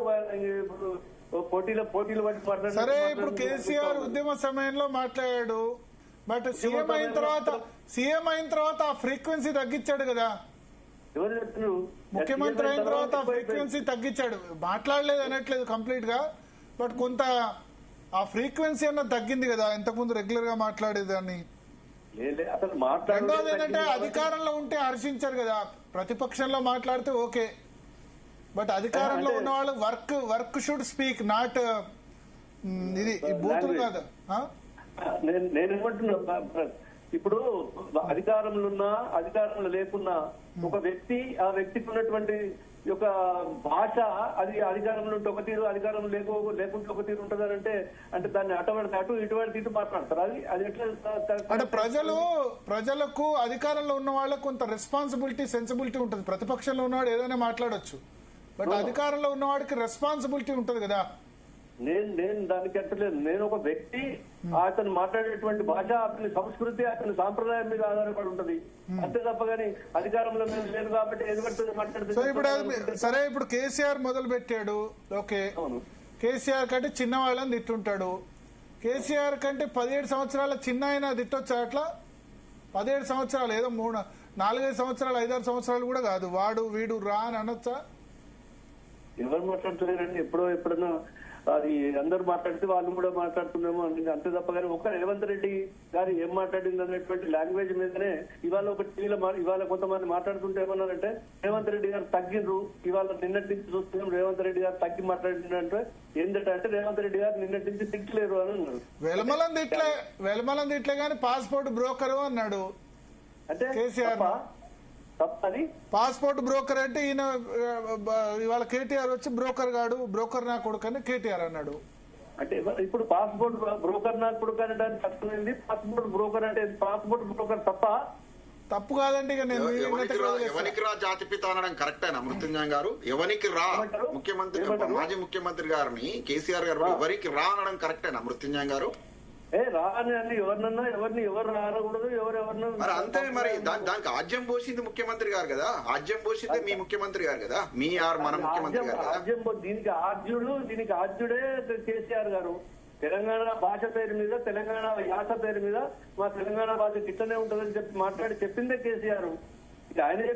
పోటీలు బట్టి మాట్లాడారు. సరే, ఇప్పుడు కేసీఆర్ ఉద్యమ సమయంలో మాట్లాడాడు, బట్ సీఎం అయిన తర్వాత ఆ ఫ్రీక్వెన్సీ తగ్గించాడు కదా. ఎవరు చెప్తున్నారు? ముఖ్యమంత్రి అయిన తర్వాత ఫ్రీక్వెన్సీ తగ్గించాడు. మాట్లాడలేదు అనట్లేదు కంప్లీట్ గా, బట్ కొంత ఆ ఫ్రీక్వెన్సీ అన్నది తగ్గింది కదా ఇంతకుముందు రెగ్యులర్ గా మాట్లాడేదాన్ని. రెండోది ఏంటంటే అధికారంలో ఉంటే హర్షించారు కదా, ప్రతిపక్షంలో మాట్లాడితే ఓకే, బట్ అధికారంలో ఉన్న వాళ్ళు వర్క్ షుడ్ స్పీక్, నాట్ ఇది బూతులు కాదు. నేనేమంటున్నా, ఇప్పుడు అధికారంలో లేకున్నా ఒక వ్యక్తి ఆ వ్యక్తికి ఉన్నటువంటి యొక్క భాష అది అధికారంలో ఉంటే ఒక తీరు, అధికారం లేకుంటే ఒక తీరు ఉంటుంది అంటే దాన్ని అటు ఇటు మాట్లాడతారు. అది ఎట్లా అంటే ప్రజలకు అధికారంలో ఉన్న వాళ్ళకు కొంత రెస్పాన్సిబిలిటీ సెన్సిబిలిటీ ఉంటుంది. ప్రతిపక్షంలో ఉన్నవాడు ఏదైనా మాట్లాడొచ్చు, బట్ అధికారంలో ఉన్నవాడికి రెస్పాన్సిబిలిటీ ఉంటుంది కదా. నేను దానికి అంటలేదు. నేను ఒక వ్యక్తి అతను మాట్లాడేటువంటి భాష అతని సంస్కృతి అతని సాంప్రదాయం మీద ఆధారపడి ఉంటది అంతే తప్ప గానీ అధికారంలో మేము లేదు కాబట్టి ఎదుగుతుంది మాట్లాడుతుంది. సరే, ఇప్పుడు కేసీఆర్ మొదలు పెట్టాడు, ఓకే, కేసీఆర్ కంటే చిన్న వాళ్ళని తిట్టుంటాడు. కేసీఆర్ కంటే 17 సంవత్సరాల చిన్న ఆయన తిట్టొచ్చా అట్లా? 17 సంవత్సరాలు ఏదో 4-5 సంవత్సరాలు 5-6 సంవత్సరాలు కూడా కాదు. వాడు వీడు రా అని అనొచ్చా? ఎవరు మాట్లాడుతున్నారండి? ఎప్పుడన్నా అది అందరు మాట్లాడితే వాళ్ళు కూడా మాట్లాడుతున్నామో అంతే తప్ప కానీ ఒక రేవంత్ రెడ్డి గారు ఏం మాట్లాడింది అనేటువంటి లాంగ్వేజ్ మీదనే ఇవాళ ఒక టీవీలో ఇవాళ కొంతమంది మాట్లాడుతుంటే ఏమన్నారంటే రేవంత్ రెడ్డి గారు తగ్గిండ్రు, ఇవాళ నిన్నటి నుంచి చూస్తున్నాం రేవంత్ రెడ్డి గారు తగ్గి మాట్లాడిందంటే ఏంటంటే రేవంత్ రెడ్డి గారు నిన్నటి నుంచి తిట్టలేరు అని అన్నారు. వెలమలం తిట్లే కానీ పాస్పోర్ట్ బ్రోకరు అన్నాడు అంటే కేసీఆర్. తప్పది పాస్పోర్ట్ బ్రోకర్ అంటే ఈయన ఇవాళ కేటీఆర్ వచ్చి బ్రోకర్ గాడు, బ్రోకర్ నా కొడుకు అని కేటీఆర్ అన్నాడు. అంటే ఇప్పుడు పాస్పోర్ట్ బ్రోకర్ నా కొడుకు అనడానికి అర్థమైంది. పాస్పోర్ట్ బ్రోకర్ అంటే పాస్పోర్ట్ బ్రోకర్ తప్పు కాదండి. ఇక నేను ఎవరికి రా జాతిపిత అనడం కరెక్టేనా మృత్యుంజయం గారు? ఎవరికి రా ముఖ్యమంత్రి మాజీ ముఖ్యమంత్రి గారిని కేసీఆర్ గారు ఎవరికి రా అనడం కరెక్టేనా మృత్యుంజయం గారు? రాని అండి ఎవరినన్నా ఎవరు రానకూడదు ఎవరెవరిన అంతే. మరి దానికి ఆజ్యం పోసింది ముఖ్యమంత్రి గారు కదా, ఆజ్యం పోసింది మీ ముఖ్యమంత్రి గారు కదా, మన ముఖ్యమంత్రి గారు కదా. దీనికి ఆద్యుడే కేసీఆర్ గారు. తెలంగాణ భాష పేరు మీద, తెలంగాణ యాస పేరు మీద మా తెలంగాణ భాష గిట్టనే ఉంటుందని చెప్పి చెప్పిందే కేసీఆర్.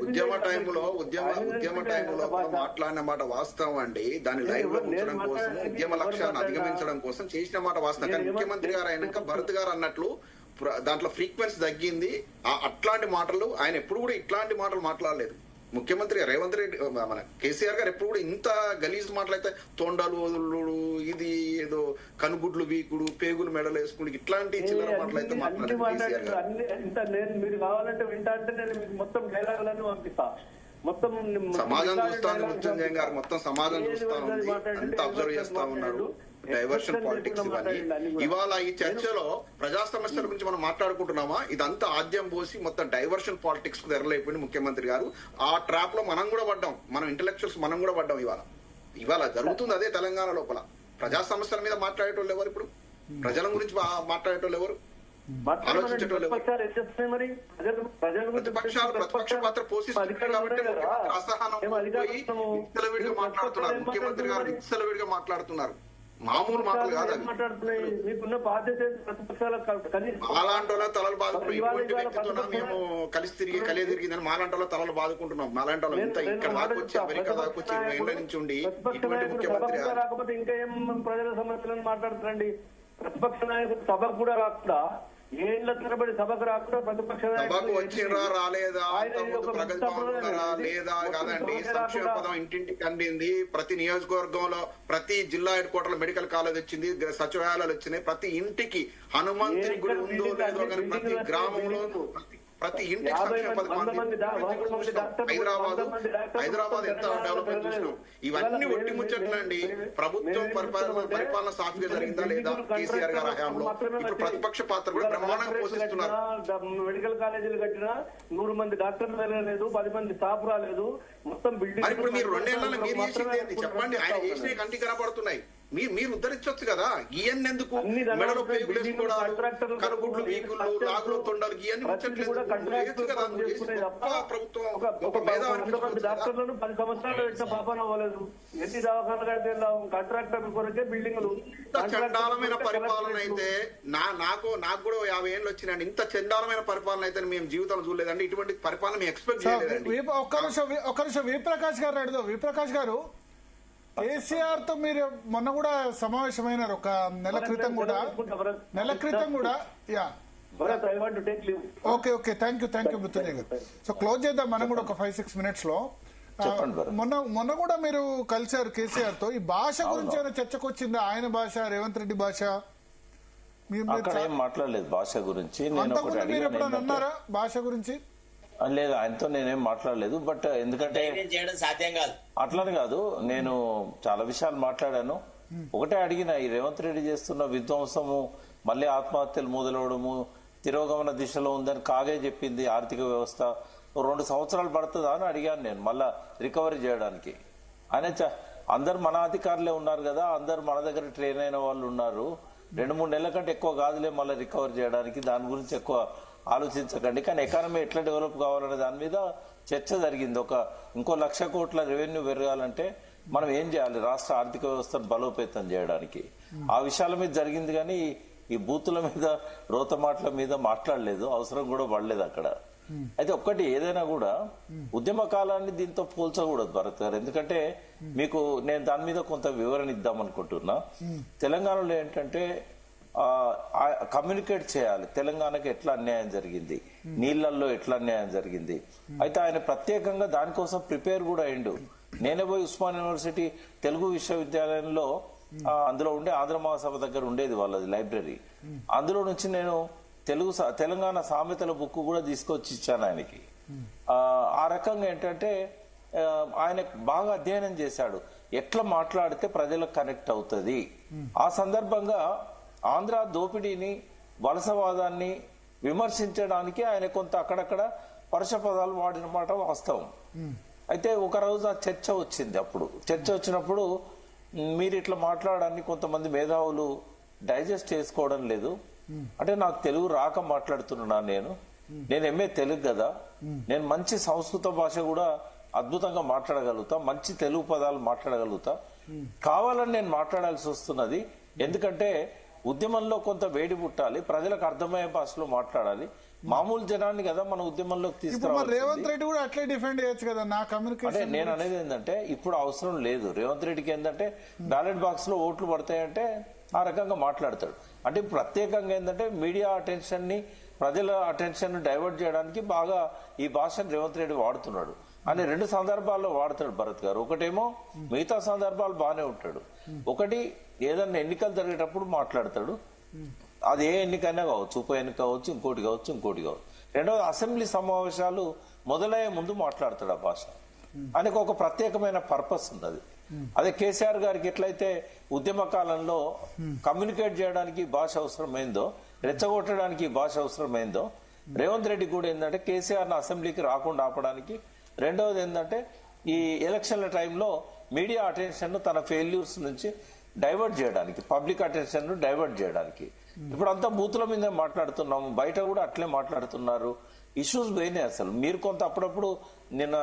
ఉద్యమ టైంలో మాట్లాడిన మాట వాస్తవం అండి. దాన్ని లైవ్ లో ఉంచడం కోసం, ఉద్యమ లక్ష్యాన్ని అధిగమించడం కోసం చేసిన మాట వాస్తవం. కానీ ముఖ్యమంత్రి గారు అయినాక భరత్ గారు అన్నట్లు దాంట్లో ఫ్రీక్వెన్సీ తగ్గింది. అట్లాంటి మాటలు ఆయన ఎప్పుడు కూడా ఇట్లాంటి మాటలు మాట్లాడలేదు. ముఖ్యమంత్రి రేవంత్ రెడ్డి మన కేసీఆర్ గారు ఎప్పుడు కూడా ఇంత గలీజ్ మాటలైతే తొండలు వదులుడు, ఇది ఏదో కనుగుడ్లు వీకుడు, పేగులు మెడలు వేసుకుడు, ఇట్లాంటి చిల్లర మాటలైతే మాట్లాడారు. మీరు కావాలంటే వింటా అంటే నేను మీకు మొత్తం డైలాగులన్నీ పంపిస్తా. మొత్తం సమాజం చూస్తా ఉంది మృత్యుంజయం గారు, మొత్తం సమాజం చూస్తా ఉంది, అంత అబ్జర్వ్ చేస్తా ఉన్నాడు. డైవర్షన్ పాలిటిక్స్ ఇవన్నీ. ఇవాళ ఈ చర్చలో ప్రజా సమస్యల గురించి మనం మాట్లాడుకుంటున్నామా? ఇదంతా ఆద్యం పోసి మొత్తం డైవర్షన్ పాలిటిక్స్ కు తెరలేకపోయింది ముఖ్యమంత్రి గారు. ఆ ట్రాప్ లో మనం కూడా పడ్డాం, మనం ఇంటలెక్చువల్స్ మనం కూడా పడ్డాం. ఇవాళ జరుగుతుంది అదే తెలంగాణ లోపల. ప్రజా సమస్యల మీద మాట్లాడేటోళ్ళు ఎవరు? ఇప్పుడు ప్రజల గురించి మాట్లాడేటోళ్ళు ఎవరు? ఆలోచించేటోళ్ళు ఎవరు? ప్రతిపక్ష పాత్ర పోషిస్తున్నారు కాబట్టి అసహనం విచ్చలవిడిగా మాట్లాడుతున్నారు. ముఖ్యమంత్రి గారు విచ్చలవిడిగా మాట్లాడుతున్నారు. మామూలు మాటలు కాదు. మీకున్న బాధ్యత మాలాంటి వాళ్ళ తలలు బాదుకుంటున్నాం. ఇటువంటి వ్యక్తితో మేము కలిసి తిరిగిందని మాలాంటి వాళ్ళ తలలు బాదుకుంటున్నాం. మాలాంటి వాళ్ళు ఇంత ఇక్కడ దాకా వచ్చి అమెరికా దాకా వచ్చి 20 ఏళ్ల నుంచి ఉండి ఇటువంటి ముఖ్యమంత్రి రాకపోతే ఇంకా ఏం ప్రజల సమస్యలను మాట్లాడుతారండి? ప్రతిపక్ష నాయకుడు సభకు కూడా రాకుండా, ఏళ్ల తరబడి సభకు రాకుండా ప్రతిపక్ష సభకు వచ్చిండ్రా రాలేదా, ప్రగతి బాగున్నారా లేదా కాదండి. సంక్షేమ పదం ఇంటింటికి అందింది. ప్రతి నియోజకవర్గంలో, ప్రతి జిల్లా హెడ్ క్వార్టర్ మెడికల్ కాలేజ్ వచ్చింది, సచివాలయాలు వచ్చినాయి. ప్రతి ఇంటికి హనుమంతుని గుడి ఉందో లేదో కానీ ప్రతి గ్రామంలో ప్రతి ఇంటికి సంక్షేమ పథకం హైదరాబాద్ ఎంత డెవలప్మెంట్ చూసినాం. ఇవన్నీ ఒట్టి ముచ్చట్లండి. ప్రభుత్వం పరిపాలన సాఫీగా జరిగిందా లేదా కేసీఆర్ గారి హయాంలో? ఇప్పుడు ప్రతిపక్ష పాత్ర కూడా బ్రహ్మాండంగా పోషిస్తున్నారు. మెడికల్ కాలేజీలు కట్టినా 100 మంది డాక్టర్లు వెళ్ళలేదు, 10 మంది స్టాఫ్ రాలేదు. మొత్తం బిల్డింగ్. ఇప్పుడు మీరు 2 ఏళ్లలో మీరు చేసింది ఏంటి చెప్పండి? ఆయన చేసినవి కంటికి కనపడుతున్నాయి. మీరు ఉద్ధరించవచ్చు కదా. ఇవన్నీ ఎందుకు? మెడలో పేగులు వేసుకోవడాలు, కనుగుడ్లు వీకులు, లాగులు తొండలు, ఇవన్నీ ముచ్చట్లేదు కదా. ప్రభుత్వం డాక్టర్లను 10 సంవత్సరాలు పెట్టిన పాపన అవ్వలేదు. ఎన్ని దవాఖానలు కడితే కాంట్రాక్టర్ కొరకే బిల్డింగ్లు. చండాలమైన పరిపాలన అయితే నాకు కూడా 50 ఏళ్ళు వచ్చినాయండి. ఇంత చండాలమైన పరిపాలన అయితే మేము జీవితంలో చూడలేదండి. ఇటువంటి పరిపాలన మేము ఎక్స్పెక్ట్ చేయలేదండి. ఒక్క నిమిషం విప్రకాష్ గారు అడుగుదాం. విప్రకాష్ గారు, కేసీఆర్ తో మీరు మొన్న కూడా సమావేశమైనారు, ఒక నెల క్రితం కూడా. Yeah okay thank you Mrityunjay garu. So close చేద్దాం మనం కూడా ఒక 5-6 మినిట్స్ లో. మొన్న కూడా మీరు కలిశారు కేసీఆర్ తో. ఈ భాష గురించి ఏమైనా చర్చకు వచ్చిందా? ఆయన భాష, రేవంత్ రెడ్డి భాష మాట్లాడలేదు. భాష గురించి మీరు ఎప్పుడైనా అన్నారా భాష గురించి? లేదు, ఆయనతో నేనేం మాట్లాడలేదు. బట్ ఎందుకంటే అట్లని కాదు, నేను చాలా విషయాలు మాట్లాడాను. ఒకటే అడిగిన, ఈ రేవంత్ రెడ్డి చేస్తున్న విధ్వంసము, మళ్ళీ ఆత్మహత్యలు మొదలవడము తిరోగమన దిశలో ఉందని కాగే చెప్పింది. ఆర్థిక వ్యవస్థ 2 సంవత్సరాలు పడుతుందా అని అడిగాను నేను, మళ్ళా రికవరీ చేయడానికి. ఆయన అందరు మన అధికారులే ఉన్నారు కదా, అందరు మన దగ్గర ట్రైన్ అయిన వాళ్ళు ఉన్నారు, 2-3 నెలల కంటే ఎక్కువ కాదులే మళ్ళీ రికవర్ చేయడానికి, దాని గురించి ఎక్కువ ఆలోచించకండి. కానీ ఎకానమీ ఎట్లా డెవలప్ కావాలనే దాని మీద చర్చ జరిగింది. ఇంకో 1,00,000 కోట్ల రెవెన్యూ పెరగాలంటే మనం ఏం చేయాలి రాష్ట్ర ఆర్థిక వ్యవస్థను బలోపేతం చేయడానికి. ఆ విషయాల మీద జరిగింది కానీ ఈ బూతుల మీద రోత మాటల మీద మాట్లాడలేదు, అవసరం కూడా పడలేదు అక్కడ. అయితే ఒక్కటి ఏదైనా కూడా ఉద్యమ కాలాన్ని దీంతో పోల్చకూడదు భరత్ గారు, ఎందుకంటే మీకు నేను దాని మీద కొంత వివరణ ఇద్దాం అనుకుంటున్నా. తెలంగాణలో ఏంటంటే కమ్యూనికేట్ చేయాలి తెలంగాణకి ఎట్లా అన్యాయం జరిగింది, నీళ్లలో ఎట్లా అన్యాయం జరిగింది. అయితే ఆయన ప్రత్యేకంగా దానికోసం ప్రిపేర్ కూడా అయిండు. నేనే పోయి ఉస్మాన్ యూనివర్సిటీ తెలుగు విశ్వవిద్యాలయంలో అందులో ఉండే ఆంధ్ర మహాసభ దగ్గర ఉండేది వాళ్ళది లైబ్రరీ, అందులో నుంచి నేను తెలంగాణ సామెతల బుక్ కూడా తీసుకొచ్చి ఇచ్చాను ఆయనకి. ఆ రకంగా ఏంటంటే ఆయన బాగా అధ్యయనం చేశాడు ఎట్లా మాట్లాడితే ప్రజలకు కనెక్ట్ అవుతుంది. ఆ సందర్భంగా ఆంధ్ర దోపిడీని వలసవాదాన్ని విమర్శించడానికి ఆయన కొంత అక్కడక్కడ పరుష పదాలు వాడిన మాట వాస్తవం. అయితే ఒక రోజు ఆ చర్చ వచ్చింది. అప్పుడు చర్చ వచ్చినప్పుడు మీరు ఇట్లా మాట్లాడడాన్ని కొంతమంది మేధావులు డైజెస్ట్ చేసుకోవడం లేదు, అంటే నాకు తెలుగు రాక మాట్లాడుతున్నా, నేను ఎంఏ తెలుగు కదా, నేను మంచి సంస్కృత భాష కూడా అద్భుతంగా మాట్లాడగలుగుతా, మంచి తెలుగు పదాలు మాట్లాడగలుగుతా, కావాలని నేను మాట్లాడాల్సి వస్తున్నది. ఎందుకంటే ఉద్యమంలో కొంత వేడి పుట్టాలి, ప్రజలకు అర్థమయ్యే భాషలో మాట్లాడాలి, మామూలు జనాన్ని కదా మన ఉద్యమంలోకి తీసుకురావాలి. రేవంత్ రెడ్డి కూడా అట్లే డిఫెండ్ చేయొచ్చు కదా నా కమ్యూనికేషన్. అంటే నేను అనేది ఏంటంటే ఇప్పుడు అవసరం లేదు రేవంత్ రెడ్డికి, ఏంటంటే బ్యాలెట్ బాక్స్ లో ఓట్లు పడతాయంటే ఆ రకంగా మాట్లాడతాడు. అంటే ప్రత్యేకంగా ఏంటంటే మీడియా అటెన్షన్ ని, ప్రజల అటెన్షన్ ని డైవర్ట్ చేయడానికి బాగా ఈ భాషను రేవంత్ రెడ్డి వాడుతున్నాడు. అని 2 సందర్భాల్లో వాడతాడు భరత్ గారు. ఒకటేమో మిగతా సందర్భాలు బాగానే ఉంటాడు, ఒకటి ఏదన్నా ఎన్నికలు జరిగేటప్పుడు మాట్లాడతాడు, అది ఏ ఎన్నికైనా కావచ్చు, ఉప ఎన్నిక కావచ్చు, ఇంకోటి కావచ్చు. రెండవది అసెంబ్లీ సమావేశాలు మొదలయ్యే ముందు మాట్లాడతాడు ఆ భాష. ఆయనకు ఒక ప్రత్యేకమైన పర్పస్ ఉన్నది. అదే కేసీఆర్ గారికి ఎట్లయితే ఉద్యమ కాలంలో కమ్యూనికేట్ చేయడానికి భాష అవసరమైందో, రెచ్చగొట్టడానికి భాష అవసరమైందో, రేవంత్ రెడ్డి కూడా ఏంటంటే కేసీఆర్ అసెంబ్లీకి రాకుండా ఆపడానికి, రెండవది ఏంటంటే ఈ ఎలక్షన్ల టైంలో మీడియా అటెన్షన్ తన ఫెయిల్యూర్స్ నుంచి డైవర్ట్ చేయడానికి, పబ్లిక్ అటెన్షన్ డైవర్ట్ చేయడానికి. ఇప్పుడు అంతా బూతుల మీద మాట్లాడుతున్నాము, బయట కూడా అట్లే మాట్లాడుతున్నారు. ఇష్యూస్ పోయినాయి అసలు. మీరు కొంత అప్పుడప్పుడు నిన్న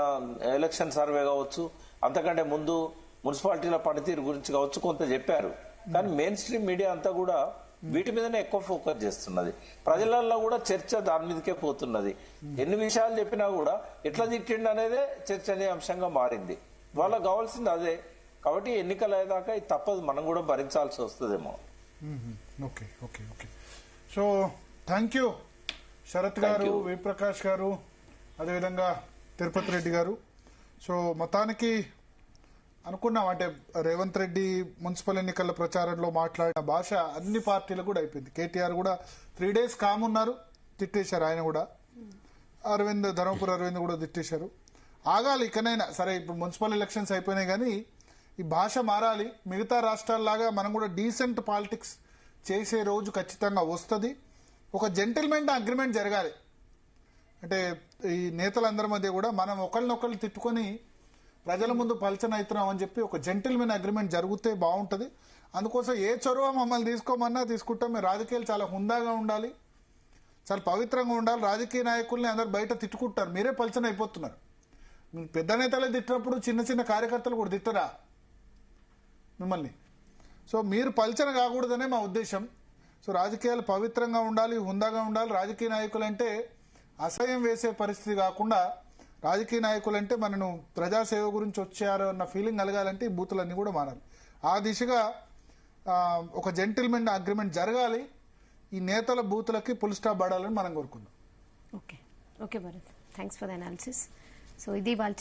ఎలక్షన్ సర్వే కావచ్చు, అంతకంటే ముందు మున్సిపాలిటీల పనితీరు గురించి కావచ్చు కొంత చెప్పారు. కానీ మెయిన్ స్ట్రీమ్ మీడియా అంతా కూడా వీటి మీదనే ఎక్కువ ఫోకస్ చేస్తున్నది. ప్రజలలో కూడా చర్చ దాని మీదకే పోతున్నది. ఎన్ని విషయాలు చెప్పినా కూడా ఎట్లా తిట్టిండు అనేదే చర్చనీయాంశంగా మారింది. వాళ్ళకి కావాల్సింది అదే. కాబట్టి ఎన్నికలు అయ్యేదాకా ఇది తప్పదు, మనం కూడా భరించాల్సి వస్తుందేమో. Okay okay okay so thank you Sharath గారు, విప్రకాష్ గారు, అదేవిధంగా తిరుపతి రెడ్డి గారు. సో మొత్తానికి అనుకున్నాం అంటే రేవంత్ రెడ్డి మున్సిపల్ ఎన్నికల ప్రచారంలో మాట్లాడిన భాష అన్ని పార్టీలకు కూడా అయిపోయింది. కేటీఆర్ కూడా 3 days కామున్నారు, తిట్టేశారు. ఆయన కూడా ధర్మపురి అరవింద్ కూడా తిట్టేశారు. ఆగాలి ఇకనైనా సరే. ఇప్పుడు మున్సిపల్ ఎలక్షన్స్ అయిపోయినాయి కానీ ఈ భాష మారాలి. మిగతా రాష్ట్రాల్లాగా మనం కూడా డీసెంట్ పాలిటిక్స్ చేసే రోజు ఖచ్చితంగా వస్తుంది. ఒక జెంటిల్మెన్ అగ్రిమెంట్ జరగాలి. అంటే ఈ నేతలందరి మధ్య కూడా మనం ఒకరినొకరు తిట్టుకొని ప్రజల ముందు పలచన అవుతున్నాం అని చెప్పి ఒక జెంటిల్మెన్ అగ్రిమెంట్ జరిగితే బాగుంటుంది. అందుకోసం ఏ చొరవ మమ్మల్ని తీసుకోమన్నా తీసుకుంటాం. మేము రాజకీయాలు చాలా హుందాగా ఉండాలి, చాలా పవిత్రంగా ఉండాలి. రాజకీయ నాయకుల్ని అందరు బయట తిట్టుకుంటారు, మీరే పలచన అయిపోతున్నారు. పెద్ద నేతలే తిట్టినప్పుడు చిన్న చిన్న కార్యకర్తలు కూడా తిట్టరా మిమ్మల్ని? సో మీరు పలచన కాకూడదనే మా ఉద్దేశం. సో రాజకీయాలు పవిత్రంగా ఉండాలి, హుందాగా ఉండాలి. రాజకీయ నాయకులు అంటే అసహ్యం వేసే పరిస్థితి కాకుండా, రాజకీయ నాయకులు అంటే మనను ప్రజాసేవ గురించి వచ్చారు అన్న ఫీలింగ్ కలగాలంటే ఈ బూతులన్నీ కూడా మారాలి. ఆ దిశగా ఒక జెంటిల్మెన్ అగ్రిమెంట్ జరగాలి. ఈ నేతల బూతులకి ఫుల్ స్టాప్ పడాలని మనం కోరుకుందాం. Okay okay Bharat, thanks for the analysis. So ఇది వాళ్ళ